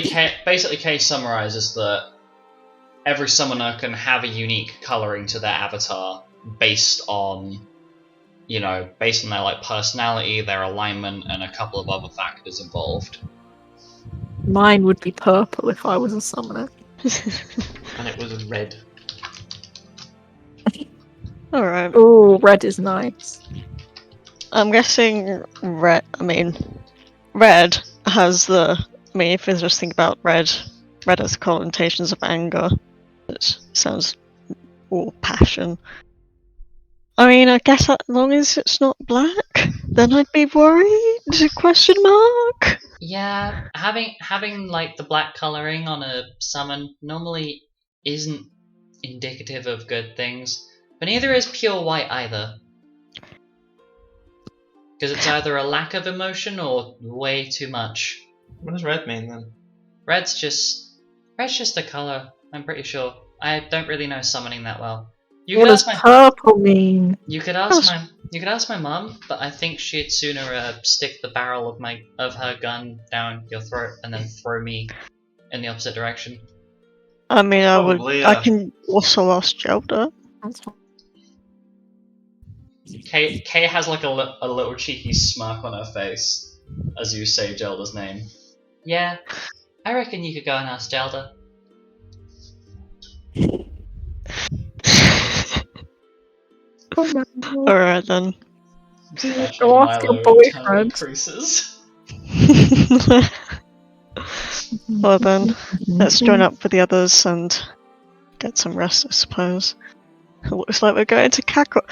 Kay summarizes that every summoner can have a unique coloring to their avatar based on their like personality, their alignment, and a couple of other factors involved. Mine would be purple if I was a summoner. And it was red. Alright. Oh, red is nice. I'm guessing red. Red has the. If you just think about red has connotations of anger. It sounds all passion. I guess as long as it's not black, then I'd be worried? Question mark? Yeah, having like the black coloring on a summon normally isn't indicative of good things, but neither is pure white either. Because it's either a lack of emotion or way too much. What does red mean then? Red's just a color, I'm pretty sure. I don't really know summoning that well. You What could does ask purple mean? You could ask my mum, but I think she'd sooner stick the barrel of her gun down your throat and then throw me in the opposite direction. I Probably, can also ask Jelda. Kay has like a little cheeky smirk on her face as you say Jelda's name. Yeah, I reckon you could go and ask Jelda. Alright then. Go ask your boyfriend. Increases. Well then, let's join up with the others and get some rest, I suppose. It looks like we're going to Cacot.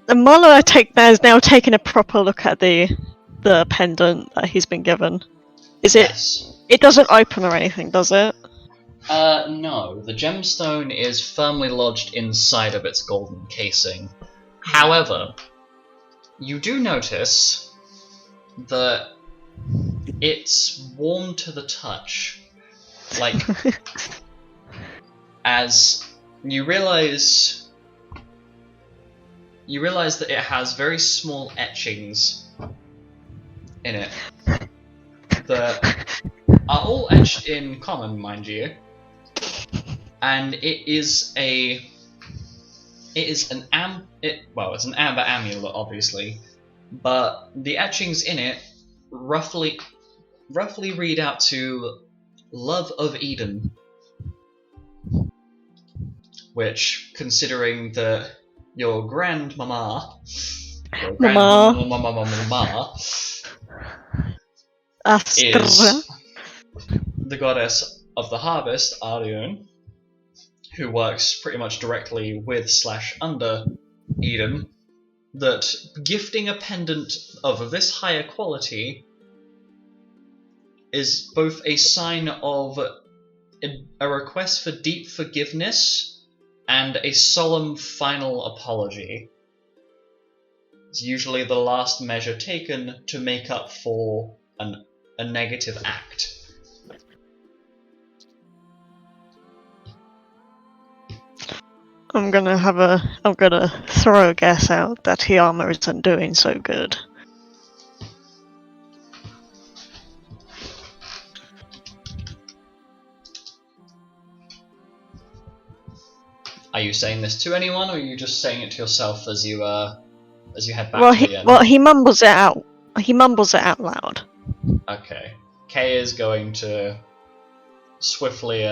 And Marlo, has now taken a proper look at the pendant that he's been given. Is it? Yes. It doesn't open or anything, does it? No. The gemstone is firmly lodged inside of its golden casing. However, you do notice that it's warm to the touch. Like, as you realize that it has very small etchings in it that are all etched in common, mind you, and it's an amber amulet, obviously, but the etchings in it roughly read out to Love of Eden, which, considering that your grandmama, Astra. is the goddess of the harvest, Arion, who works pretty much directly with / under Eden, that gifting a pendant of this higher quality is both a sign of a request for deep forgiveness and a solemn final apology. It's usually the last measure taken to make up for a negative act. I'm gonna throw a guess out that Hiyama isn't doing so good. Are you saying this to anyone, or are you just saying it to yourself as you head back to the end? Well, he mumbles it out. He mumbles it out loud. Okay. Kay is going to swiftly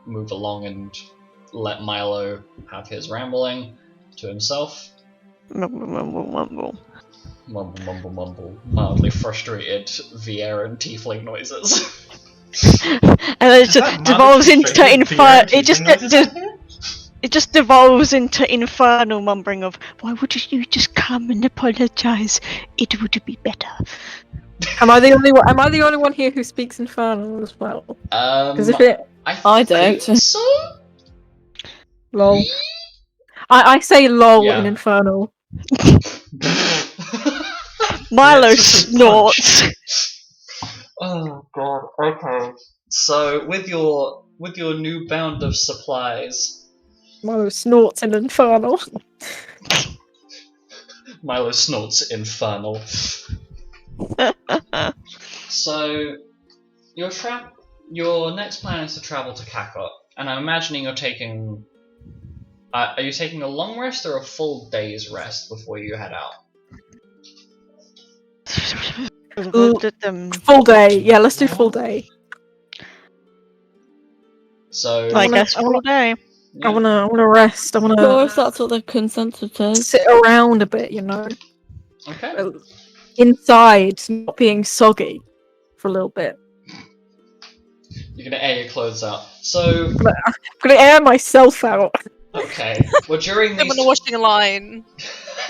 move along and let Milo have his rambling to himself. Mumble, mumble, mumble. Mumble, mumble, mumble. Mildly frustrated Viera and tiefling noises. And it just devolves into it just devolves into infernal mumbling of, why would you just come and apologise? It would be better. Am I the only one here who speaks Infernal as well? Because if it, I don't. think so? lol, I say lol Yeah. in Infernal. Milo It's just a snorts. Oh god. Okay. So with your new bound of supplies, Milo snorts in Infernal. Milo snorts infernal. So your next plan is to travel to Cacot, and I'm imagining you're taking. Are you taking a long rest or a full day's rest before you head out? Full day. Yeah, let's do full day. So I guess all day. I wanna rest. I Sure, wanna if that's what the consensus is. sit around a bit, you know, Okay. inside, not being soggy for a little bit. You're gonna air your clothes out. So I'm gonna air myself out. okay. Well, during Him on the these, washing line.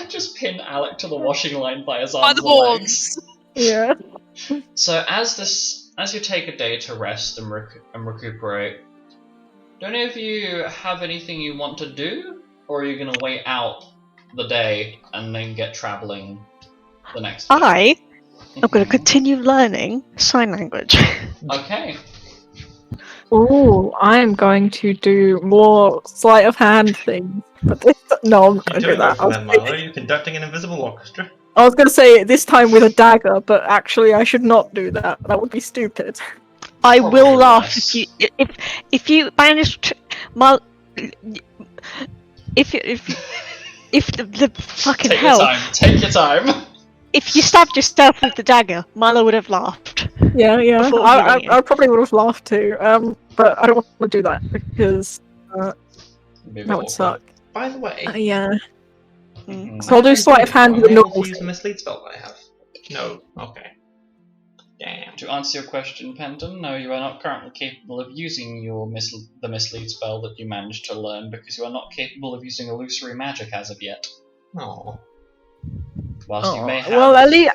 just pin Alek to the washing line by his By arms the and legs. horns. Yeah. So as you take a day to rest and recuperate, do any of you have anything you want to do, or are you gonna wait out the day and then get traveling the next day? I'm going to continue learning sign language. Okay. Ooh, I'm going to do more sleight of hand things. But no, I'm not You're gonna do doing that. both of them, Milo. You're conducting an invisible orchestra. I was gonna say it this time with a dagger, but actually I should not do that. That would be stupid. I Probably will laugh less. if you manage to if the fucking Take hell your time. Take your time. if you stabbed yourself with the dagger, Milo would have laughed. Yeah. Before doing it. I probably would have laughed too. But I don't want to do that because Maybe that would suck. By the way, Yeah. Mhm. So I'll do sleight of hand with am a I able normal to use the thing. mislead spell that I have? No. Okay. Damn. To answer your question, Penton, no, you are not currently capable of using the mislead spell that you managed to learn because you are not capable of using illusory magic as of yet. Oh. Whilst you may have. Well, at least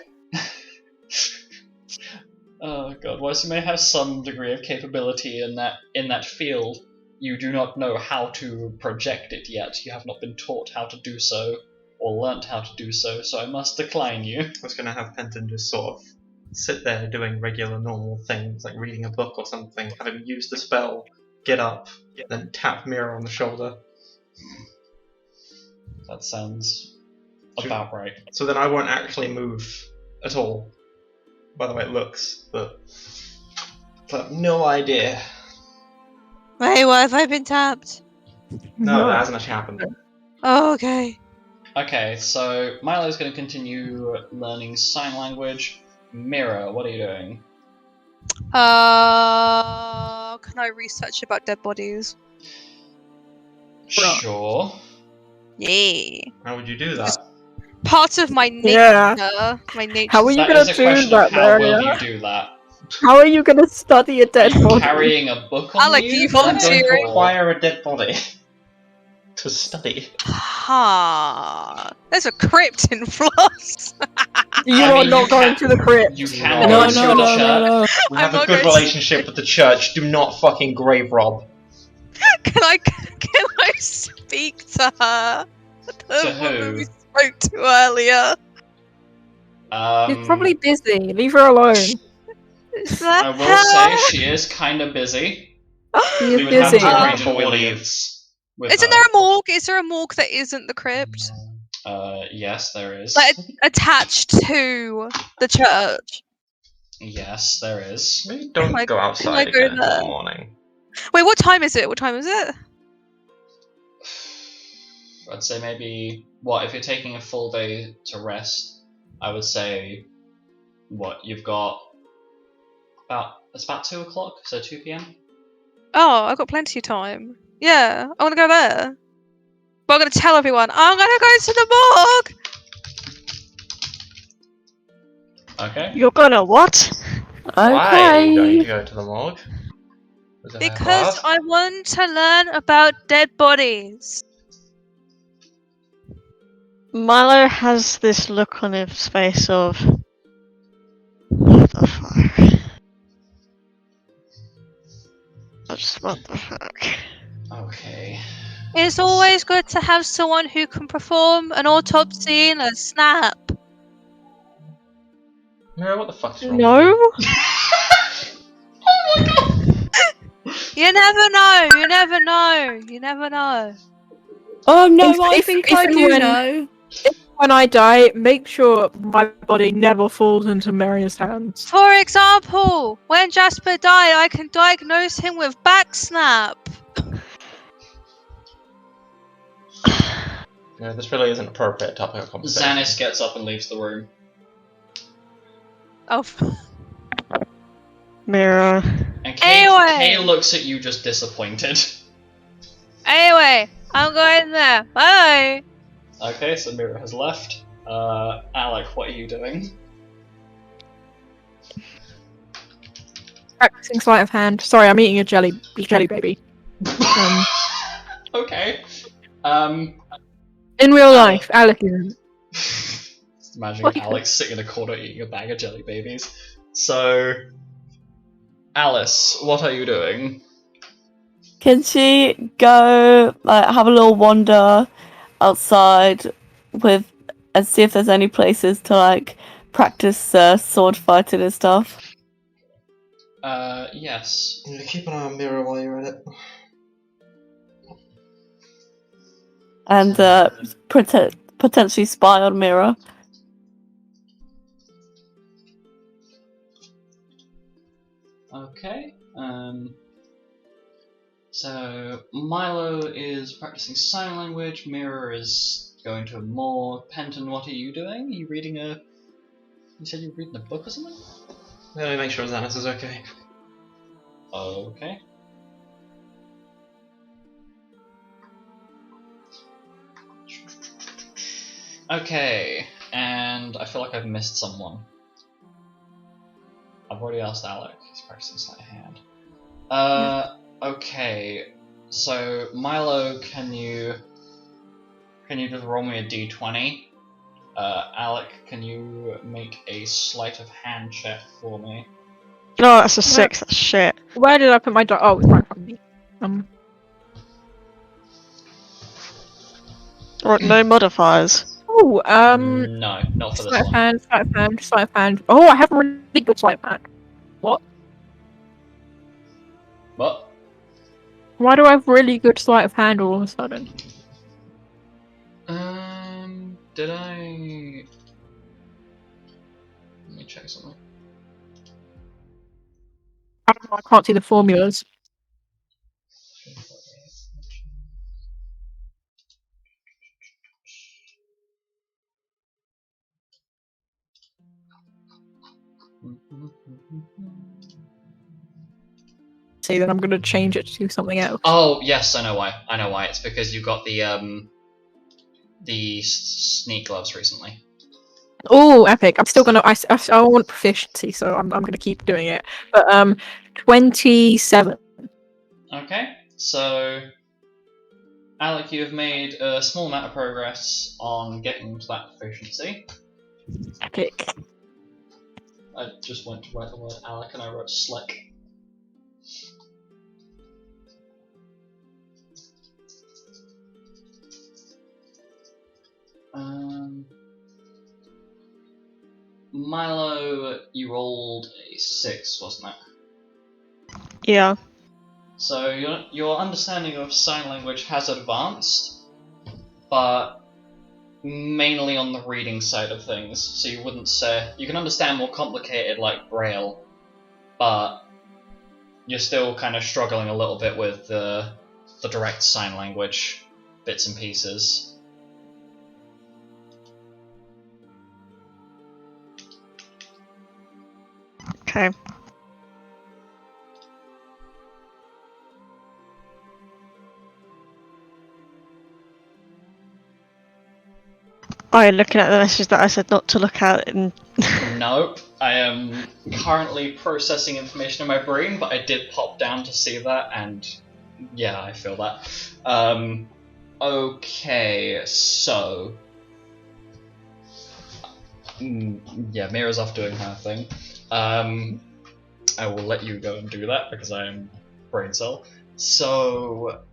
Oh god, whilst you may have some degree of capability in that field, you do not know how to project it yet. You have not been taught how to do so, or learnt how to do so, so I must decline you. I was going to have Penton just sort of sit there doing regular normal things, like reading a book or something, have him use the spell, get up, then tap Mirror on the shoulder. That sounds about right. So then I won't actually move at all. By the way it looks, but I have no idea. Wait, what have I been tapped? No, that hasn't actually happened. Oh, okay. Okay, so Milo's going to continue learning sign language. Mira, what are you doing? Can I research about dead bodies? Sure. Yeah. How would you do that? Part of my nature. Yeah. My nature. How are you That gonna is a do question that, of how will Maria? you do that. How are you gonna study a Are dead you body? carrying a book on Alek, you? are you then, I'm going to volunteering? or- acquire a dead body to study. Ha. There's a crypt in Flos. You I are mean, not you going can- to the crypt. You can No, go no, to no, a no, church. We I'm have a not good going to- relationship with the church. Do not fucking grave rob. Can I speak to her? The To woman who? we spoke to earlier. She's probably busy. Leave her alone. Is that I will her? say she is kind of busy. She is We would have busy. to Busy. arrange an audience with Isn't her. there a morgue? Is there a morgue that isn't the crypt? Yes, there is. Like attached to the church. Yes, there is. Maybe don't Can I- go can I outside go again until there? the morning. Wait, what time is it? What time is it? I'd say maybe if you're taking a full day to rest, I would say you've got it's about 2 o'clock, so 2 p.m. Oh, I've got plenty of time. Yeah, I want to go there. But I'm going to tell everyone, I'm going to go to the morgue! Okay. You're gonna what? Why are you going to Okay. go to the morgue? Was it Because hard? I want to learn about dead bodies. Milo has this look on his face of what the fuck? What the fuck? Okay. It's always good to have someone who can perform an autopsy in a snap. Mira, what the fuck's wrong with No? you? You never know, you never know, you never know. Oh no, If- I if- think if I and do when- know. When I die, make sure my body never falls into Maria's hands. For example, when Jasper died, I can diagnose him with back snap. No, this really isn't appropriate topic of conversation. Xanis gets up and leaves the room. Oh, Mirror. And Kay Anyway. looks at you just disappointed. anyway, I'm going there. Bye. Okay, so Mira has left. Alek, what are you doing? Practicing sleight of hand. Sorry, I'm eating a jelly baby. Okay. In real life, Alec isn't. Just imagine What? Alex sitting in a corner eating a bag of jelly babies. So, Alice, what are you doing? Can she go have a little wander outside and see if there's any places to practice sword fighting and stuff? Yes. You need to keep an eye on Mira while you're at it. And potentially spy on Mira. Okay. So Milo is practicing sign language. Mira is going to a morgue. Penton, what are you doing? Are you reading a? You said you were reading a book or something? Let me make sure Xanis is okay. Okay. Okay, and I feel like I've missed someone. I've already asked Alek. He's practicing sleight of hand. Okay. So Milo, can you just roll me a D20? Alek, can you make a sleight of hand check for me? No, that's a 6. That's shit. Where did I put my die? Oh, it's right from me. Right, no modifiers. Oh, No, not for this sleight of one. hand, sleight of hand, sleight of hand. Oh, I have a really good sleight of hand. What? What? Why do I have really good sleight of hand all of a sudden? Did I? Let me check something. I don't know, I can't see the formulas. See, then I'm gonna change it to something else. Oh yes, I know why. I know why. It's because you got the sneak gloves recently. Oh, epic! I'm still gonna. I want proficiency, so I'm gonna keep doing it. But 27. Okay, so Alec, you have made a small amount of progress on getting to that proficiency. Epic. I just went to write the word Alec and I wrote slick. Milo, you rolled a 6, wasn't it? Yeah. So your understanding of sign language has advanced, but mainly on the reading side of things. So you wouldn't say you can understand more complicated like Braille, but you're still kind of struggling a little bit with the direct sign language bits and pieces. Okay. Oh, you're looking at the message that I said not to look at and... Nope. I am currently processing information in my brain, but I did pop down to see that, and yeah, I feel that. Okay, so... yeah, Mira's off doing her thing. I will let you go and do that, because I am brain cell. So...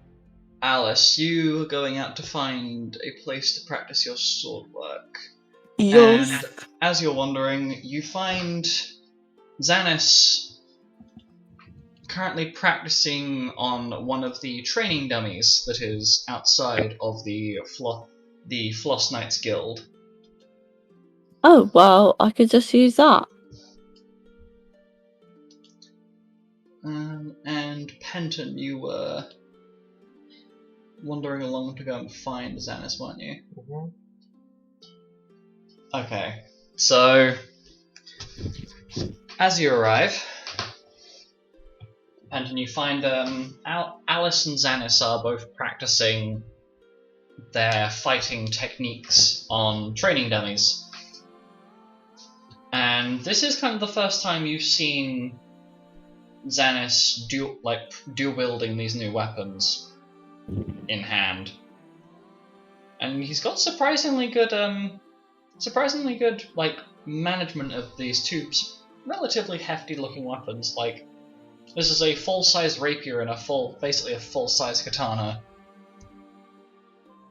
Alice, you are going out to find a place to practice your sword work. Yes. And as you're wandering, you find Xanis currently practicing on one of the training dummies that is outside of the Flos Knights Guild. Oh, well, I could just use that. And Penton, you were wandering along to go and find Xanis, weren't you? Mm-hmm. Okay, so as you arrive, and you find Alice and Xanis are both practicing their fighting techniques on training dummies. And this is kind of the first time you've seen Xanis dual wielding these new weapons in hand. And he's got surprisingly good like management of these two relatively hefty looking weapons. Like, this is a full-size rapier and basically a full-size katana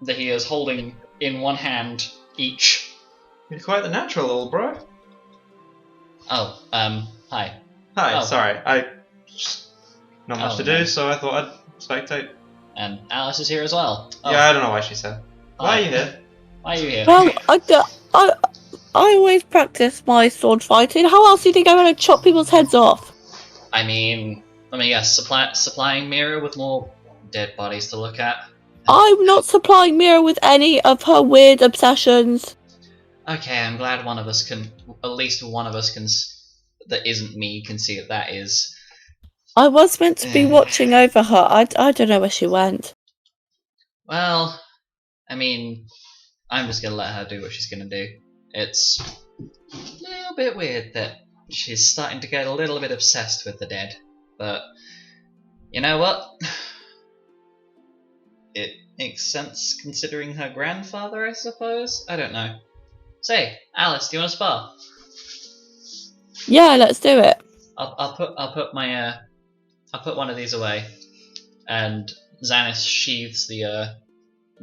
that he is holding in one hand each. You're quite the natural, little bro. Oh, hi. Hi, Oh. sorry. I just not much Oh, to no. do, so I thought I'd spectate. And Alice is here as well. Oh, Yeah, I don't know why she said. Why are you here? Why are you here? Well, I always practice my sword fighting. How else do you think I'm going to chop people's heads off? I mean, let me guess, supplying Mira with more dead bodies to look at? I'm not supplying Mira with any of her weird obsessions. Okay, I'm glad at least one of us that isn't me can see that is. I was meant to be watching over her. I don't know where she went. Well, I mean, I'm just gonna let her do what she's gonna do. It's a little bit weird that she's starting to get a little bit obsessed with the dead, but you know what? It makes sense considering her grandfather, I suppose? I don't know. Say, Alice, do you want to spar? Yeah, let's do it. I'll put one of these away, and Xanis sheathes the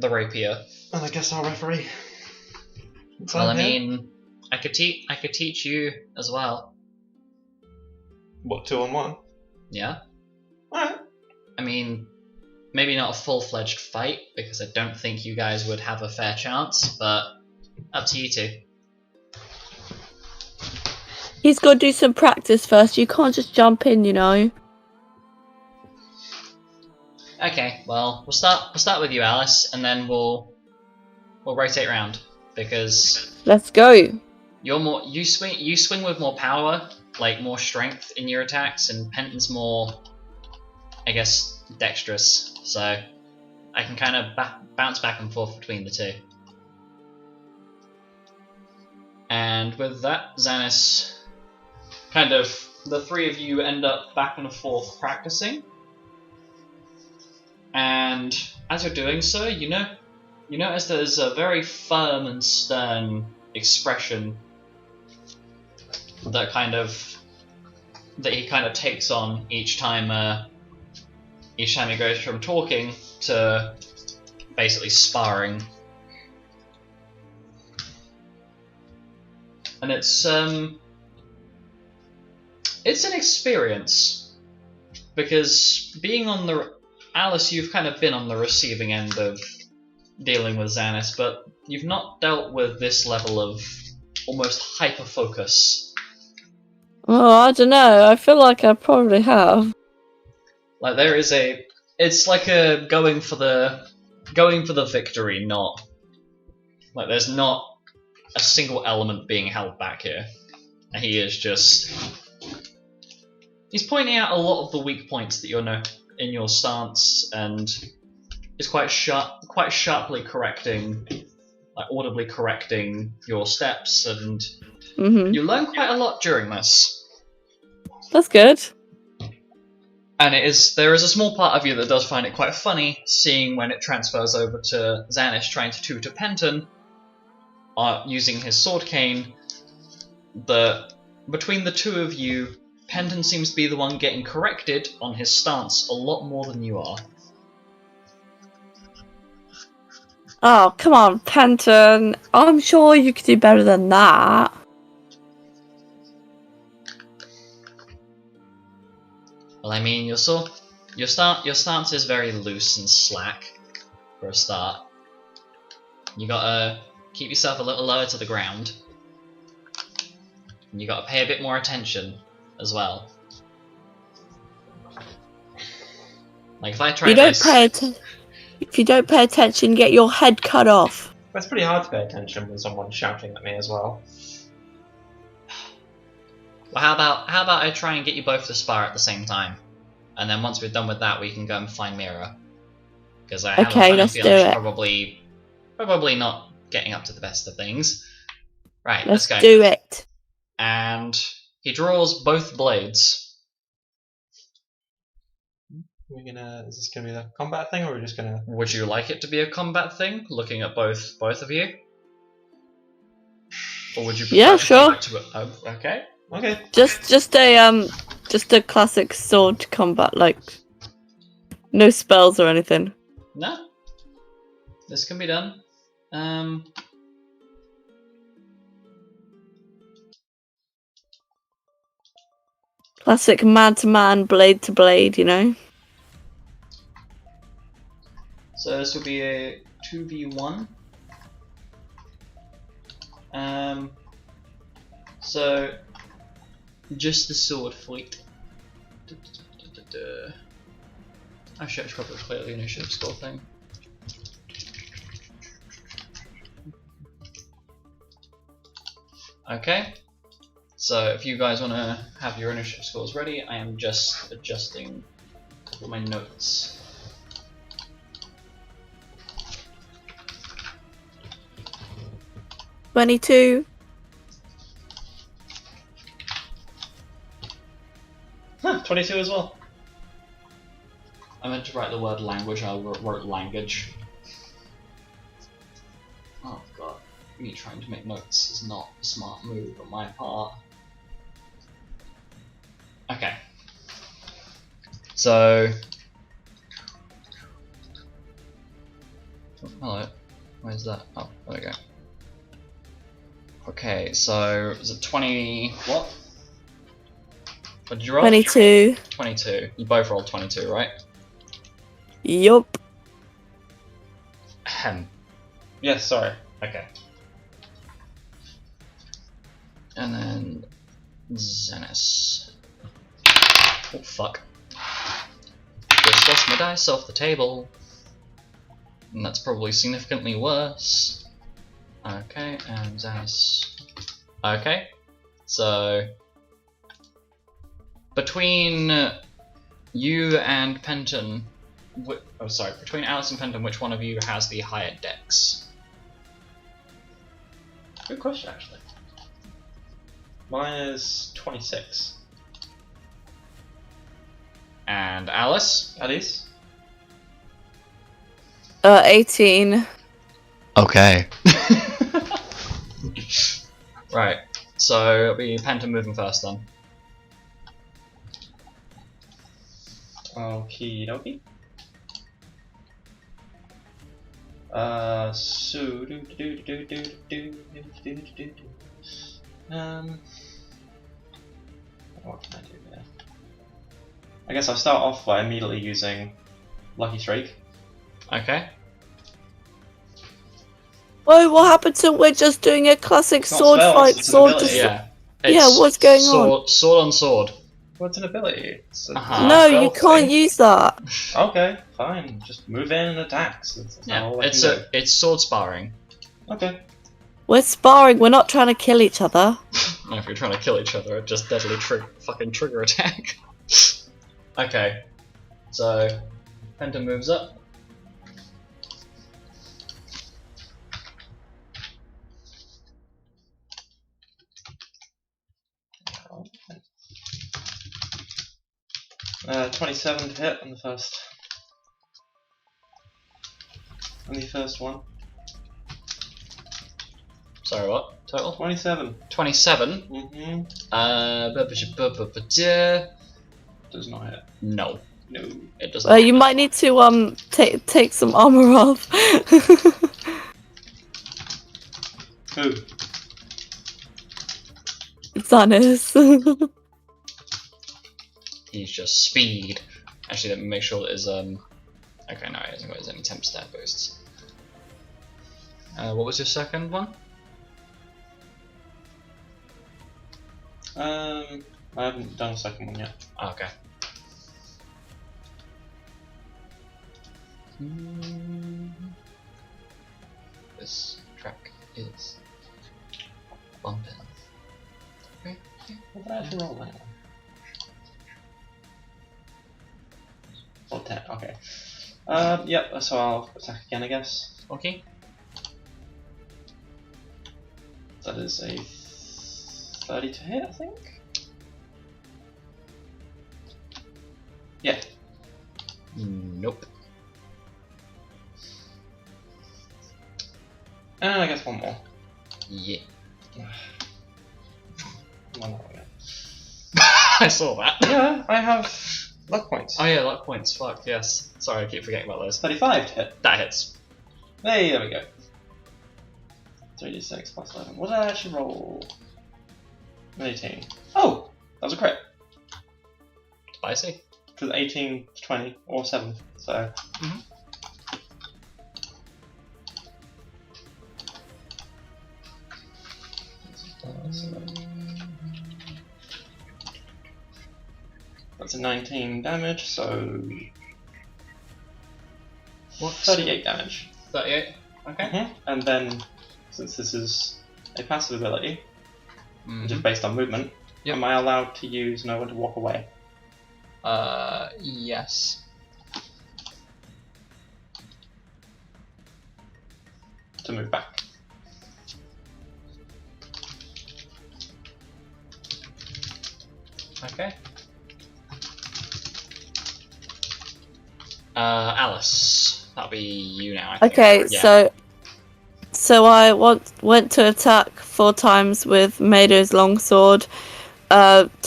rapier. And I guess I'll referee. Well, I mean, I could teach you as well. What, 2-on-1? Yeah. Alright. I mean, maybe not a full-fledged fight because I don't think you guys would have a fair chance, but up to you two. He's got to do some practice first. You can't just jump in, you know. Okay, well, we'll start with you, Alice, and then we'll rotate around because Let's go. you swing with more power, like more strength in your attacks, and Penton's more, I guess, dexterous. So I can kind of bounce back and forth between the two. And with that, Xanis, kind of the three of you end up back and forth practicing. And as you're doing so, you notice there's a very firm and stern expression that he kind of takes on each time he goes from talking to basically sparring. And it's an experience because Alice, you've kind of been on the receiving end of dealing with Xanis, but you've not dealt with this level of almost hyper focus. Oh, I don't know. I feel like I probably have. Like it's like a going for the victory, not like there's not a single element being held back here. And he's pointing out a lot of the weak points that you're in your stance, and is quite sharply correcting, like audibly correcting your steps, and you learn quite a lot during this. That's good. And there is a small part of you that does find it quite funny, seeing when it transfers over to Xanis trying to tutor Penton, using his sword cane, that between the two of you, Penton seems to be the one getting corrected on his stance a lot more than you are. Oh, come on, Penton. I'm sure you could do better than that. Well, I mean, your stance is very loose and slack for a start. You gotta keep yourself a little lower to the ground. And you gotta pay a bit more attention as well. Like if I try If you don't pay attention, get your head cut off. It's pretty hard to pay attention when someone's shouting at me as well. Well, how about I try and get you both to spar at the same time, and then once we're done with that, we can go and find Mira. Because I have a funny let's feeling do she's it. probably not getting up to the best of things. Right, Let's go. do it. And he draws both blades. Is this gonna be the combat thing, or are we just gonna? Would you like it to be a combat thing, looking at both of you? Or would you prefer Yeah, to sure. come back to it? Okay. Okay. Just a classic sword combat, like no spells or anything. No. This can be done. Classic man to man, blade to blade, you know. So this will be a 2v1. So just the sword fleet. Actually, I should probably clear the initiative score thing. Okay. So if you guys want to have your initiative scores ready, I am just adjusting a couple of my notes. $22. Huh, 22 as well. I meant to write the word language, I wrote language. Oh god, me trying to make notes is not a smart move on my part. Okay. So. Oh, hello. Where's that? Oh, there we go. Okay, so is it 20? What? What did you roll? 22. 22. You both rolled 22, right? Yup. Ahem. Yes, sorry. Okay. And then Xenis. Oh fuck. Just lost my dice off the table. And that's probably significantly worse. Okay, and Xenis. Okay. So between you and Penton, between Alice and Penton, which one of you has the higher dex? Good question, actually. Mine is 26. And Alice? Alice? 18. Okay. Right. So it'll be Penton moving first then. Okie dokie. So what can I do there? I guess I'll start off by immediately using Lucky Streak. Okay. Whoa, what happened to we're just doing a classic It's not sword spells, fight? it's an Sword ability. to Yeah. Yeah, It's what's going on? Sword on sword. What's an ability? It's a No, spell you can't thing. use that. Okay, fine. Just move in and attack. That's Yeah. all I It's can it's sword sparring. do. Okay. We're sparring, we're not trying to kill each other. If you're trying to kill each other, just deadly fucking trigger attack. Okay. So Penton moves up. Uh, 27 to hit on the first. On the first one. Sorry, what? Total? 27. 27. Mm-hmm. Does not hit. No, No. it does not. You might need to take some armor off. Who? Xanis. He's just speed. Actually, let me make sure that his okay, no, he hasn't got his any temp stat boosts. What was your second one? I haven't done a second one yet. Oh, okay. This track is bumping. Okay. What did I actually roll that one? Oh, 10, okay. Yep, so I'll attack again, I guess. Okay. That is a 30 to hit, I think? Yeah. Nope. And I guess one more. Yeah. One more again. I saw that. Yeah, I have luck points. Oh yeah, luck points. Fuck yes. Sorry, I keep forgetting about those. 35 to hit. That hits. Hey, there we go. 3d6 plus 11. What did I actually roll? 18. Oh! That was a crit. Spicy. Because 18 to 20 or 7. So. Mhm. That's a 19 damage, so. What? 38 damage. 38. Okay. And then, since this is a passive ability, which is Mhm. based on movement, Yep. am I allowed to use know when to walk away? Yes. To move back. Okay. Alice, that'll be you now. I think. Okay, Yeah. so I went to attack 4 times with Mado's longsword, 2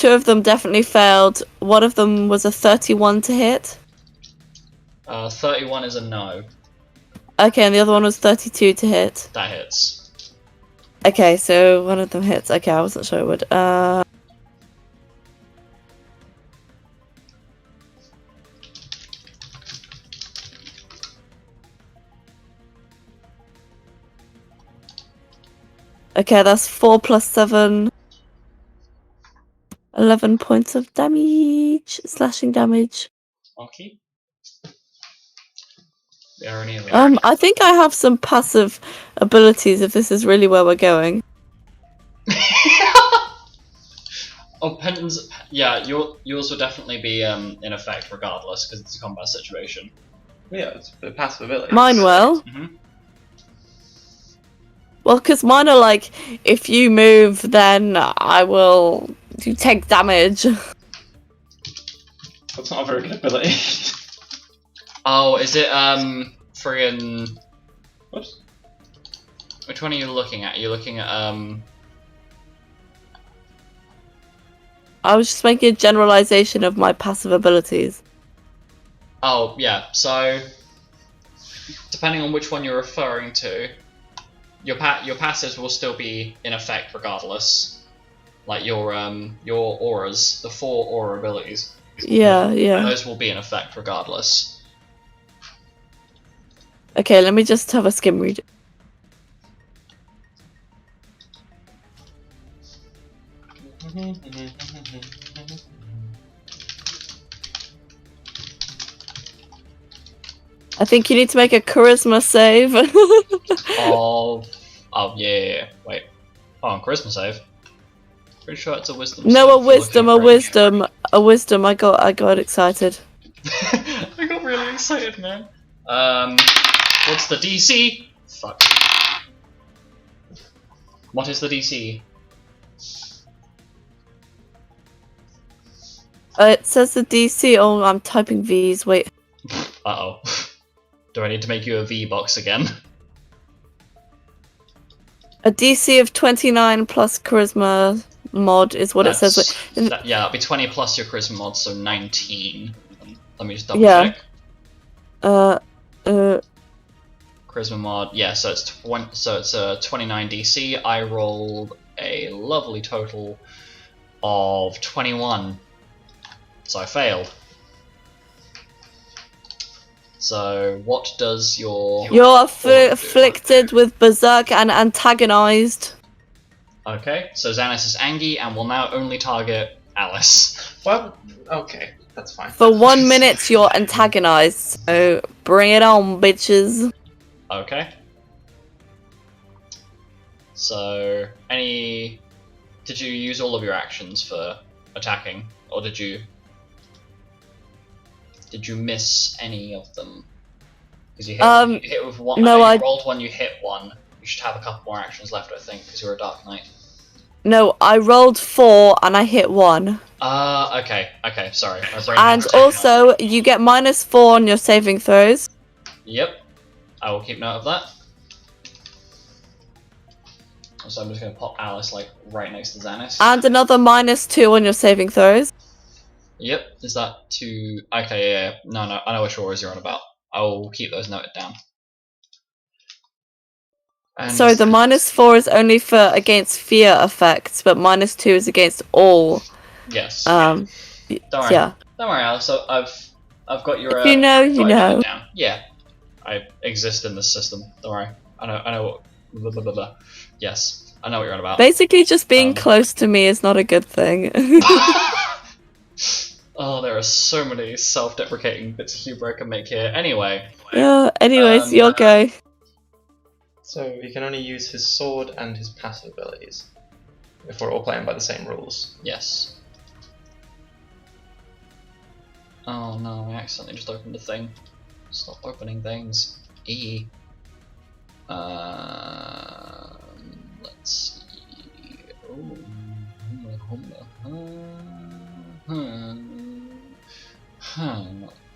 of them definitely failed. One of them was a 31 to hit. 31 is a no. Okay, and the other one was 32 to hit. That hits. Okay, so one of them hits. Okay, I wasn't sure it would. Okay, that's 4 plus 7. 11 points of damage. Slashing damage. Okay. The irony of it. I think I have some passive abilities if this is really where we're going. Oh, Penton's. Yeah, yours will definitely be in effect regardless because it's a combat situation. Yeah, it's a passive ability. Mine will. hmm Well, because mine are like, if you move, then you take damage. That's not a very good ability. Oh, is it friggin'? Whoops. Which one are you looking at? Are you looking at I was just making a generalization of my passive abilities. Oh yeah. So depending on which one you're referring to, your passives will still be in effect regardless. Like your auras, the 4 aura abilities. Yeah. Those will be in effect regardless. Okay, let me just have a skim read. I think you need to make a charisma save. Oh yeah. Wait. Oh, on charisma save. Pretty sure it's a wisdom. No, save a if you're wisdom, a looking at range. wisdom, a wisdom. I got excited. I got really excited, man. What's the DC? Fuck. What is the DC? It says the DC. Oh, I'm typing V's. Wait. Uh oh. Do I need to make you a V box again? A DC of 29 plus charisma mod is what it says. Yeah, that'd be 20 plus your charisma mod, so 19. Let me just double Yeah. check. Charisma mod, yeah, so it's 29 DC. I rolled a lovely total of 21. So I failed. So what does your... You're afflicted with berserk and antagonized. Okay, so Xanis is angry and will now only target Alice. Well, okay, that's fine. For 1 minute, you're antagonized. So bring it on, bitches. Okay. So, did you use all of your actions for attacking, or did you miss any of them? Because you hit with one. No, you rolled one, you hit one. You should have a couple more actions left, I think, because you're a Dark Knight. No, I rolled 4 and I hit 1. Okay, sorry. My brain And has taken also, off. you get -4 on your saving throws. Yep, I will keep note of that. So I'm just going to pop Alice like right next to Xanis. And another -2 on your saving throws. Yep, is that too... Okay, yeah. No, I know which auras you're on about. I will keep those noted down. And Sorry, the -4 is only for against fear effects, but -2 is against all. Yes. Don't worry. Yeah. Don't worry, Alice. So I've got your... If you know, you got it know. down. Yeah. I exist in this system. Don't worry. I know what... Blah, blah, blah, blah. Yes. I know what you're on about. Basically, just being close to me is not a good thing. Oh, there are so many self-deprecating bits of humor I can make here. Anyway. Yeah, anyways, your go. So he can only use his sword and his passive abilities. If we're all playing by the same rules. Yes. Oh no, I accidentally just opened the thing. Stop opening things. E. Let's see.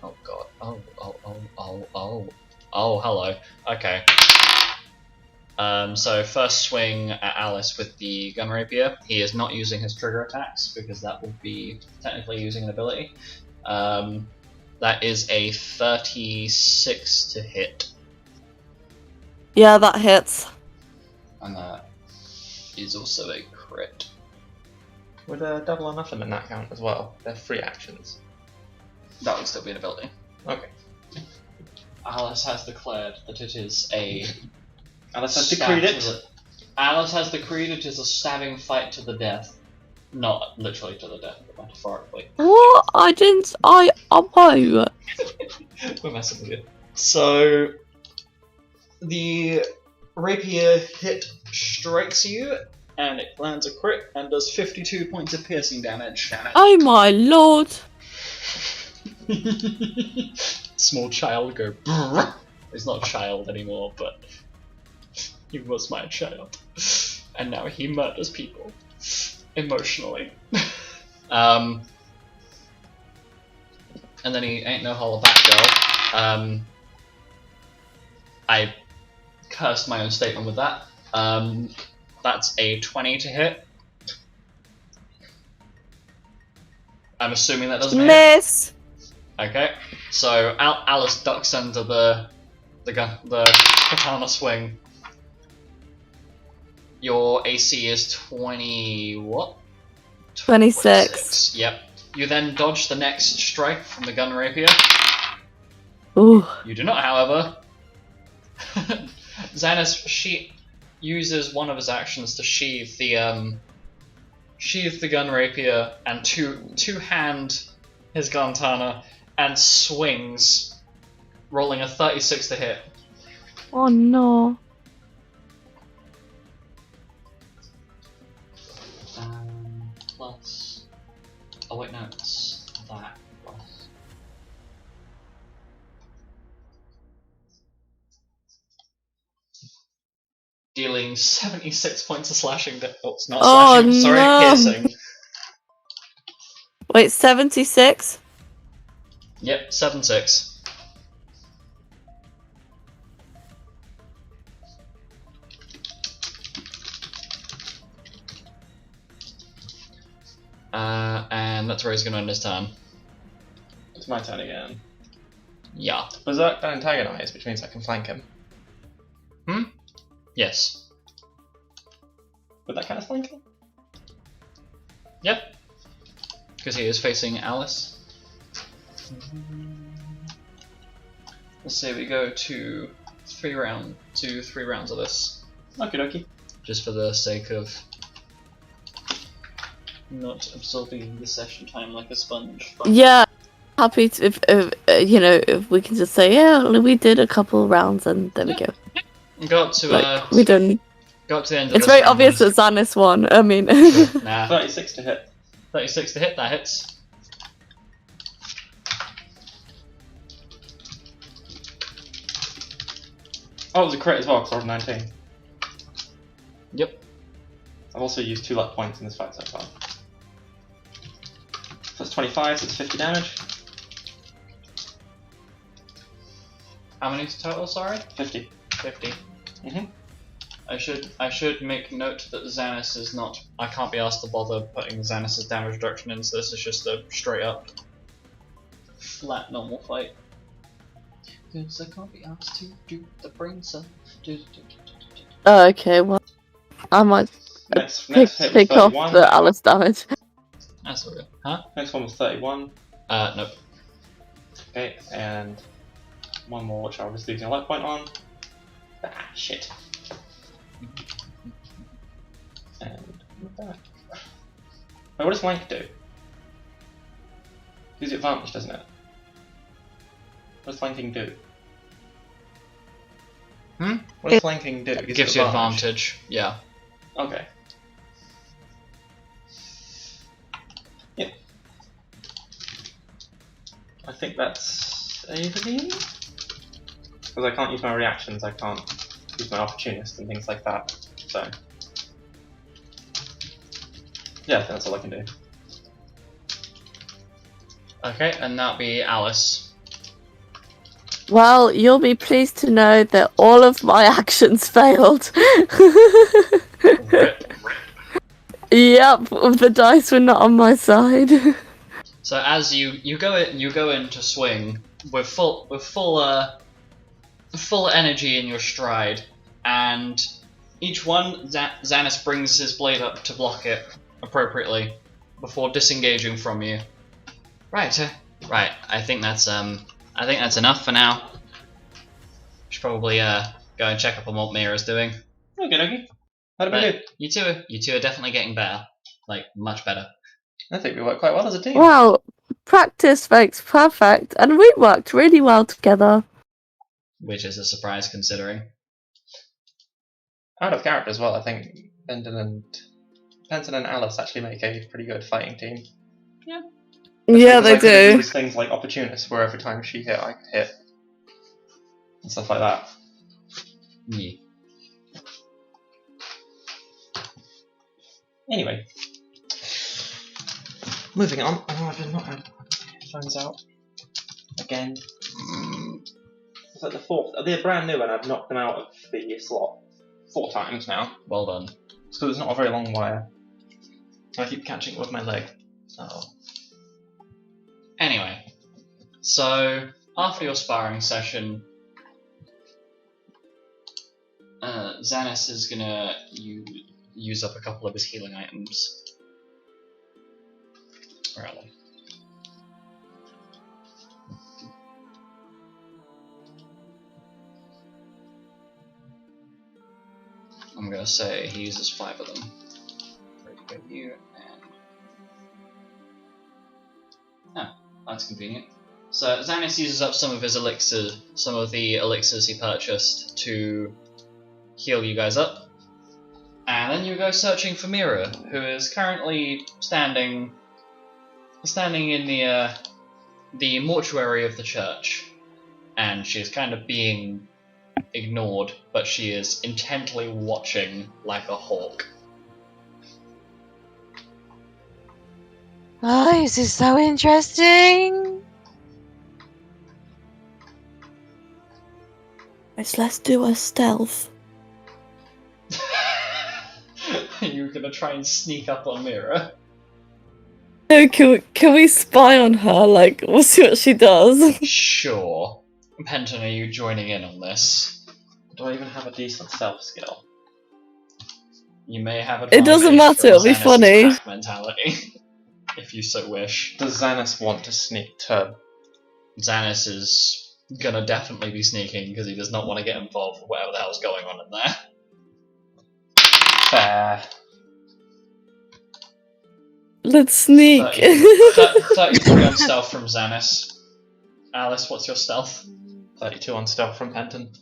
Oh god. Oh, hello. Okay. So first swing at Alice with the gun rapier. He is not using his trigger attacks because that would be technically using an ability. That is a 36 to hit, Yeah, that hits. and that is also a crit. Would double or nothing in that count as well? They're free actions. That would still be an ability. Okay. Alice has declared that it is a. Alice has stab decreed to it. the- Alice has decreed it is a stabbing fight to the death. Not literally to the death, but metaphorically. What? I didn't. I. Oh. We're messing with you. So, the rapier hit strikes you, and it lands a crit and does 52 points of piercing damage. Oh my lord. Small child go. Brrr. He's not a child anymore, but he was my child, and now he murders people emotionally. And then he ain't no holler back, girl. I cursed my own statement with that. That's a 20 to hit. I'm assuming that doesn't hit. Miss. Okay, so Alice ducks under the katana swing. Your AC is 20 what? 26. Yep. You then dodge the next strike from the gun rapier. Ooh. You do not, however. Xanis uses one of his actions to sheathe the gun rapier and two-hand his katana and swings, rolling a 36 to hit. Oh no. Plus. Oh wait, no, it's that plus. Dealing 76 points of slashing. Oh, it's not Oh, slashing. Sorry, no. piercing. Wait, 76? Yep, 7-6. And that's where he's going to end his turn. It's my turn again. Yeah. Berserk then antagonize, which means I can flank him. Yes. Would that count as flanking? Yep. Because he is facing Alice. Let's say we go to 3 rounds of this. Okie dokie. Just for the sake of not absorbing the session time like a sponge. But Yeah. Happy to, if we can just say, yeah, we did a couple rounds and there we go. Go up to Like, we don't. go up to the end of It's this very round. obvious that Xanis won. I mean. Nah. 36 to hit. 36 to hit, that hits. Oh, it was a crit as well, because I rolled 19. Yep. I've also used 2 luck points in this fight so far. So that's 25, so it's 50 damage. How many total, sorry? 50. 50. Mhm. I should make note that Xanis is not. I can't be asked to bother putting Xanis' damage reduction in, so this is just a straight up flat normal fight. Because I can't be asked to do the brain cell. Oh, okay, well, I might Next hit was pick off 31. the Alice damage. That's all good. Huh? Next one was 31. Nope. Okay, and one more which I was losing a luck point on. Ah, shit. And that. Wait, what does flank do? Gives you advantage, doesn't it? What does flanking do? What does flanking do? It Gives you advantage. Yeah. Okay. Yep. I think that's everything. Because I can't use my reactions, I can't use my opportunist and things like that. So. Yeah, I think that's all I can do. Okay, and that'll be Alice. Well, you'll be pleased to know that all of my actions failed. Rip. Yep, the dice were not on my side. So as you go in to swing with full energy in your stride, and each one Xanis brings his blade up to block it appropriately before disengaging from you. Right. I think that's enough for now. Should probably go and check up on what Mira's doing. Okay. That'd be good. You two are definitely getting better, like much better. I think we work quite well as a team. Well, practice makes perfect, and we worked really well together. Which is a surprise considering. Out of character as well, I think Benton and Alice actually make a pretty good fighting team. Yeah. Yeah, they do. These things like opportunists, where every time she hit, I could hit, and stuff like that. Yeah. Anyway, moving on. Oh, I've not had phones out again. It's like the fourth. They're brand new, and I've knocked them out of the slot 4 times now. Well done. It's because it's not a very long wire. I keep catching it with my leg. Oh. Anyway, so after your sparring session, Xanis is gonna use up a couple of his healing items. Where are they? I'm gonna say he uses 5 of them. Ready to go you and that's convenient. So Xanis uses up some of his elixirs, some of the elixirs he purchased to heal you guys up, and then you go searching for Mira, who is currently standing in the mortuary of the church, and she's kind of being ignored, but she is intently watching like a hawk. Oh, this is so interesting. Let's do a stealth. Are you gonna try and sneak up on Mira? No, can we spy on her? Like, we'll see what she does. Sure. Penton, are you joining in on this? Do I even have a decent stealth skill? You may have It doesn't advantage matter, from it'll be Xanis' funny. pack mentality, if you so wish. Does Xanis want to sneak turn? Xanis is gonna definitely be sneaking because he does not want to get involved with whatever the hell's going on in there. Fair. Let's sneak. 33 on stealth from Xanis. Alice, what's your stealth? 32 on stealth from Penton.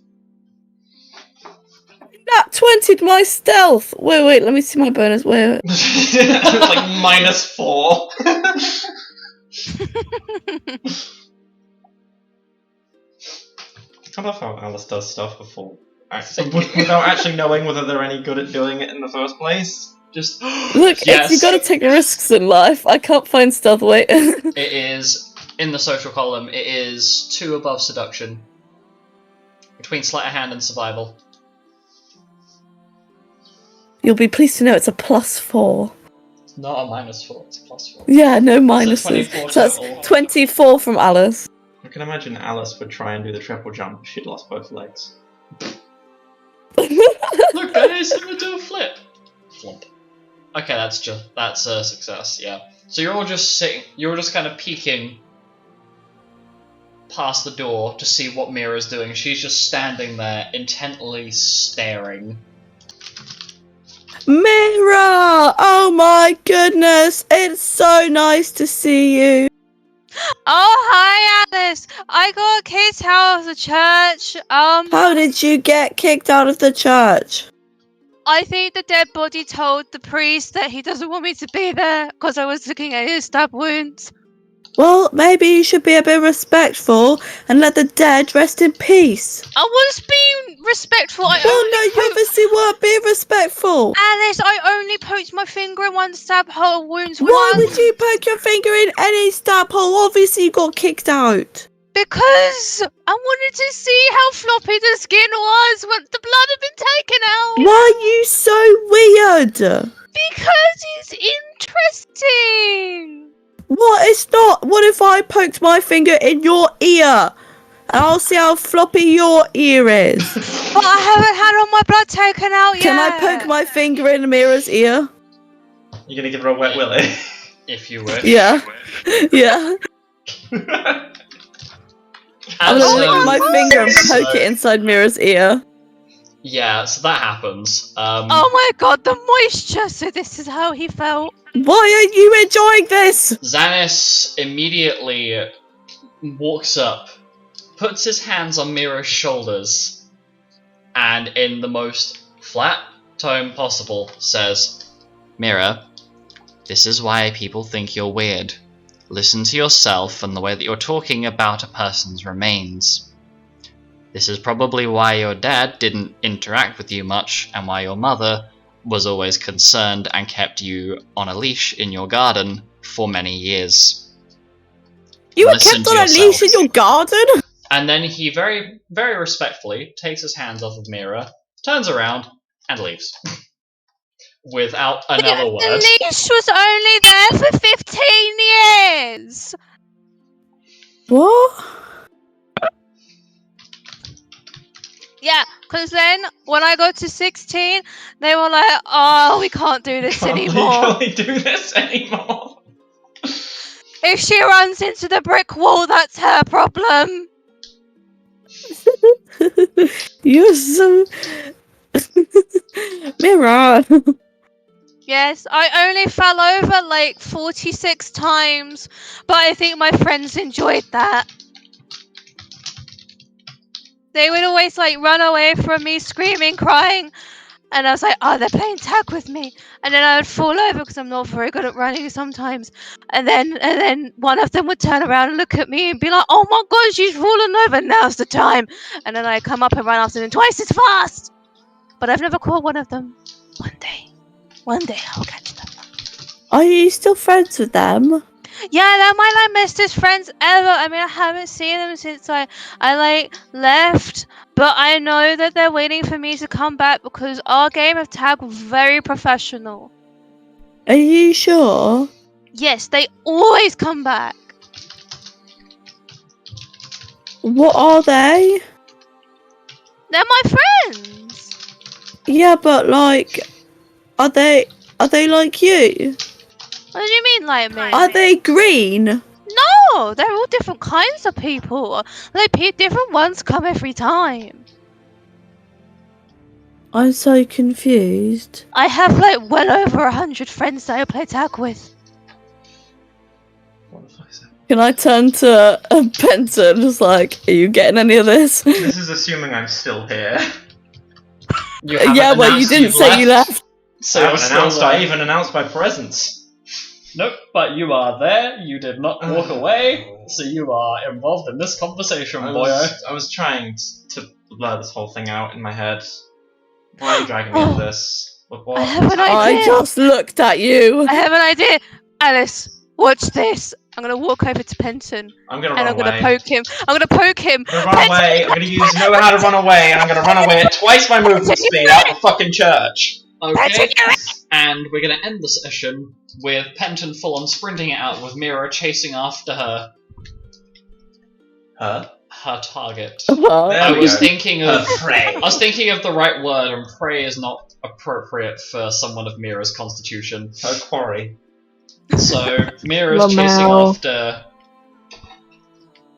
That 20'd my stealth. Wait, let me see my bonus. Wait. Like -4. I love how Alice does stuff without actually knowing whether they're any good at doing it in the first place. Just Look, Yes. you gotta take risks in life. I can't find stealth. Wait. It is, in the social column, it is 2 above seduction. Between sleight of hand and survival. You'll be pleased to know it's a +4. It's not a -4, it's a +4. Yeah, no minuses. 24 So that's total. 24 from Alice. I can imagine Alice would try and do the triple jump if she'd lost both legs. Look guys, I'm gonna do a flip. Flump. Okay, that's a success, yeah. So you're all just kind of peeking past the door to see what Mira's doing. She's just standing there, intently staring. Mira! Oh my goodness! It's so nice to see you. Oh, hi, Alice. I got kicked out of the church. How did you get kicked out of the church? I think the dead body told the priest that he doesn't want me to be there because I was looking at his stab wounds. Well, maybe you should be a bit respectful and let the dead rest in peace. I was being respectful. Well, no, you obviously weren't being respectful. Alice, I only poked my finger in one stab hole wounds. Why would you poke your finger in any stab hole? Obviously you got kicked out. Because I wanted to see how floppy the skin was when the blood had been taken out. Why are you so weird? Because it's interesting. What? It's not. What if I poked my finger in your ear? And I'll see how floppy your ear is. But I haven't had all my blood taken out yet. Can I poke my finger in Amira's ear? You're gonna give her a wet willy? If you wish. Yeah. Yeah. I'm gonna lick my finger and poke it inside Mira's ear. Yeah, so that happens. Oh my god, the moisture! So this is how he felt. Why are you enjoying this? Xanis immediately walks up, puts his hands on Mira's shoulders, and in the most flat tone possible says, Mira, this is why people think you're weird. Listen to yourself and the way that you're talking about a person's remains. This is probably why your dad didn't interact with you much, and why your mother was always concerned and kept you on a leash in your garden for many years. You were Listen kept to on a yourself. leash in your garden? And then he very, very respectfully takes his hands off of Mira, turns around, and leaves. Without another The word. leash was only there for 15 years. What? Yeah, because then when I got to 16, they were like, oh, we can't do this anymore. Can't do this anymore. If she runs into the brick wall, that's her problem. You're so... Mira. Yes, I only fell over like 46 times, but I think my friends enjoyed that. They would always like run away from me, screaming, crying, and I was like, oh, they're playing tag with me. And then I would fall over because I'm not very good at running sometimes. And then one of them would turn around and look at me and be like, oh my god, she's fallen over, now's the time. And then I come up and run after them twice as fast. But I've never caught one of them. One day I'll catch them. Are you still friends with them? Yeah, they're my like bestest friends ever. I mean, I haven't seen them since I like left, but I know that they're waiting for me to come back because our game of tag was very professional. Are you sure? Yes, they always come back. What are they? They're my friends. Yeah, but like, are they like you? What do you mean, like me? Are they green? No, they're all different kinds of people. Like different ones come every time. I'm so confused. I have like well over 100 friends that I play tag with. What the fuck is that? Can I turn to Benton? Just like, are you getting any of this? This is assuming I'm still here. You haven't Yeah, well, you announced didn't you've say you left. So I you're haven't still announced. there. I even announced my presence. Nope, but you are there, you did not walk away, so you are involved in this conversation, I boyo. was trying to blur this whole thing out in my head. Why are you dragging me into this? What? I have an I idea. just looked at you. I have an idea. Alice, watch this. I'm gonna walk over to Penton I'm gonna and run I'm gonna away. poke him. I'm gonna poke him. I'm gonna run away. I'm gonna use know how to run away, and I'm gonna run away at twice my movement speed out the fucking church. Okay, and we're gonna end the session with Penton full on sprinting out with Mira chasing after her Her? target. What? There I we was go. thinking of Prey. I was thinking of the right word, and prey is not appropriate for someone of Mira's constitution. Her quarry. So Mira's chasing after.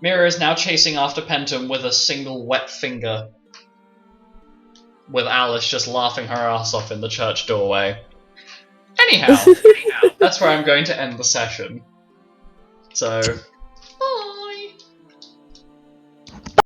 Mira is now chasing after Penton with a single wet finger, with Alice just laughing her ass off in the church doorway. Anyhow, that's where I'm going to end the session. So